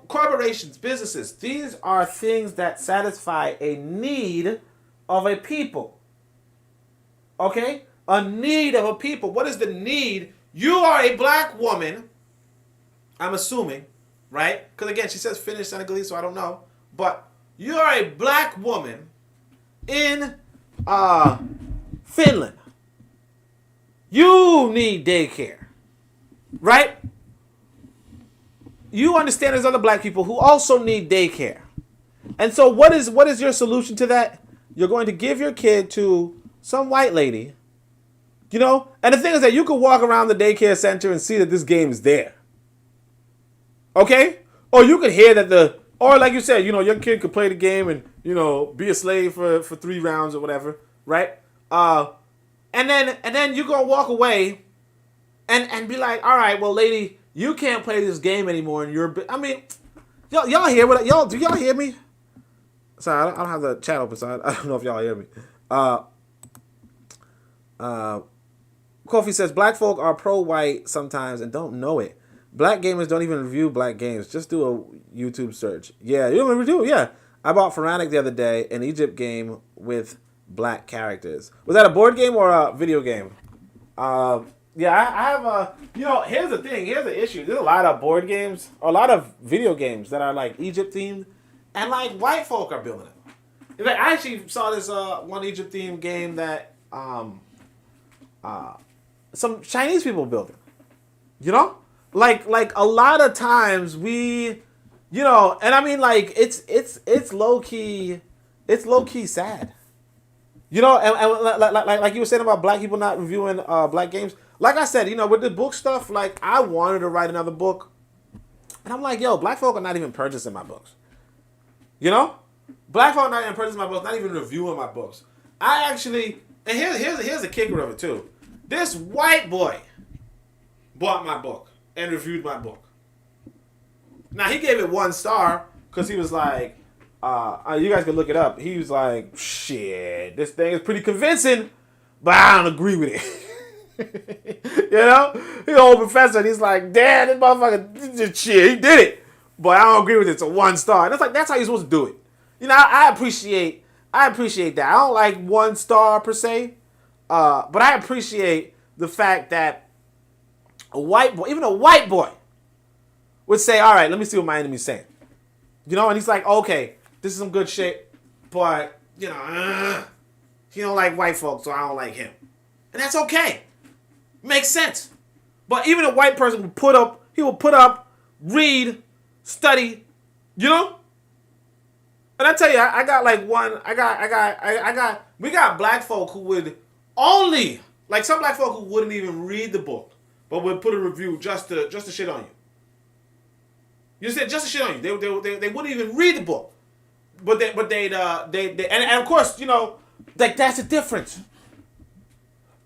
Corporations, businesses, these are things that satisfy a need of a people. Okay? A need of a people. What is the need? You are a black woman, I'm assuming, right? Because again, she says Finnish, Senegalese, so I don't know. But you are a black woman in Finland. You need daycare, right? You understand there's other black people who also need daycare. And so what is your solution to that? You're going to give your kid to some white lady, and the thing is that you could walk around the daycare center and see that this game is there. Okay? Or you could hear that or like you said, your kid could play the game and, be a slave for 3 rounds or whatever, right? And then you're going to walk away and be like, all right, well, lady, you can't play this game anymore. And y'all hear what y'all do? Y'all hear me? Sorry, I don't have the chat open, so I don't know if y'all hear me. Kofi says black folk are pro-white sometimes and don't know it. Black gamers don't even review black games. Just do a YouTube search. Yeah, you don't review. Yeah, I bought Pharaonic the other day, an Egypt game with black characters. Was that a board game or a video game? Yeah, I have a, here's the thing. Here's the issue. There's a lot of board games, or a lot of video games that are like Egypt themed, and like white folk are building it. Like, I actually saw this one Egypt themed game that some Chinese people built it. Like a lot of times we You know, and I mean, like, it's low key sad. You know, and like you were saying about black people not reviewing black games. Like I said, you know, with the book stuff, like, I wanted to write another book. And I'm like, yo, black folk are not even purchasing my books. You know? Black folk are not even purchasing my books, not even reviewing my books. I actually, and here's the kicker of it, too. This white boy bought my book and reviewed my book. Now, he gave it 1 star because he was like, you guys can look it up. He was like, shit, this thing is pretty convincing, but I don't agree with it. You know? He's an old professor, and he's like, damn, this motherfucker, shit, he did it. But I don't agree with it. It's a 1 star. And it's like, that's how you're supposed to do it. You know, I appreciate that. I don't like 1 star per se, but I appreciate the fact that a white boy, even a white boy, would say, all right, let me see what my enemy's saying. You know, and he's like, okay, this is some good shit, but, you know, he don't like white folks, so I don't like him. And that's okay. Makes sense. But even a white person will put up, read, study, you know? And I tell you, we got black folk who would only, like some black folk who wouldn't even read the book, but would put a review just to shit on you. You said just to shit on you. They wouldn't even read the book, but they'd and of course, you know, like, that's a difference.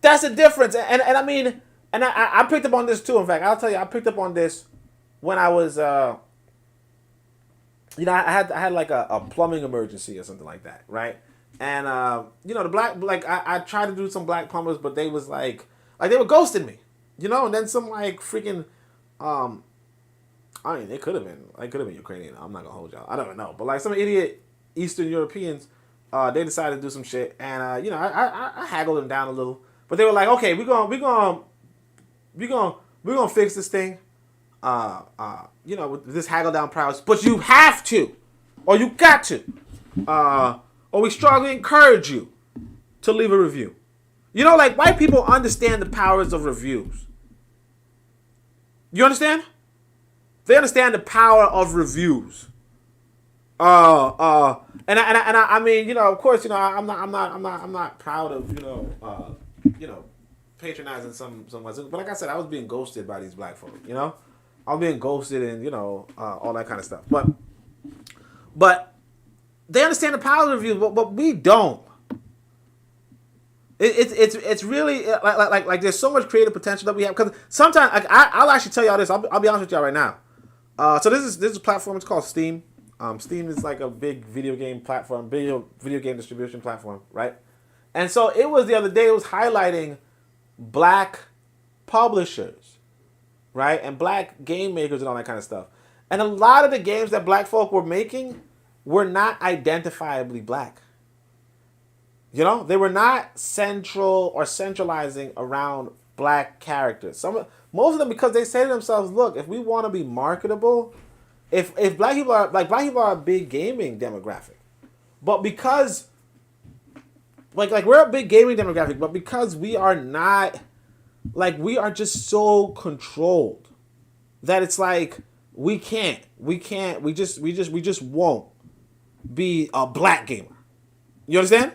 That's a difference. And I mean, and I picked up on this too. In fact, I'll tell you, I picked up on this when I was, you know, I had like a plumbing emergency or something like that, right? And you know, the black, like, I tried to do some black plumbers, but they was like they were ghosting me, you know. And then some like freaking, I mean, they could have been Ukrainian. I'm not gonna hold y'all. I don't know, but like some idiot Eastern Europeans, they decided to do some shit, and you know, I haggled them down a little, but they were like, okay, we're gonna fix this thing, you know, with this haggle down price, but you have to, or you got to, or we strongly encourage you to leave a review. You know, like, white people understand the powers of reviews. You understand? They understand the power of reviews. And I mean, you know, of course, you know, I'm not proud of, you know, patronizing some, but like I said, I was being ghosted by these black folk, you know? I was being ghosted and, you know, all that kind of stuff. But they understand the power of reviews, but we don't. It's really like there's so much creative potential that we have, because sometimes, like, I'll actually tell y'all this. I'll be honest with y'all right now. So this is a platform. It's called Steam. Steam is like a big video game platform, video game distribution platform, right? And so it was the other day. It was highlighting black publishers, right, and black game makers and all that kind of stuff. And a lot of the games that black folk were making were not identifiably black. You know, they were not central or centralizing around black characters. Most of them, because they say to themselves, look, if we want to be marketable, if black people are a big gaming demographic, but because like we're a big gaming demographic, but because we are not, like, we are just so controlled that it's like we just won't be a black gamer. You understand?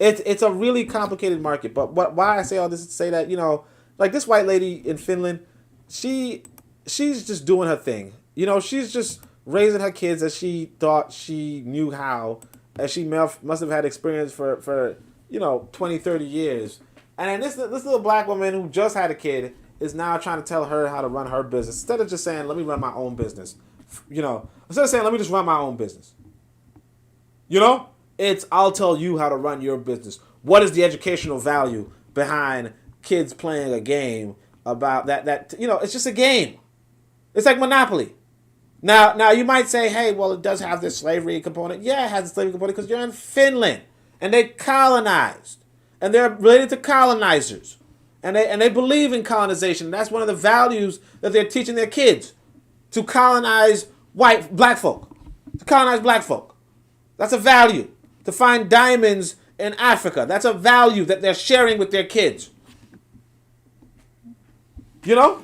It's a really complicated market, but why I say all this is to say that, you know, like, this white lady in Finland, she's just doing her thing. You know, she's just raising her kids as she thought she knew how, as she must have had experience for you know, 20, 30 years. And then this little black woman who just had a kid is now trying to tell her how to run her business, instead of just saying, let me run my own business. You know, instead of saying, let me just run my own business. You know? It's, I'll tell you how to run your business. What is the educational value behind kids playing a game about that, you know, it's just a game. It's like Monopoly. Now you might say, hey, well, it does have this slavery component. Yeah, it has a slavery component because you're in Finland and they colonized and they're related to colonizers and they believe in colonization. That's one of the values that they're teaching their kids, to colonize black folk. That's a value. To find diamonds in Africa. That's a value that they're sharing with their kids. You know?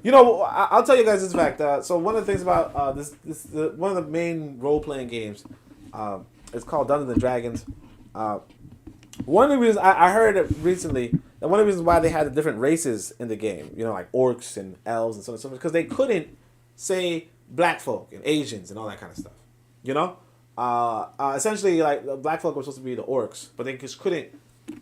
I'll tell you guys this fact. So one of the things about one of the main role-playing games, it's called Dungeons and Dragons. One of the reasons I heard it recently that one of the reasons why they had the different races in the game, like orcs and elves and so on and so forth, because they couldn't say black folk and Asians and all that kind of stuff. Essentially, like the black folk were supposed to be the orcs, but they just couldn't.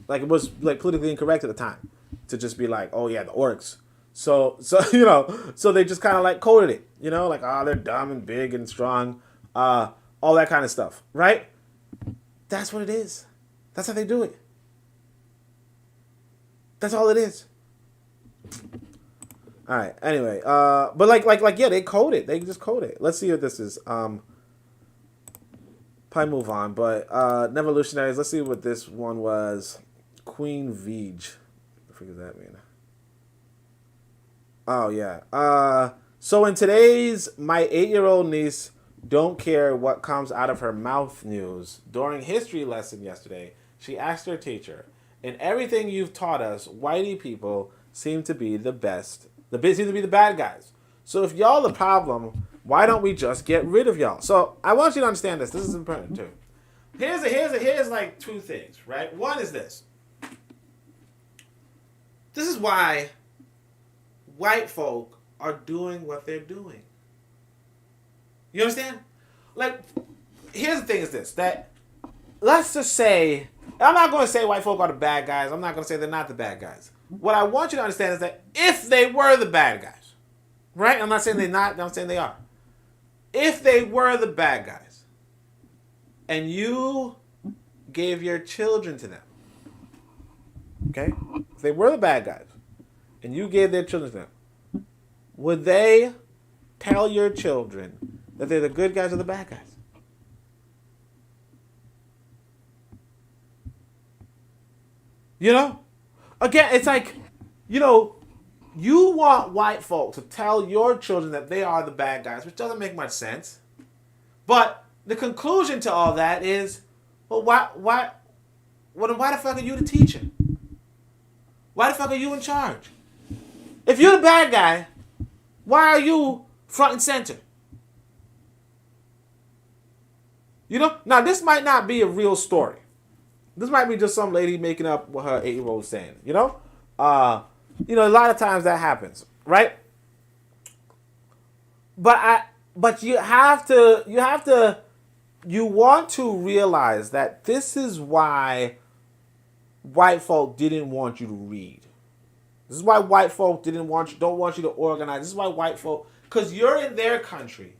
Like, it was like politically incorrect at the time to just be like, oh yeah, the orcs. So so they just kind of like coded it, like, they're dumb and big and strong, all that kind of stuff, right? That's what it is. That's how they do it. That's all it is. All right. Anyway, but yeah, they code it. They just code it. Let's see what this is. Probably move on, but Nevolutionaries. Let's see what this one was. Queen Vij. What the freak does that mean? Oh yeah. So in today's my 8-year-old niece don't care what comes out of her mouth news, during history lesson yesterday, she asked her teacher, "In everything you've taught us, whitey people seem to be the best. Seem to be the bad guys. So if y'all the problem, why don't we just get rid of y'all?" So I want you to understand this. This is important too. Here's like two things, right? One is this. This is why white folk are doing what they're doing. You understand? Like, here's the thing is this, that let's just say, I'm not going to say white folk are the bad guys. I'm not going to say they're not the bad guys. What I want you to understand is that if they were the bad guys, right? I'm not saying they're not, I'm saying they are. If they were the bad guys, and you gave your children to them, okay? If they were the bad guys, and you gave their children to them, would they tell your children that they're the good guys or the bad guys? Again, it's like, you want white folks to tell your children that they are the bad guys, which doesn't make much sense. But the conclusion to all that is, well, why the fuck are you the teacher? Why the fuck are you in charge? If you're the bad guy, why are you front and center? Now this might not be a real story. This might be just some lady making up what her 8-year-old is saying. A lot of times that happens, right? But you want to realize that this is why white folk didn't want you to read. This is why white folk don't want you to organize. This is why white folk, because you're in their country,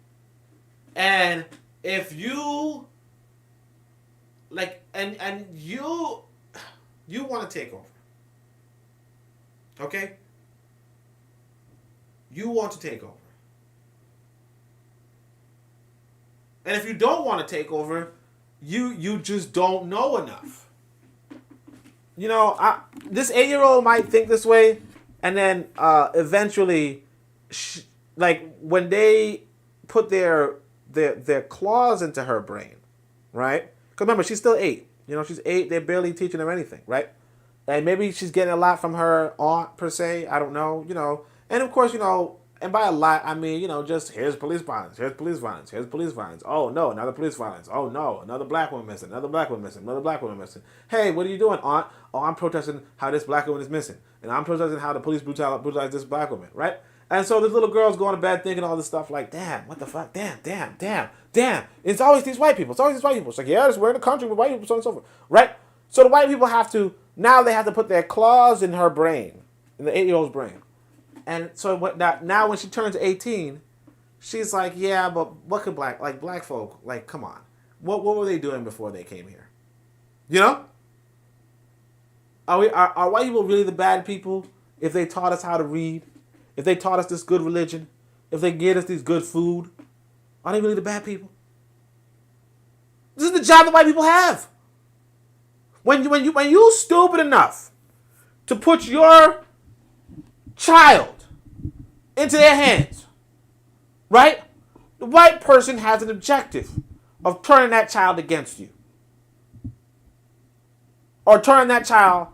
and if you and you want to take over, okay? You want to take over, and if you don't want to take over, you just don't know enough. This 8-year-old might think this way, and then eventually, when they put their claws into her brain, right? Because remember, she's still 8. She's 8. They're barely teaching her anything, right? And maybe she's getting a lot from her aunt per se. I don't know. And of course, and by a lot, I mean, just here's police violence, here's police violence, here's police violence. Oh no, another police violence. Oh no, another black woman missing, another black woman missing, another black woman missing. Hey, what are you doing, aunt? Oh, I'm protesting how this black woman is missing. And I'm protesting how the police brutalized this black woman, right? And so this little girl's going to bed thinking all this stuff like, damn, what the fuck? Damn. It's always these white people. It's like, yeah, we're in a country with white people, so on and so forth, right? So the white people have to put their claws in her brain, in the 8-year-old's brain. And so now when she turns 18, she's like, yeah, but what could black folk, come on. What were they doing before they came here? Are white people really the bad people if they taught us how to read? If they taught us this good religion? If they gave us this good food? Are they really the bad people? This is the job that white people have. When you stupid enough to put your child into their hands, right? The white person has an objective of turning that child against you. Or turning that child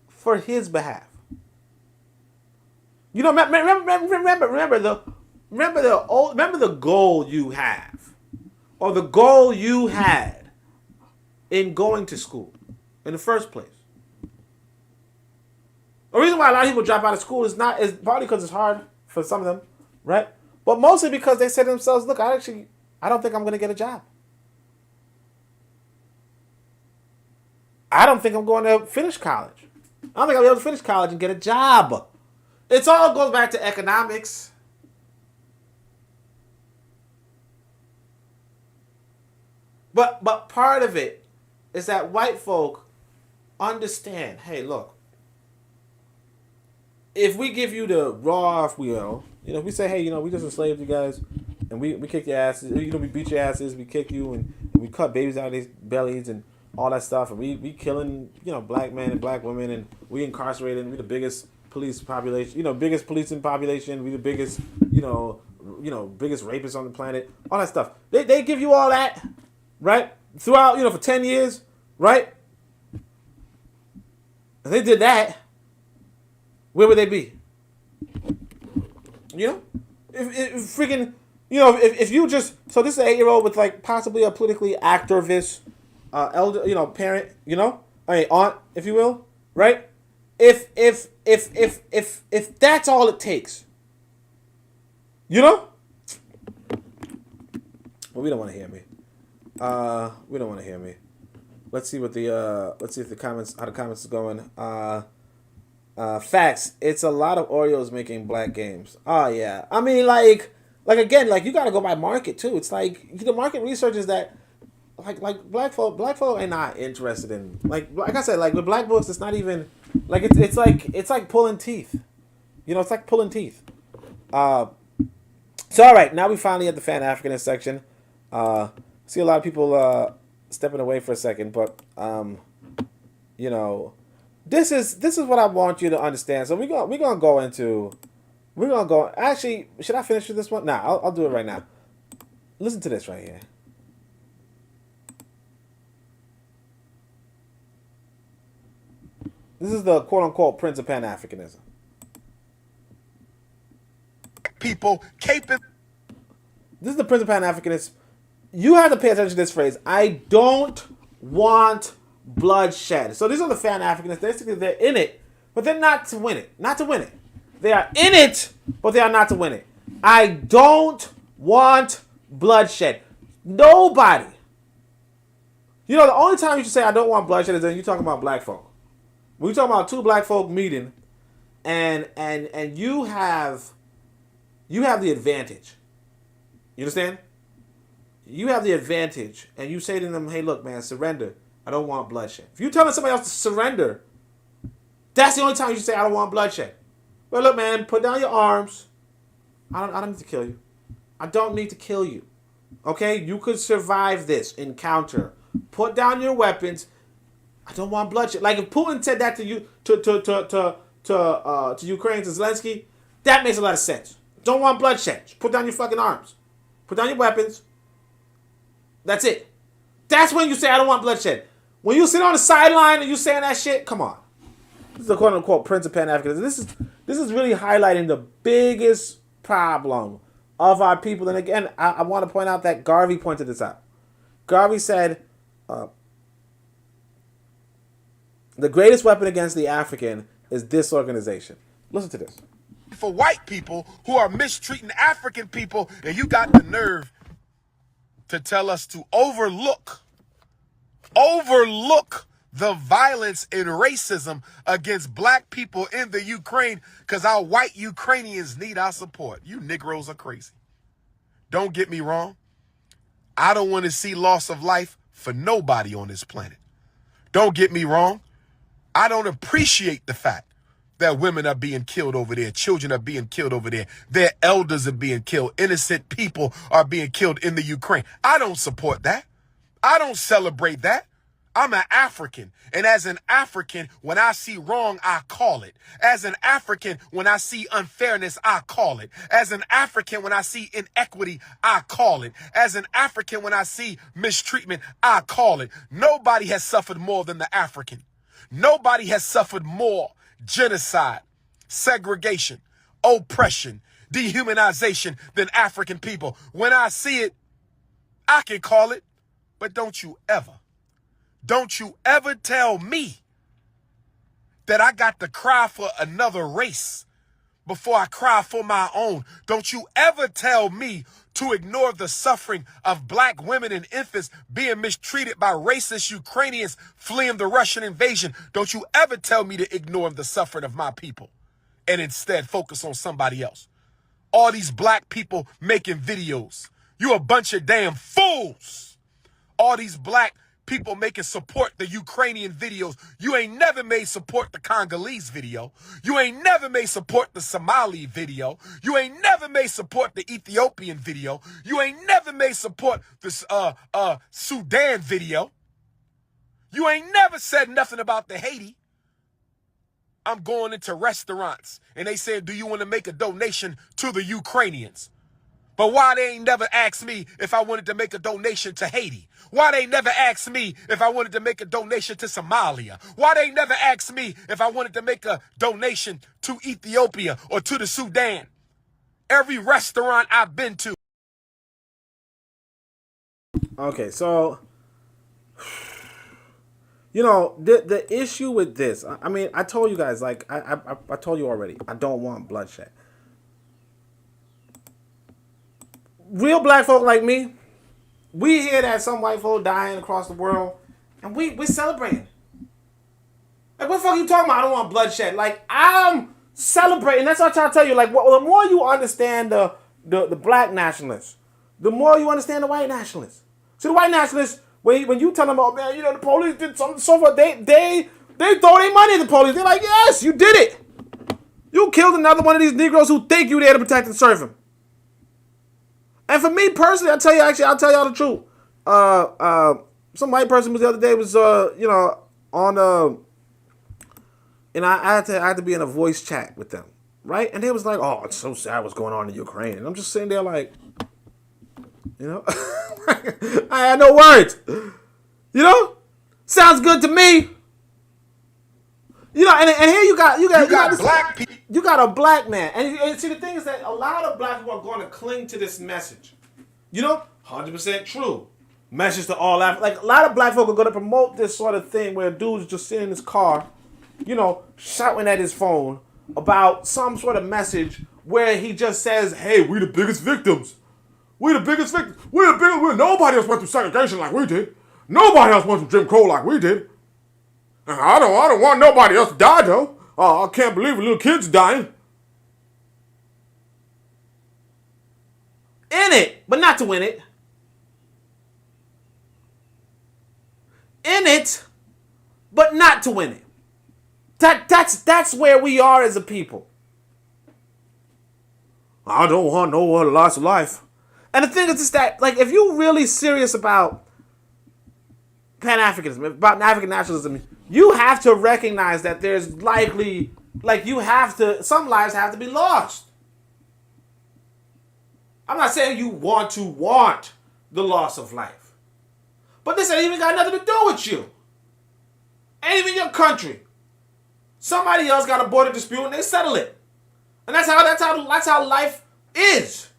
for his behalf. You know, remember the goal you have, or the goal you had in going to school in the first place. The reason why a lot of people drop out of school is partly because it's hard for some of them, right? But mostly because they say to themselves, look, I don't think I'm going to get a job. I don't think I'm going to finish college. I don't think I'll be able to finish college and get a job. It all goes back to economics. But part of it is that white folk understand, hey, look, if we give you the raw, if we say, hey, we just enslaved you guys, and we kick your asses, we beat your asses, we kick you, and we cut babies out of these bellies and all that stuff, and we killing, black men and black women, and we incarcerated, and we the biggest police population, biggest policing population, we the biggest, biggest rapists on the planet, all that stuff. They give you all that, right? Throughout, for 10 years, right? If they did that, where would they be? If freaking, if you just, so this is an 8-year-old with like possibly a politically activist, elder, parent, aunt, if you will, right? If that's all it takes, well, we don't want to hear me. We don't want to hear me. Let's see if the comments, how the comments is going. Facts. It's a lot of Oreos making black games. Oh yeah. I mean, like again, like you gotta go by market too. It's like the market research is that like black folk are not interested in like I said, like with black books, it's not even like it's like pulling teeth. It's like pulling teeth. So all right, now we finally at the Pan-Africanist section. See a lot of people stepping away for a second, but this is what I want you to understand. So we're gonna go. Actually, should I finish with this one? Nah, I'll do it right now. Listen to this right here. This is the quote unquote Prince of Pan-Africanism. People capable. This is the Prince of Pan-Africanism. You have to pay attention to this phrase. I don't want bloodshed. So these are the Pan-Africanists. Basically, they're in it, but they're not to win it. Not to win it. They are in it, but they are not to win it. I don't want bloodshed. Nobody. The only time you should say I don't want bloodshed is when you're talking about black folk. When you're talking about two black folk meeting, and you have the advantage. You understand? You have the advantage, and you say to them, hey, look, man, surrender. I don't want bloodshed. If you're telling somebody else to surrender, that's the only time you should say, I don't want bloodshed. Well, look, man, put down your arms. I don't need to kill you. I don't need to kill you. Okay? You could survive this encounter. Put down your weapons. I don't want bloodshed. Like if Putin said that to you, to Ukraine, to Zelensky, that makes a lot of sense. Don't want bloodshed. Just put down your fucking arms. Put down your weapons. That's it. That's when you say, I don't want bloodshed. When you sit on the sideline and you saying that shit, come on. This is the quote unquote Prince of Pan-Africanism. This is really highlighting the biggest problem of our people. And again, I want to point out that Garvey pointed this out. Garvey said, the greatest weapon against the African is disorganization. Listen to this. For white people who are mistreating African people, and you got the nerve to tell us to overlook the violence and racism against black people in the Ukraine because our white Ukrainians need our support. You Negroes are crazy. Don't get me wrong. I don't want to see loss of life for nobody on this planet. Don't get me wrong. I don't appreciate the fact that women are being killed over there. Children are being killed over there. Their elders are being killed. Innocent people are being killed in the Ukraine. I don't support that. I don't celebrate that. I'm an African. And as an African, when I see wrong, I call it. As an African, when I see unfairness, I call it. As an African, when I see inequity, I call it. As an African, when I see mistreatment, I call it. Nobody has suffered more than the African. Nobody has suffered more genocide, segregation, oppression, dehumanization than African people. When I see it, I can call it, but don't you ever tell me that I got to cry for another race before I cry for my own. Don't you ever tell me to ignore the suffering of black women and infants being mistreated by racist Ukrainians fleeing the Russian invasion. Don't you ever tell me to ignore the suffering of my people and instead focus on somebody else. All these black people making videos. You a bunch of damn fools. All these black people making support the Ukrainian videos. You ain't never made support the Congolese video. You ain't never made support the Somali video. You ain't never made support the Ethiopian video. You ain't never made support the Sudan video. You ain't never said nothing about the Haiti. I'm going into restaurants and they said, do you want to make a donation to the Ukrainians? But why they ain't never asked me if I wanted to make a donation to Haiti? Why they never asked me if I wanted to make a donation to Somalia? Why they never asked me if I wanted to make a donation to Ethiopia or to the Sudan? Every restaurant I've been to. Okay, so, you know, the issue with this, I mean, I told you guys, like, I told you already, I don't want bloodshed. Real black folk like me, we hear that some white folk dying across the world, and we're celebrating. Like, what the fuck are you talking about? I don't want bloodshed. Like, I'm celebrating. That's what I'm trying to tell you. Like, the more you understand the black nationalists, the more you understand the white nationalists. See, the white nationalists, when you tell them, oh, man, you know, the police did something, so forth, they throw their money at the police. They're like, yes, you did it. You killed another one of these Negroes who think you there to protect and serve him. And for me personally, I'll tell y'all the truth. Some white person was the other day was, you know, on, and I had to be in a voice chat with them, right? And they was like, oh, it's so sad what's going on in Ukraine. And I'm just sitting there like, you know, I had no words. You know, sounds good to me. You know, and here you got black people. You got a black man. And see, the thing is that a lot of black people are going to cling to this message. You know, 100% true. Message to all Africans. Like, a lot of black folk are going to promote this sort of thing where a dude's just sitting in his car, you know, shouting at his phone about some sort of message where he just says, hey, we the biggest victims. We the biggest victims. Nobody else went through segregation like we did. Nobody else went through Jim Crow like we did. I don't want nobody else to die, though. I can't believe a little kid's dying. In it, but not to win it. In it, but not to win it. That's where we are as a people. I don't want no other loss of life. And the thing is just that, like, if you're really serious about Pan-Africanism, about African nationalism, you have to recognize that there's likely, like, some lives have to be lost. I'm not saying you want the loss of life. But this ain't even got nothing to do with you. Ain't even your country. Somebody else got a border dispute and they settle it. And that's how life is.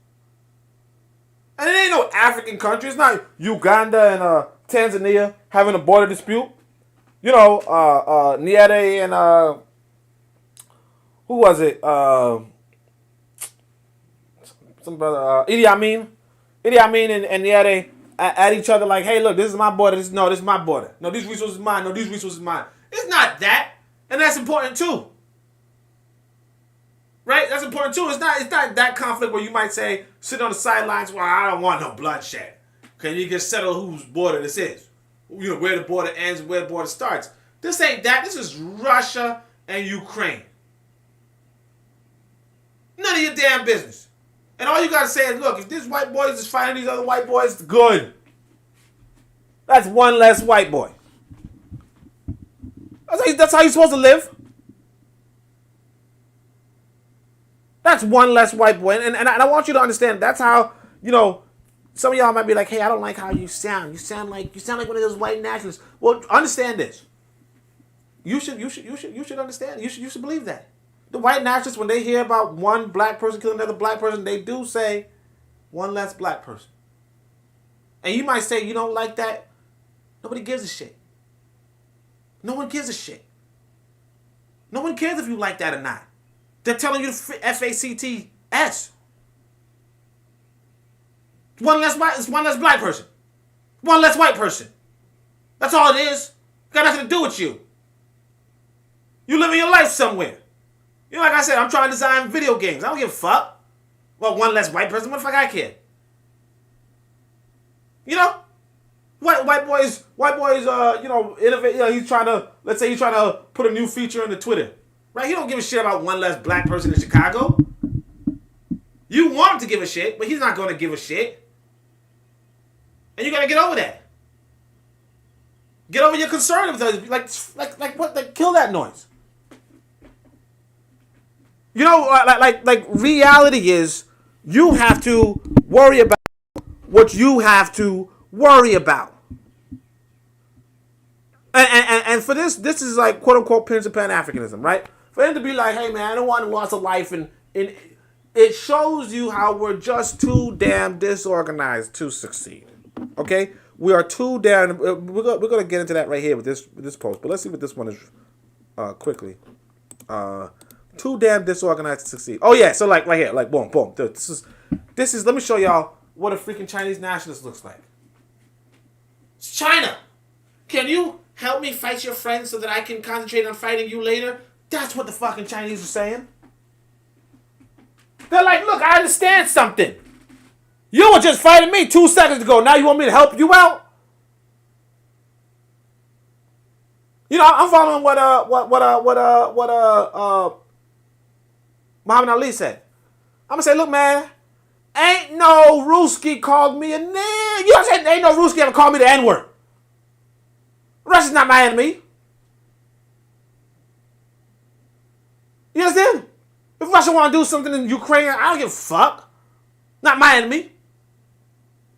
And it ain't no African country. It's not Uganda and Tanzania having a border dispute. You know, Nyerere and who was it? Some brother, Idi Amin and Nyerere at each other like, hey, look, this is my border. This is my border. No, these resources are mine. No, these resources are mine. It's not that, and that's important too. Right? That's important too. It's not that conflict where you might say, sit on the sidelines, well, I don't want no bloodshed. Can you just settle whose border this is? You know, where the border ends and where the border starts. This ain't that. This is Russia and Ukraine. None of your damn business. And all you gotta say is, look, if this white boy is fighting these other white boys, good. That's one less white boy. That's how you're supposed to live. That's one less white boy. And I want you to understand, that's how, you know, some of y'all might be like, hey, I don't like how you sound. You sound like one of those white nationalists. Well, understand this. You should understand. You should believe that. The white nationalists, when they hear about one black person killing another black person, they do say one less black person. And you might say you don't like that. Nobody gives a shit. No one gives a shit. No one cares if you like that or not. They're telling you the FACTS. One less white, it's one less black person. One less white person. That's all it is. Got nothing to do with you. You living your life somewhere. You know, like I said, I'm trying to design video games. I don't give a fuck. Well, one less white person, what the fuck I care? You know? White boys, innovate. You know, let's say he's trying to put a new feature into Twitter. Right? He don't give a shit about one less black person in Chicago. You want him to give a shit, but he's not going to give a shit. And you got to get over that. Get over your concern with that. Like what? Like, kill that noise. You know, like reality is you have to worry about what you have to worry about. And for this is like quote unquote Prince of Pan-Africanism, right? For him to be like, hey man, I don't want to loss of life, and it shows you how we're just too damn disorganized to succeed. Okay? We are too damn. We're gonna get into that right here with this post, but let's see what this one is quickly. Too damn disorganized to succeed. Oh yeah, so like right here, like boom, boom. This is. Let me show y'all what a freaking Chinese nationalist looks like. It's China. Can you help me fight your friends so that I can concentrate on fighting you later? That's what the fucking Chinese are saying. They're like, look, I understand something. You were just fighting me 2 seconds ago. Now you want me to help you out? You know, I'm following what Muhammad Ali said. I'm gonna say, look, man, ain't no Ruski called me a nigga. You know what I'm saying? Ain't no Ruski ever called me the N-word. Russia's not my enemy. You understand? If Russia want to do something in Ukraine, I don't give a fuck. Not my enemy.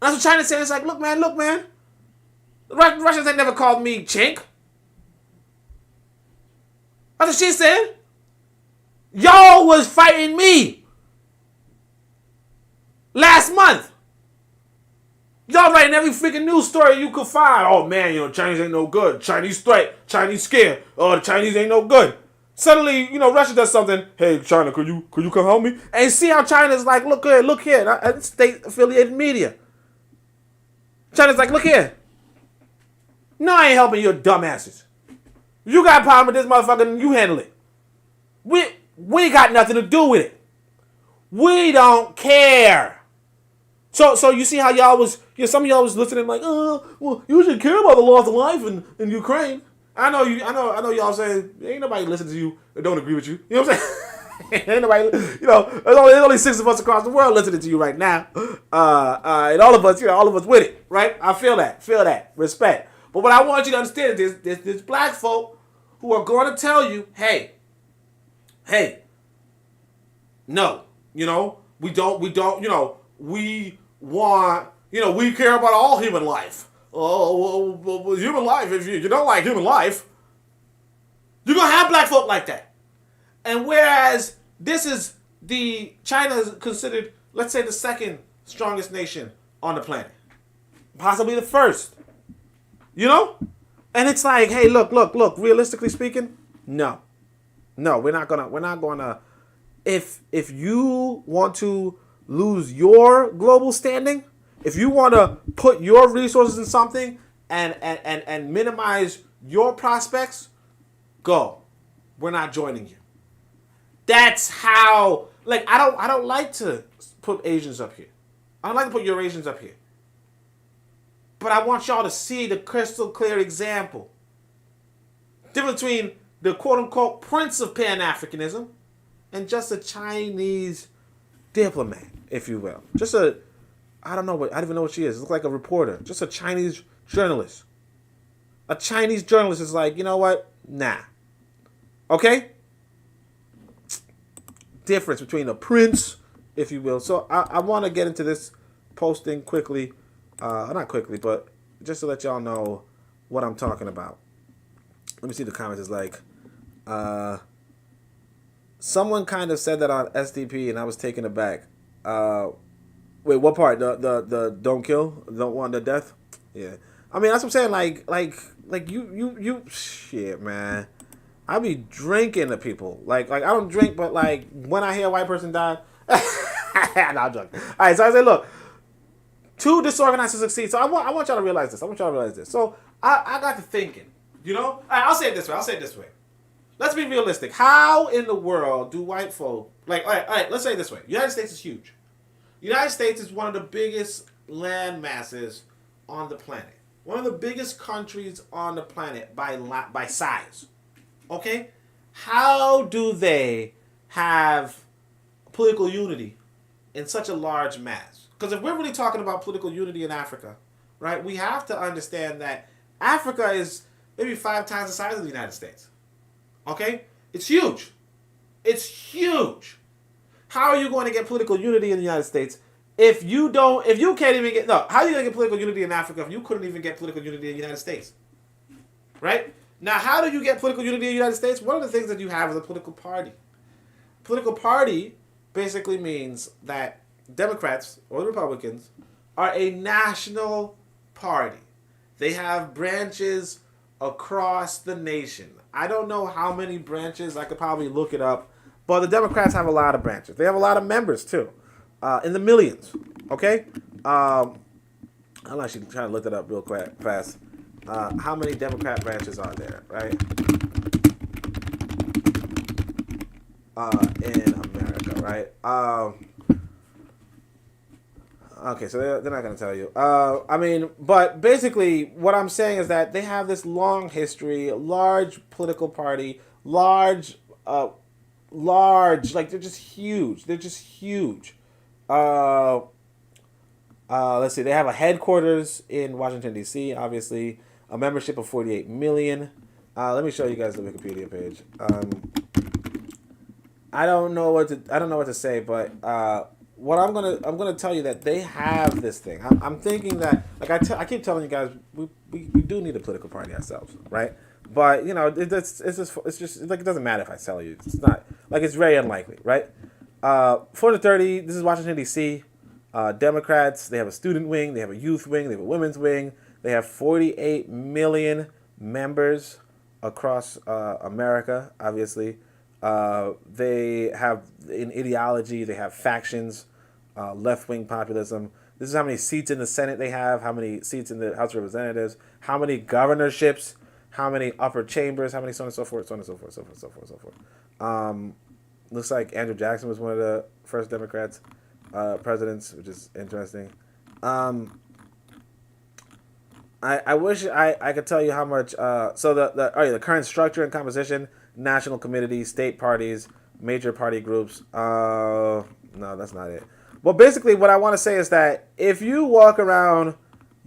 That's what China's saying. It's like, look, man. Russians ain't never called me chink. That's what she said. Y'all was fighting me last month. Y'all writing every freaking news story you could find. Oh man, you know, Chinese ain't no good. Chinese threat. Chinese scared. Oh, the Chinese ain't no good. Suddenly, you know, Russia does something. Hey, China, could you come help me? And see how China's like, look here. State-affiliated media. China's like, look here. No, I ain't helping your dumbasses. You got a problem with this motherfucker, you handle it. We got nothing to do with it. We don't care. So you see how y'all was, some of y'all was listening like, well, you should care about the loss of life in Ukraine. I know y'all saying ain't nobody listening to you that don't agree with you. You know what I'm saying? Ain't nobody, you know, there's only 6 of us across the world listening to you right now. And all of us with it, right? I feel that. Respect. But what I want you to understand is there's black folk who are going to tell you, hey, no, you know, we don't, you know, we want, you know, we care about all human life. Oh, human life, if you don't like human life, you're going to have black folk like that. And whereas China is considered, let's say, the second strongest nation on the planet. Possibly the first. You know? And it's like, hey, look, realistically speaking, no, we're not gonna, if you want to lose your global standing, if you want to put your resources in something and minimize your prospects, go. We're not joining you. That's how, like, I don't like to put Asians up here. I don't like to put Eurasians up here. But I want y'all to see the crystal clear example. Difference between the quote-unquote Prince of Pan-Africanism and just a Chinese diplomat, if you will. Just I don't even know what she is. It looks like a reporter. Just a Chinese journalist. A Chinese journalist is like, you know what? Nah. Okay? Difference between a prince, if you will. So I want to get into this posting quickly. Not quickly, but just to let y'all know what I'm talking about. Let me see the comments. It's like, someone kind of said that on SDP, and I was taken aback. Wait, what part? The don't kill, don't want the death. Yeah, I mean that's what I'm saying. Like you shit, man. I be drinking to people. Like I don't drink, but like when I hear a white person die, no, I'm joking. All right, so I say, look, too disorganized to succeed. So I want y'all to realize this. So I got to thinking. You know, all right, I'll say it this way. Let's be realistic. How in the world do white folk all right, let's say it this way. United States is huge. United States is one of the biggest land masses on the planet. One of the biggest countries on the planet by size. Okay? How do they have political unity in such a large mass? Because if we're really talking about political unity in Africa, right, we have to understand that Africa is maybe 5 times the size of the United States. Okay? It's huge. It's huge. How are you going to get political unity in the United States if you can't even get, how are you going to get political unity in Africa if you couldn't even get political unity in the United States? Right? Now, how do you get political unity in the United States? One of the things that you have is a political party. Political party basically means that Democrats or the Republicans are a national party. They have branches across the nation. I don't know how many branches. I could probably look it up. But the Democrats have a lot of branches. They have a lot of members, too. In the millions. Okay? I'm actually trying to look that up real quick, fast. How many Democrat branches are there, right? In America, right? Okay, so they're not going to tell you. I mean, but basically what I'm saying is that they have this long history, large political party, large, like they're just huge. Let's see, they have a headquarters in Washington, D.C., obviously, a membership of 48 million. Let me show you guys the Wikipedia page. I don't know what to say, but what I'm gonna tell you that they have this thing. I'm thinking that, like I keep telling you guys, we do need a political party ourselves, right? But you know, it's just like it doesn't matter if I tell you. It's not like it's very unlikely, right? 430. This is Washington D.C. Democrats. They have a student wing. They have a youth wing. They have a women's wing. They have 48 million members across America. Obviously, they have in ideology. They have factions, left-wing populism. This is how many seats in the Senate they have. How many seats in the House of Representatives. How many governorships. How many upper chambers. How many so on and so forth. So on and so forth. So forth. So forth. So forth. Looks like Andrew Jackson was one of the first Democrats presidents, which is interesting. I wish I could tell you how much. So the current structure and composition: national committee, state parties, major party groups. No, that's not it. Well, basically, what I want to say is that if you walk around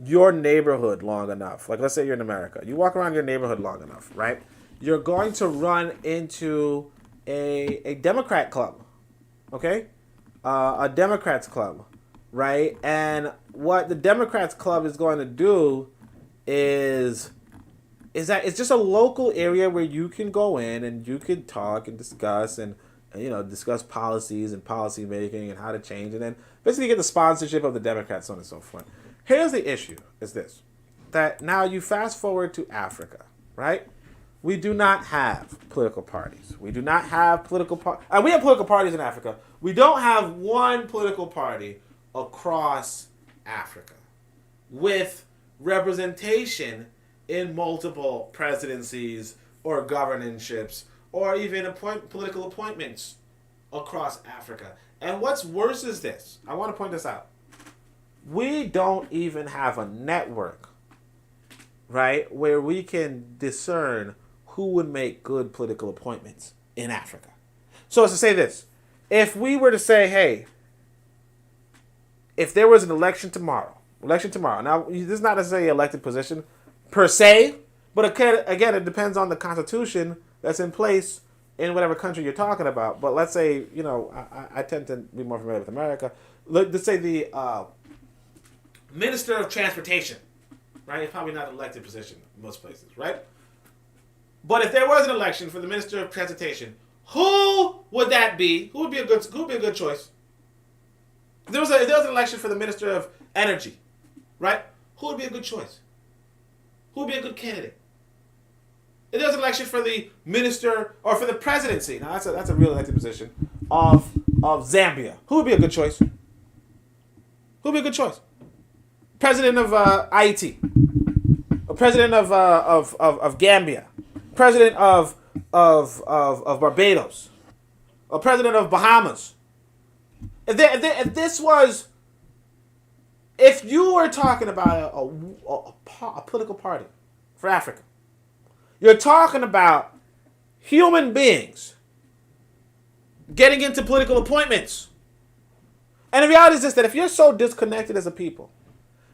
your neighborhood long enough, like let's say you're in America, you walk around your neighborhood long enough, right? You're going to run into a Democrat club, okay? A Democrats club, right? And what the Democrats club is going to do is that it's just a local area where you can go in and you can talk and discuss and discuss policies and policy making and how to change, and then basically get the sponsorship of the Democrats, so on and so forth. Here's the issue: is this, that now you fast forward to Africa, right? We do not have political parties. We do not have political parties. We have political parties in Africa. We don't have one political party across Africa with representation in multiple presidencies or governorships or even political appointments across Africa. And what's worse is this. I want to point this out. We don't even have a network, right, where we can discern who would make good political appointments in Africa. So as to say this, if we were to say, hey, if there was an election tomorrow, now this is not necessarily an elected position per se, but again, it depends on the constitution that's in place in whatever country you're talking about. But let's say, I tend to be more familiar with America. Let's say the Minister of Transportation, right? It's probably not an elected position in most places, right? But if there was an election for the Minister of Transportation, Who would that be? Who would be a good choice? If there was an election for the Minister of Energy, right? Who would be a good choice? Who would be a good candidate? If there was an election for the minister or for the presidency, now that's a real elected position of Zambia. Who would be a good choice? Who would be a good choice? President of Haiti, or president of Gambia, president of Barbados, or president of Bahamas. If you were talking about a political party for Africa, you're talking about human beings getting into political appointments. And the reality is this, that if you're so disconnected as a people,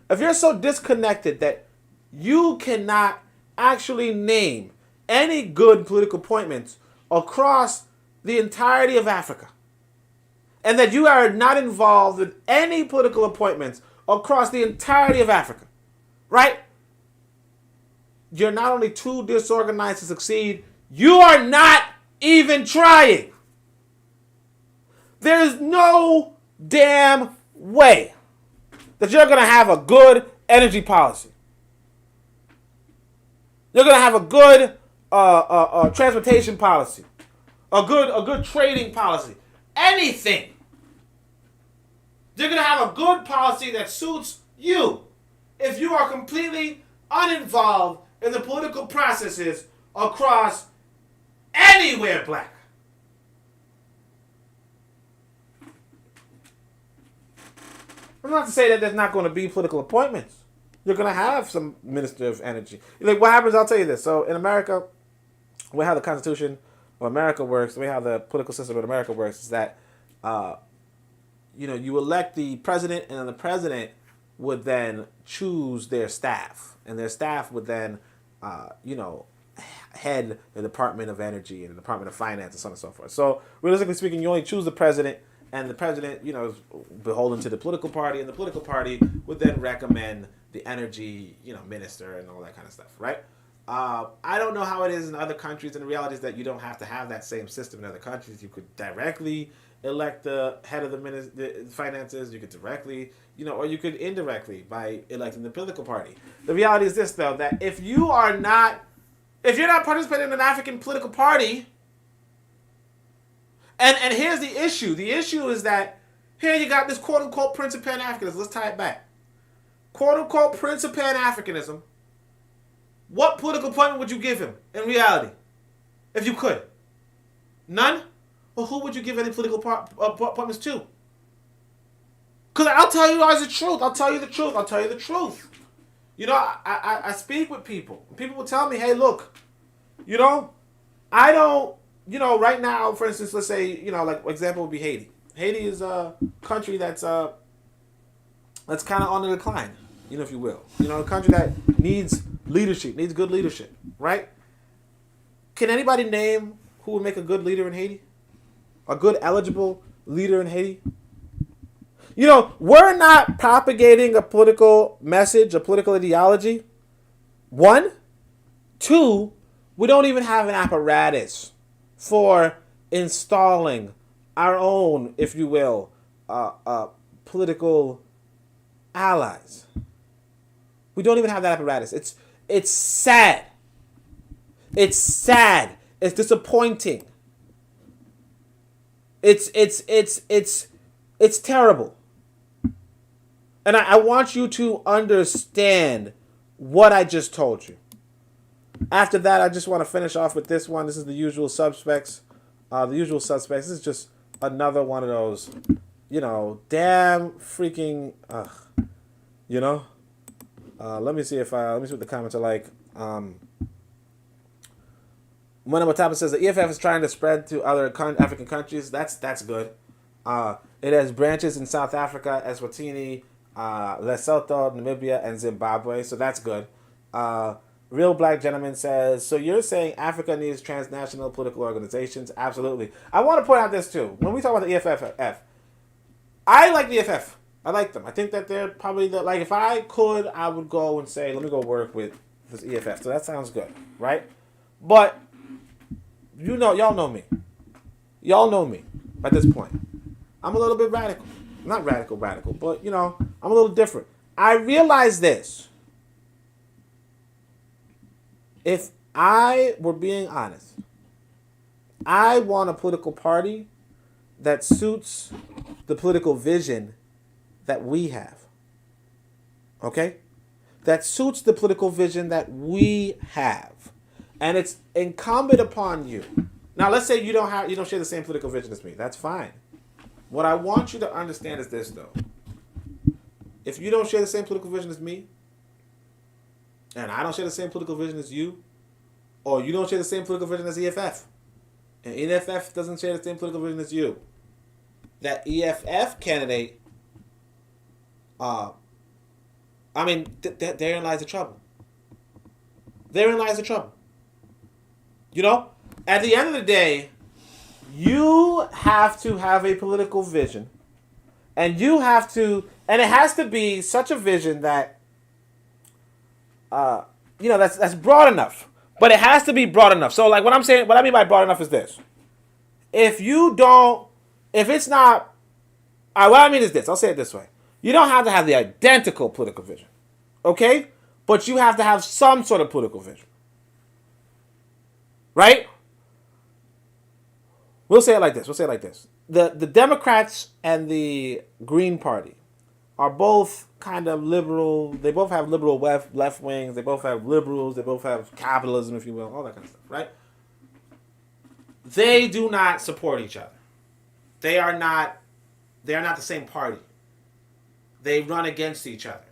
if you're so disconnected that you cannot actually name any good political appointments across the entirety of Africa, and that you are not involved with any political appointments across the entirety of Africa, right? You're not only too disorganized to succeed, you are not even trying. There is no damn way that you're going to have a good energy policy. You're going to have a good transportation policy, a good trading policy, anything. You're going to have a good policy that suits you if you are completely uninvolved in the political processes across anywhere black. I'm not to say that there's not going to be political appointments. You're going to have some minister of energy. Like, what happens, I'll tell you this. So in America, the way how the Constitution of America works, the way how the political system of America works is that, you elect the president, and then the president would then choose their staff. And their staff would then, head the Department of Energy and the Department of Finance and so on and so forth. So realistically speaking, you only choose the president, and the president, is beholden to the political party, and the political party would then recommend the energy, minister and all that kind of stuff, right? I don't know how it is in other countries, and the reality is that you don't have to have that same system in other countries. You could directly elect the head of the finances. You could directly, or you could indirectly by electing the political party. The reality is this, though, that if you're not participating in an African political party, and here's the issue. The issue is that here you got this quote-unquote Prince of Pan-Africanism. Let's tie it back. Quote-unquote Prince of Pan-Africanism. What political appointment would you give him in reality? If you could? None? Well, who would you give any political appointments to? Because I'll tell you guys the truth. I'll tell you the truth. I speak with people. People will tell me, hey, look, I don't, right now, for instance, let's say, like example would be Haiti. Haiti is a country that's kind of on the decline, if you will. A country that needs leadership, needs good leadership, right? Can anybody name who would make a good leader in Haiti? A good eligible leader in Haiti? We're not propagating a political message, a political ideology. 1. 2, we don't even have an apparatus for installing our own, if you will, political allies. We don't even have that apparatus. It's sad. It's sad. It's disappointing. It's terrible. And I want you to understand what I just told you. After that, I just want to finish off with this one. This is the usual suspects. This is just another one of those, damn freaking, let me see what the comments are like. When Onitaset says the EFF is trying to spread to other African countries, that's good. It has branches in South Africa, Eswatini, Lesotho, Namibia, and Zimbabwe, so that's good. Real Black Gentleman says, so you're saying Africa needs transnational political organizations? Absolutely. I want to point out this too. When we talk about the EFF, I like the EFF. I like them. I think that they're probably if I could, I would go and say, let me go work with this EFF. So that sounds good, right? But y'all know me. Y'all know me at this point. I'm a little bit radical. Not radical, but, you know, I'm a little different. I realize this. If I were being honest, I want a political party that suits the political vision that we have. Okay? That suits the political vision that we have. And it's incumbent upon you. Now, let's say you don't share the same political vision as me. That's fine. What I want you to understand is this, though. If you don't share the same political vision as me, and I don't share the same political vision as you, or you don't share the same political vision as EFF, and EFF doesn't share the same political vision as you, that EFF candidate, therein lies the trouble. Therein lies the trouble. You know, at the end of the day, you have to have a political vision, and it has to be such a vision that, that's broad enough. But it has to be broad enough. So, like, what I mean by broad enough is this: what I mean is this. I'll say it this way: you don't have to have the identical political vision, okay? But you have to have some sort of political vision, right? We'll say it like this. The Democrats and the Green Party are both kind of liberal. They both have liberal left wings. They both have liberals. They both have capitalism, if you will, all that kind of stuff, right? They do not support each other. They are not the same party. They run against each other.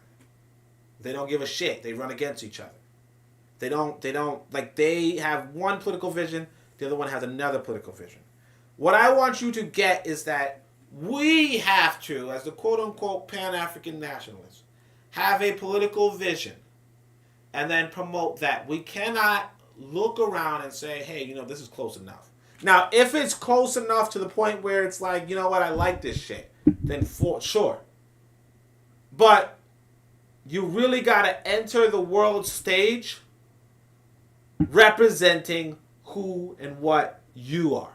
They don't give a shit. They run against each other. They have one political vision, the other one has another political vision. What I want you to get is that we have to, as the quote-unquote Pan-African Nationalists, have a political vision and then promote that. We cannot look around and say, hey, this is close enough. Now, if it's close enough to the point where it's like, you know what, I like this shit, then sure. But you really got to enter the world stage representing who and what you are.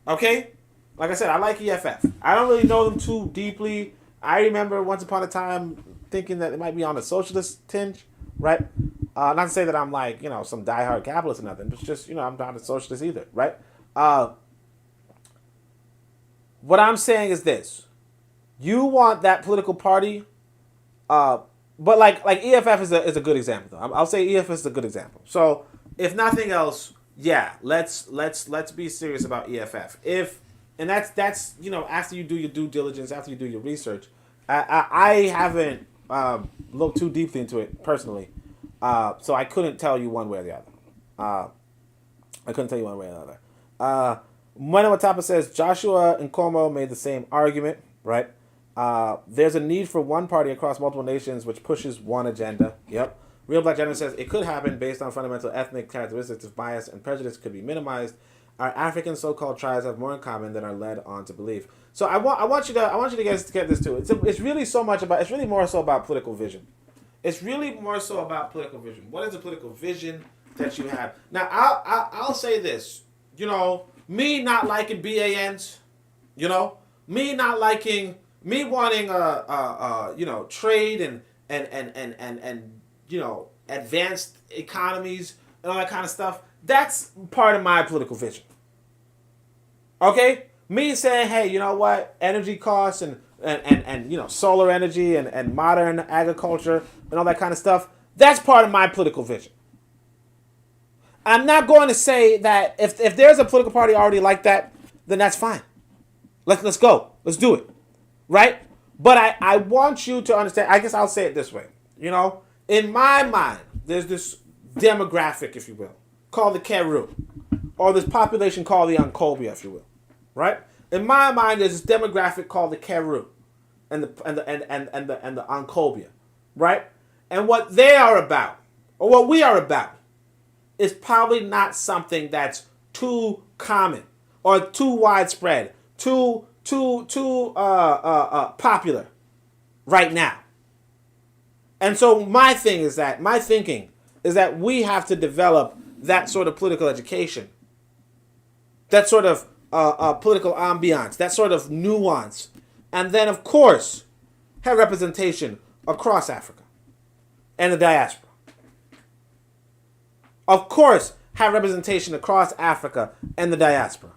Okay? Like I said, I like EFF. I don't really know them too deeply. I remember once upon a time thinking that it might be on a socialist tinge, right? Not to say that I'm like, some diehard capitalist or nothing. But it's just, I'm not a socialist either, right? What I'm saying is this. You want that political party, but like EFF is a good example, though. I'll say EFF is a good example. So, if nothing else, yeah, let's be serious about EFF. And that's after you do your due diligence, after you do your research. I haven't looked too deeply into it personally, so I couldn't tell you one way or the other. Mwena Watapa says Joshua and Nkomo made the same argument, right? There's a need for one party across multiple nations which pushes one agenda. Yep. Real Black Gentleman says it could happen based on fundamental ethnic characteristics if bias and prejudice could be minimized. Our African so-called tribes have more in common than are led on to believe. So I want you guys to get this too. It's really more so about political vision. It's really more so about political vision. What is the political vision that you have? Now I'll say this. Me not liking BANs. Me not liking. Me wanting trade and advanced economies and all that kind of stuff. That's part of my political vision. Okay? Me saying, hey, you know what? Energy costs and solar energy and modern agriculture and all that kind of stuff. That's part of my political vision. I'm not going to say that if there's a political party already like that, then that's fine. Let's go. Let's do it. Right? But I want you to understand, I guess I'll say it this way. In my mind, there's this demographic, if you will, called the Keru, or this population called the Ankobia, if you will, right? In my mind, there's this demographic called the Keru, and the Ankobia, right? And what they are about, or what we are about, is probably not something that's too common or too widespread, too popular right now. And so my thinking is that we have to develop that sort of political education, that sort of political ambiance, that sort of nuance. And then, of course, have representation across Africa and the diaspora. Of course, have representation across Africa and the diaspora.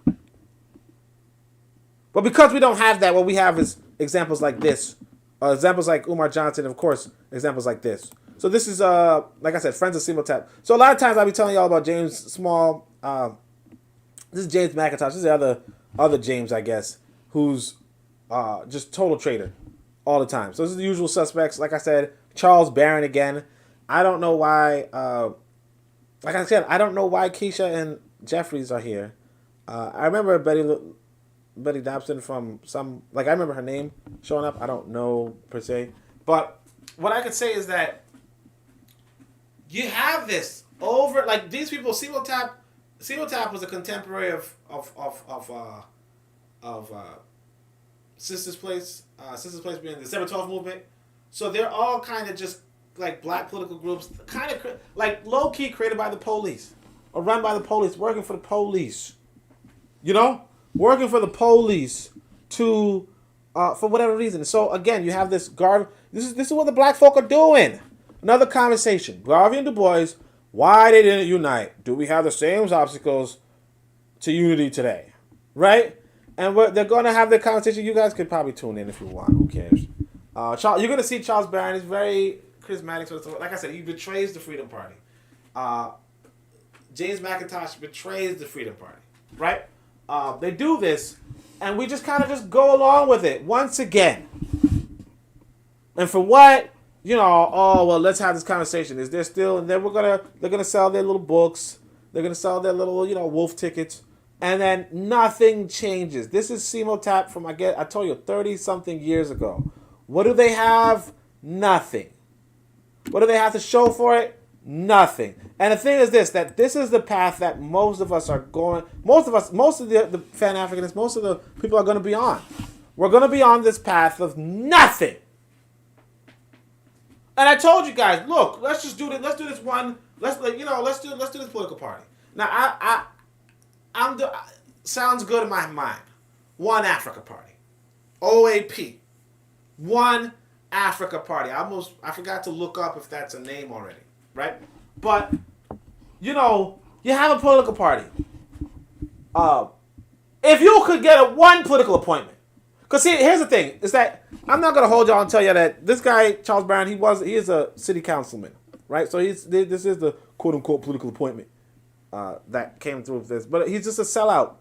But because we don't have that, what we have is examples like this. Examples like Umar Johnson, and of course, examples like this. So this is, like I said, Friends of Simultap. So a lot of times I'll be telling y'all about James Small. This is James McIntosh. This is the other James, I guess, who's just total traitor all the time. So this is the usual suspects. Like I said, Charles Barron again. I don't know why. Like I said, I don't know why Keisha and Jeffries are here. I remember Betty Dobson from some, like I remember her name showing up. I don't know per se, but what I could say is that you have this over, like these people. Simultap was a contemporary of Sister's Place. Sister's Place being the December 12th movement. So they're all kind of just like black political groups, kind of like low key created by the police or run by the police, working for the police. You know, working for the police to for whatever reason. So again, you have this Garvey. This is what the black folk are doing. Another conversation. Garvey and Du Bois. Why they didn't unite? Do we have the same obstacles to unity today? Right? And they're going to have the conversation. You guys could probably tune in if you want. Who cares? You're going to see Charles Barron. He's very charismatic. So like I said, he betrays the Freedom Party. James McIntosh betrays the Freedom Party. Right? They do this, and we just kind of just go along with it once again. And for what? You know, oh well, let's have this conversation. Is there still? And then they're gonna sell their little books. They're gonna sell their little, wolf tickets, and then nothing changes. This is Simultap from I told you 30-something years ago. What do they have? Nothing. What do they have to show for it? Nothing. And the thing is that this is the path that most of us are going. Most of the Pan-Africanists, most of the people are going to be on. We're going to be on this path of nothing. And I told you guys, look, let's just do this. Let's do this one. Let's do this political party. Now, sounds good in my mind. One Africa Party, OAP, One Africa Party. I forgot to look up if that's a name already, right? But you have a political party. If you could get one political appointment. Because here's the thing, is that I'm not going to hold y'all and tell you that this guy, Charles Barron, he is a city councilman, right? So this is the quote-unquote political appointment that came through with this. But he's just a sellout.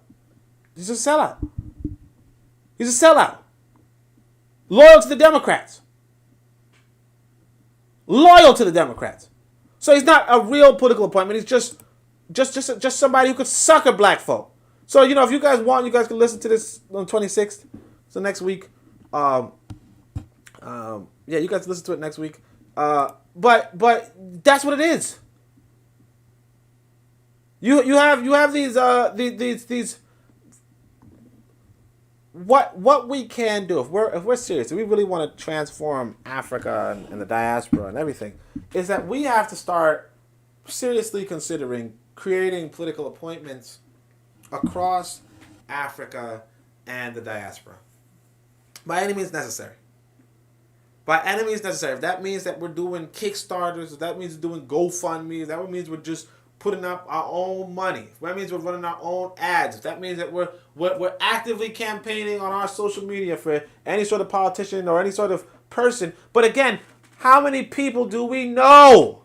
He's a sellout. He's a sellout. Loyal to the Democrats. Loyal to the Democrats. So he's not a real political appointment. He's just somebody who could sucker black folk. So, if you guys want, you guys can listen to this on 26th. So next week, you guys listen to it next week. But that's what it is. You have these what we can do if we're serious, if we really want to transform Africa and the diaspora and everything, is that we have to start seriously considering creating political appointments across Africa and the diaspora. By any means necessary. By any means necessary. If that means that we're doing Kickstarters, if that means doing GoFundMe, if that means we're just putting up our own money, if that means we're running our own ads, if that means that we're actively campaigning on our social media for any sort of politician or any sort of person. But again, how many people do we know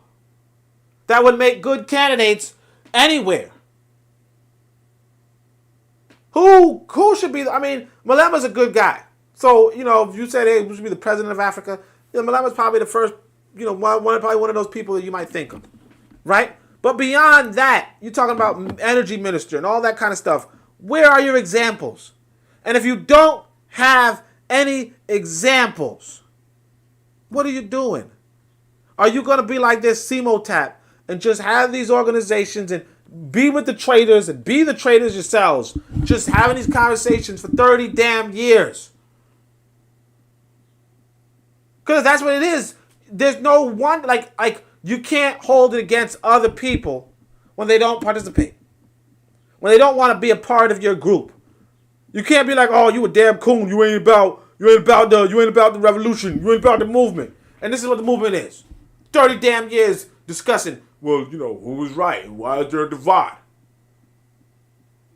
that would make good candidates anywhere? Who should be? Malema's a good guy. So, if you said, hey, who should be the president of Africa, Malema's probably the first, probably one of those people that you might think of, right? But beyond that, you're talking about energy minister and all that kind of stuff. Where are your examples? And if you don't have any examples, what are you doing? Are you going to be like this Simultap and just have these organizations and be with the traitors and be the traitors yourselves, just having these conversations for 30 damn years? Because that's what it is. There's no one, like you can't hold it against other people when they don't participate. When they don't want to be a part of your group. You can't be like, oh, you a damn coon. You ain't about the revolution. You ain't about the movement. And this is what the movement is. 30 damn years discussing, well, who was right? Why is there a divide?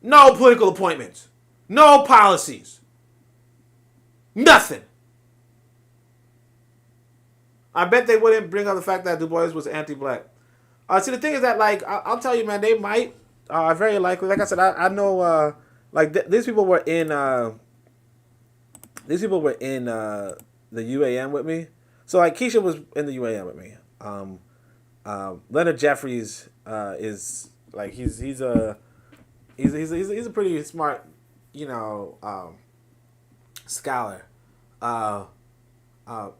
No political appointments. No policies. Nothing. I bet they wouldn't bring up the fact that Du Bois was anti-black. See, the thing is that, like, I'll tell you, man, they might. Very likely. Like I said, I know, these people were in, the UAM with me. So, like, Keisha was in the UAM with me. Leonard Jeffries is, like, he's a pretty smart, scholar. So a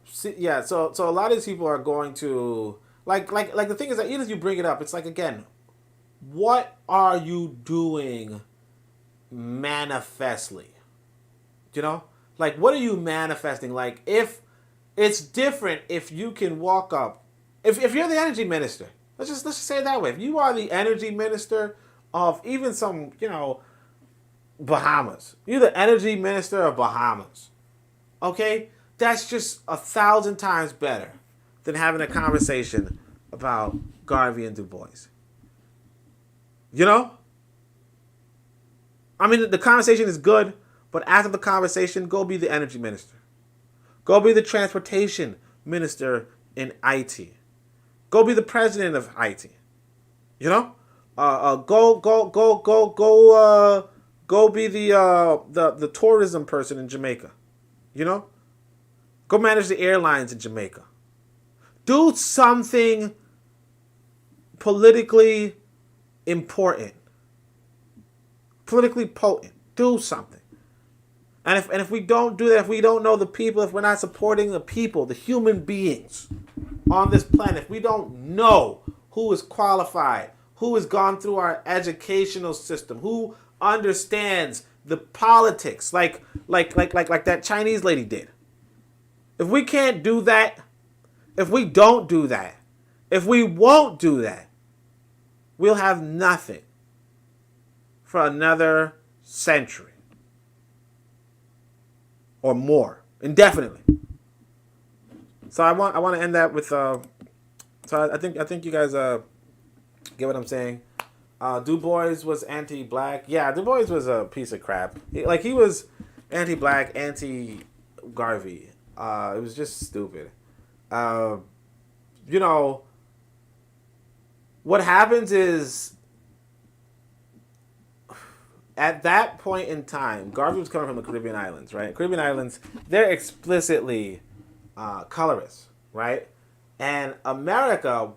lot of these people are going to like the thing is that even as you bring it up, it's like, again, what are you doing manifestly? Like, what are you manifesting? Like, if it's different, if you can walk up, if you're the energy minister, let's just say it that way. If you are the energy minister of even some, Bahamas, you're the energy minister of Bahamas, okay? That's just 1,000 times better than having a conversation about Garvey and Du Bois. I mean, the conversation is good, but after the conversation, go be the energy minister. Go be the transportation minister in IT. Go be the president of IT. Go be the tourism person in Jamaica. Go manage the airlines in Jamaica. Do something politically important. Politically potent. Do something. And if we don't do that, if we don't know the people, if we're not supporting the people, the human beings on this planet, if we don't know who is qualified, who has gone through our educational system, who understands the politics, like that Chinese lady did. If we can't do that, if we don't do that, if we won't do that, we'll have nothing for another century or more, indefinitely. So I want to end that with so I think you guys get what I'm saying. Du Bois was anti-black. Yeah, Du Bois was a piece of crap. He was anti-black, anti-Garvey. It was just stupid. What happens is, at that point in time, Garvey was coming from the Caribbean islands, right? Caribbean islands, they're explicitly colorist, right? And America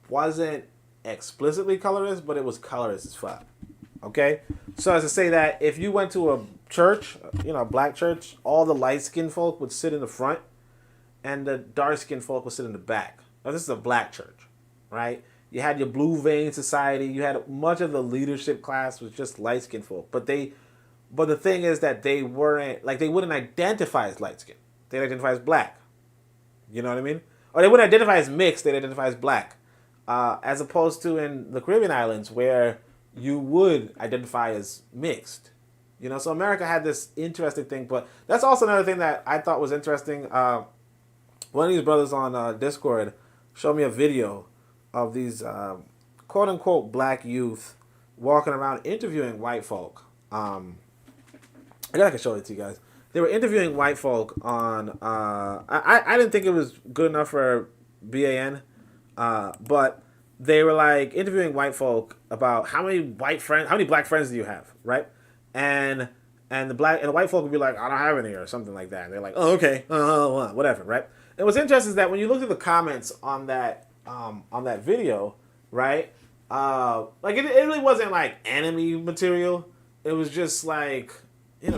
wasn't explicitly colorist, but it was colorist as fuck. Okay? So as to say that if you went to a church, a black church, all the light-skinned folk would sit in the front and the dark-skinned folk would sit in the back. Now, this is a black church, right? You had your Blue Vein Society. You had much of the leadership class was just light-skinned folk. But the thing is that they wouldn't identify as light-skinned. They'd identify as black. You know what I mean? Or they wouldn't identify as mixed. They'd identify as black. As opposed to in the Caribbean islands where you would identify as mixed. So America had this interesting thing. But that's also another thing that I thought was interesting. One of these brothers on Discord showed me a video of these quote-unquote black youth walking around interviewing white folk. I can show it to you guys. They were interviewing white folk on... I didn't think it was good enough for BAN, but they were like interviewing white folk about how many black friends do you have, right? And the white folk would be like, I don't have any, or something like that. And they're like, oh, okay, whatever, right? And what's interesting is that when you look at the comments on that video, right? It really wasn't like enemy material. It was just like,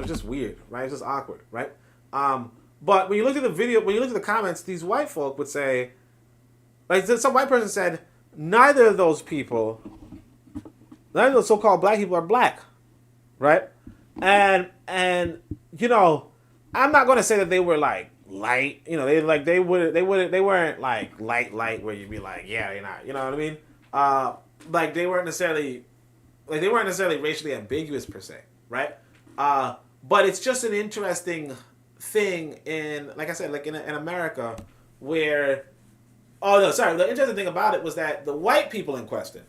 just weird, right? It's just awkward, right? But when you look at the video, when you look at the comments, these white folk would say, like some white person said, neither of those so-called black people are black, right? And I'm not going to say that they were like light, they weren't like light where you'd be like, yeah, they're not, you know what I mean? They weren't necessarily racially ambiguous per se, right? But it's just an interesting thing in, like I said, like in America, where, oh no, sorry, the interesting thing about it was that the white people in question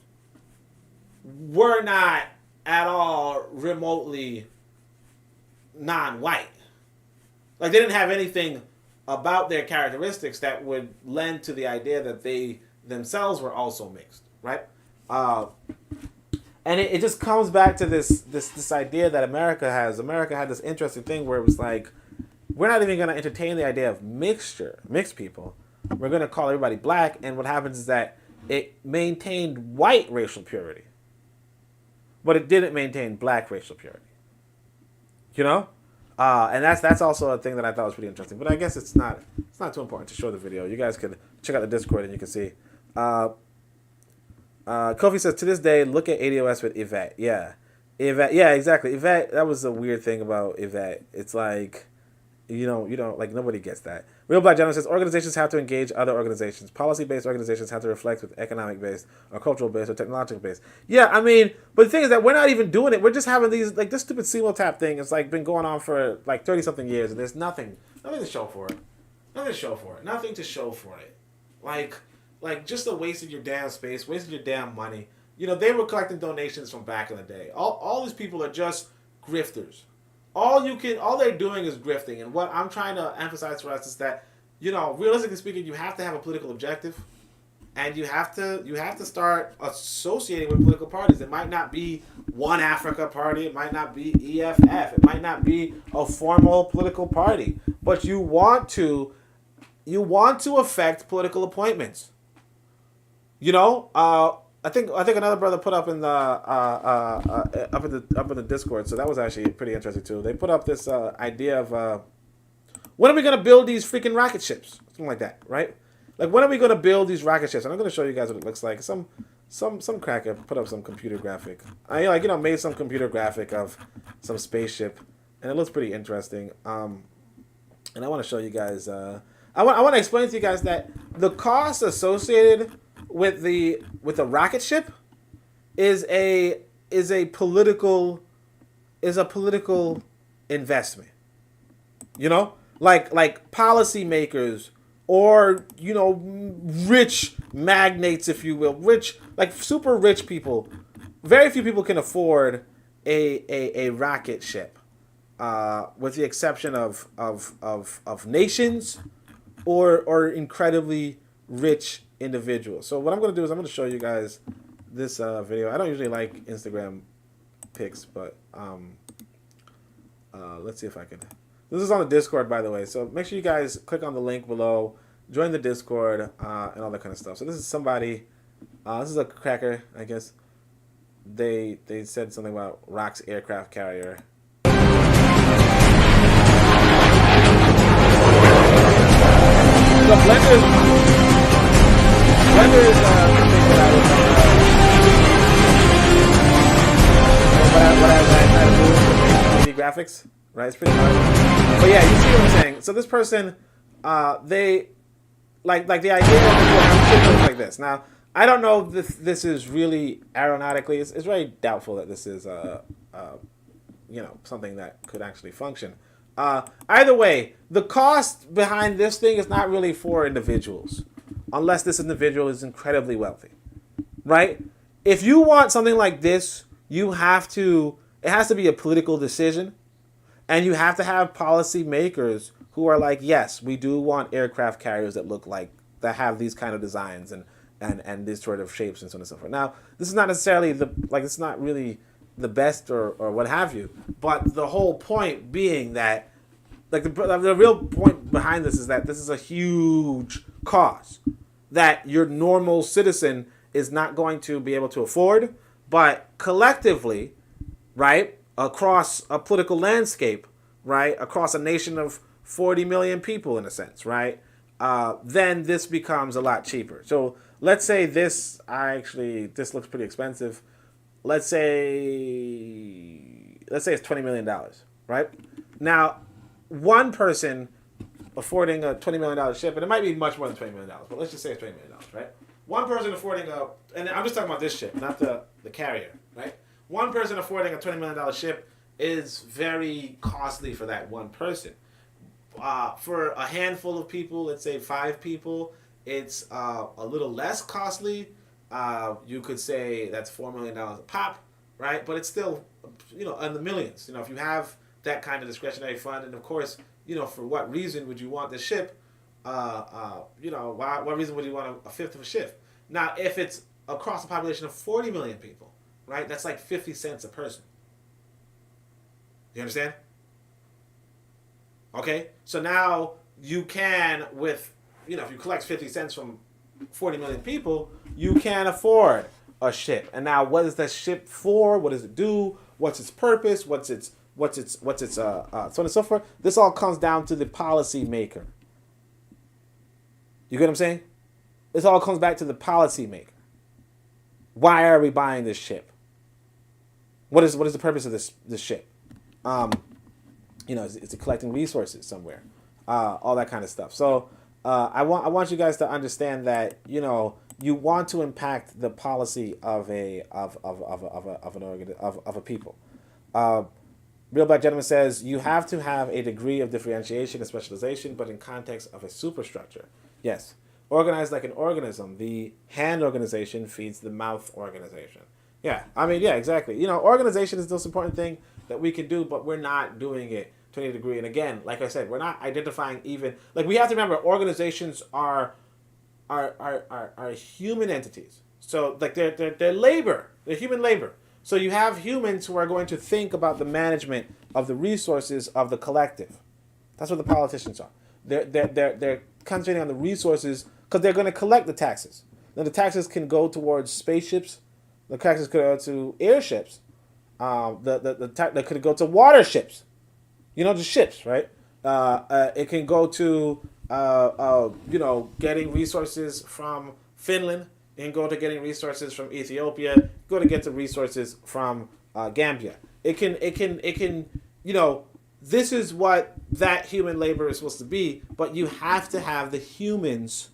were not at all remotely non-white. Like, they didn't have anything about their characteristics that would lend to the idea that they themselves were also mixed, right? And it just comes back to this idea that America had this interesting thing where it was like, we're not even going to entertain the idea of mixed people. We're going to call everybody black, and what happens is that it maintained white racial purity, but it didn't maintain black racial purity. You know? And that's also a thing that I thought was pretty interesting. But I guess it's not too important to show the video. You guys could check out the Discord and you can see. Kofi says, to this day, look at ADOS with Yvette. Yeah. Yvette. Yeah, exactly. Yvette, that was a weird thing about Yvette. It's like, you don't, like, nobody gets that. Real Black Gentleman says, organizations have to engage other organizations. Policy-based organizations have to reflect with economic-based or cultural-based or technological-based. Yeah, I mean, but the thing is that we're not even doing it. We're just having these, like, this stupid CMO tap thing. It's, like, been going on for, like, 30-something years, and there's nothing to show for it. Nothing to show for it. Like, just a waste of your damn space, wasting your damn money. You know, they were collecting donations from back in the day. All these people are just grifters. All they're doing is grifting. And what I'm trying to emphasize for us is that, you know, realistically speaking, you have to have a political objective, and you have to start associating with political parties. It might not be One Africa Party. It might not be EFF. It might not be a formal political party. But you want to affect political appointments. You know, I think another brother put up in the up in the Discord, so that was actually pretty interesting too. They put up this idea of when are we gonna build these freaking rocket ships, something like that, right? Like, when are we gonna build these rocket ships? And I'm gonna show you guys what it looks like. Some cracker put up some computer graphic. Made some computer graphic of some spaceship, and it looks pretty interesting. And I want to show you guys. I want to explain to you guys that the cost associated with the rocket ship is a political investment. You know, like policymakers or, you know, rich magnates, if you will, super rich people. Very few people can afford a rocket ship, with the exception of nations or incredibly rich individuals. So what I'm going to do is I'm going to show you guys this video. I don't usually like Instagram pics, but let's see if I can. This is on the Discord, by the way, so make sure you guys click on the link below, join the Discord, and all that kind of stuff. So this is somebody, this is a cracker, I guess. They said something about Rock's aircraft carrier. So Blender is what I try to do with 3D graphics, right? It's pretty hard. But yeah, you see what I'm saying. So this person, they like the idea of like this. Now, I don't know if this is really aeronautically. It's very doubtful that this is something that could actually function. Either way, the cost behind this thing is not really for individuals, unless this individual is incredibly wealthy, right? If you want something like this, it has to be a political decision, and you have to have policymakers who are like, yes, we do want aircraft carriers that have these kind of designs and these sort of shapes and so on and so forth. Now, this is not necessarily it's not really the best or what have you, but the whole point being that, like, the real point behind this is that this is a huge cost that your normal citizen is not going to be able to afford, but collectively, right, across a political landscape, right, across a nation of 40 million people in a sense, right, then this becomes a lot cheaper. So let's say this looks pretty expensive. Let's say it's $20 million, right? Now, one person affording a $20 million ship, and it might be much more than $20 million, but let's just say it's $20 million, right? One person affording and I'm just talking about this ship, not the carrier, right? One person affording a $20 million ship is very costly for that one person. For a handful of people, let's say 5 people, it's a little less costly. You could say that's $4 million a pop, right? But it's still, in the millions. If you have that kind of discretionary fund, and of course, for what reason would you want the ship? What reason would you want a fifth of a ship? Now, if it's across a population of 40 million people, right? That's like 50 cents a person. You understand? Okay, so now you can, if you collect 50 cents from 40 million people, you can afford a ship. And now, what is that ship for? What does it do? What's its purpose? What's its so on and so forth. This all comes down to the policy maker. You get what I'm saying? This all comes back to the policy maker. Why are we buying this ship? What is the purpose of this ship? Is it collecting resources somewhere? All that kind of stuff. So I want you guys to understand that you want to impact the policy of a people. Real Black Gentleman says you have to have a degree of differentiation and specialization, but in context of a superstructure. Yes, organized like an organism. The hand organization feeds the mouth organization. Yeah, exactly. Organization is the most important thing that we can do, but we're not doing it to any degree. And again, like I said, we're not identifying even, we have to remember organizations are human entities. So they're labor, they're human labor. So you have humans who are going to think about the management of the resources of the collective. That's what the politicians are. They're concentrating on the resources because they're going to collect the taxes. Now the taxes can go towards spaceships. The taxes could go to airships. They could go to water ships. The ships, right? It can go to getting resources from Finland. It can go to getting resources from Ethiopia. Go to get the resources from Gambia. It can. This is what that human labor is supposed to be. But you have to have the humans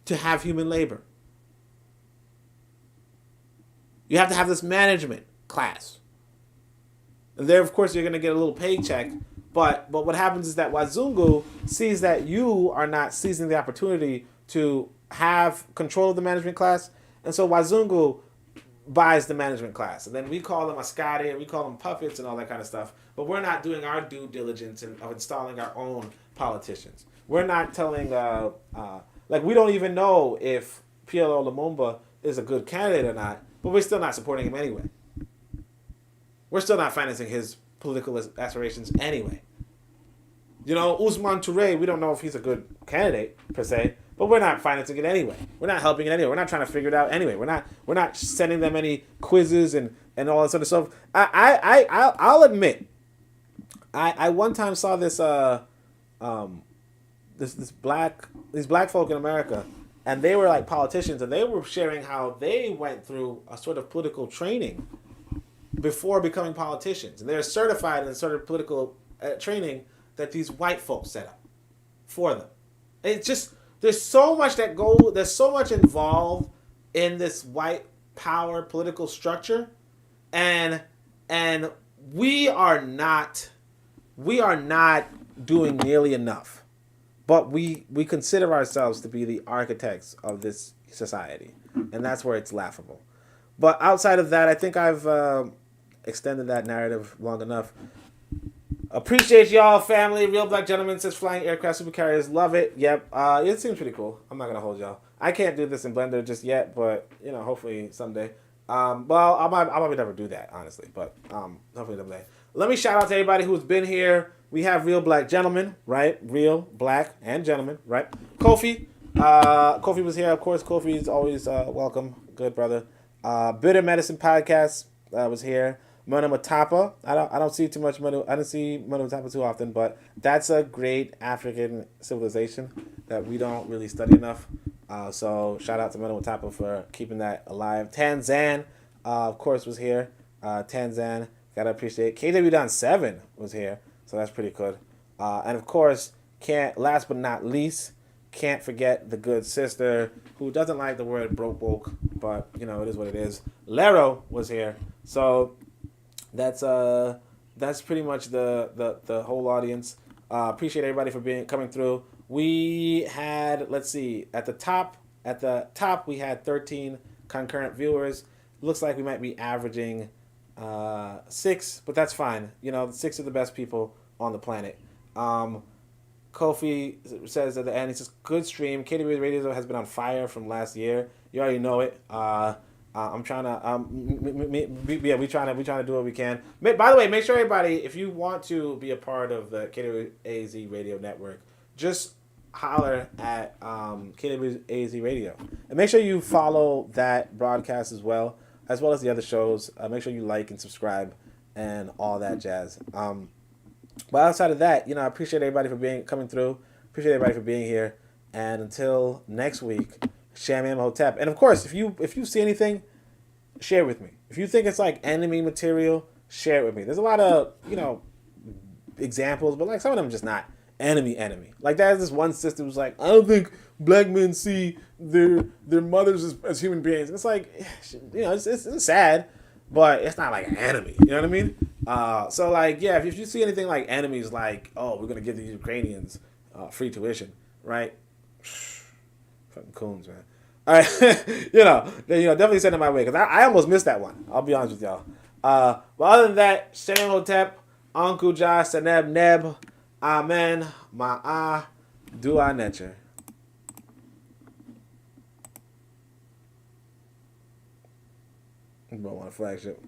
to have human labor. You have to have this management class. And there, of course, you're going to get a little paycheck. But what happens is that Wazungu sees that you are not seizing the opportunity to have control of the management class. And so Wazungu buys the management class. And then we call them Ascari and we call them puppets and all that kind of stuff. But we're not doing our due diligence of installing our own politicians. We're not telling, we don't even know if PLO Lumumba is a good candidate or not. But we're still not supporting him anyway. We're still not financing his political aspirations anyway. Ousmane Touré, we don't know if he's a good candidate per se, but we're not financing it anyway. We're not helping it anyway. We're not trying to figure it out anyway. We're not sending them any quizzes and all that sort of stuff. I'll admit, I one time saw these black folk in America, and they were like politicians, and they were sharing how they went through a sort of political training before becoming politicians. And they're certified in sort of political training that these white folks set up for them. It's just, there's so much involved in this white power political structure, and we are not doing nearly enough. But we consider ourselves to be the architects of this society, and that's where it's laughable. But outside of that, I think I've extended that narrative long enough. Appreciate y'all, family. Real Black Gentleman says flying aircraft supercarriers. Love it. Yep. It seems pretty cool. I'm not going to hold y'all. I can't do this in Blender just yet, but, hopefully someday. Well, I might never do that, honestly, but hopefully someday. Let me shout out to everybody who's been here. We have Real Black Gentleman, right? Real Black and Gentleman, right? Kofi. Kofi was here. Of course, Kofi is always welcome. Good brother. Bitter Medicine Podcast was here. Mona Matapa. I don't see too much Mona. I don't see Mona Matapa too often, but that's a great African civilization that we don't really study enough. So shout out to Mona Matapa for keeping that alive. Tanzan, of course, was here. Tanzan, gotta appreciate. KW Don 7 was here, so that's pretty good. And of course, last but not least, can't forget the good sister who doesn't like the word broke woke, but it is what it is. Lero was here. So that's pretty much the whole audience. Appreciate everybody for coming through. We had, let's see, at the top we had 13 concurrent viewers. Looks like we might be averaging 6, but that's fine. 6 are the best people on the planet. Kofi says at the end, he says, good stream. KW Radio has been on fire from last year. You already know it. I'm trying to, we trying to do what we can. By the way, make sure everybody, if you want to be a part of the KWAZ Radio Network, just holler at KWAZ Radio. And make sure you follow that broadcast as well as the other shows. Make sure you like and subscribe and all that jazz. But outside of that, I appreciate everybody for coming through. Appreciate everybody for being here. And until next week, Shamam Hotep. And of course, if you see anything, share with me. If you think it's like enemy material, share it with me. There's a lot of, examples, but like some of them just not enemy. Like there's this one sister who's like, I don't think black men see their mothers as human beings. And it's like, it's sad, but it's not like an enemy. You know what I mean? So like, yeah, if you see anything like enemies, like, oh, we're gonna give the Ukrainians free tuition, right? Fucking coons, man. All right, definitely send it my way because I almost missed that one. I'll be honest with y'all. But other than that, Shem Hotep, Anku Ja, Seneb Neb, Amen, Ma'a, Dua Netcher. You might want a flagship.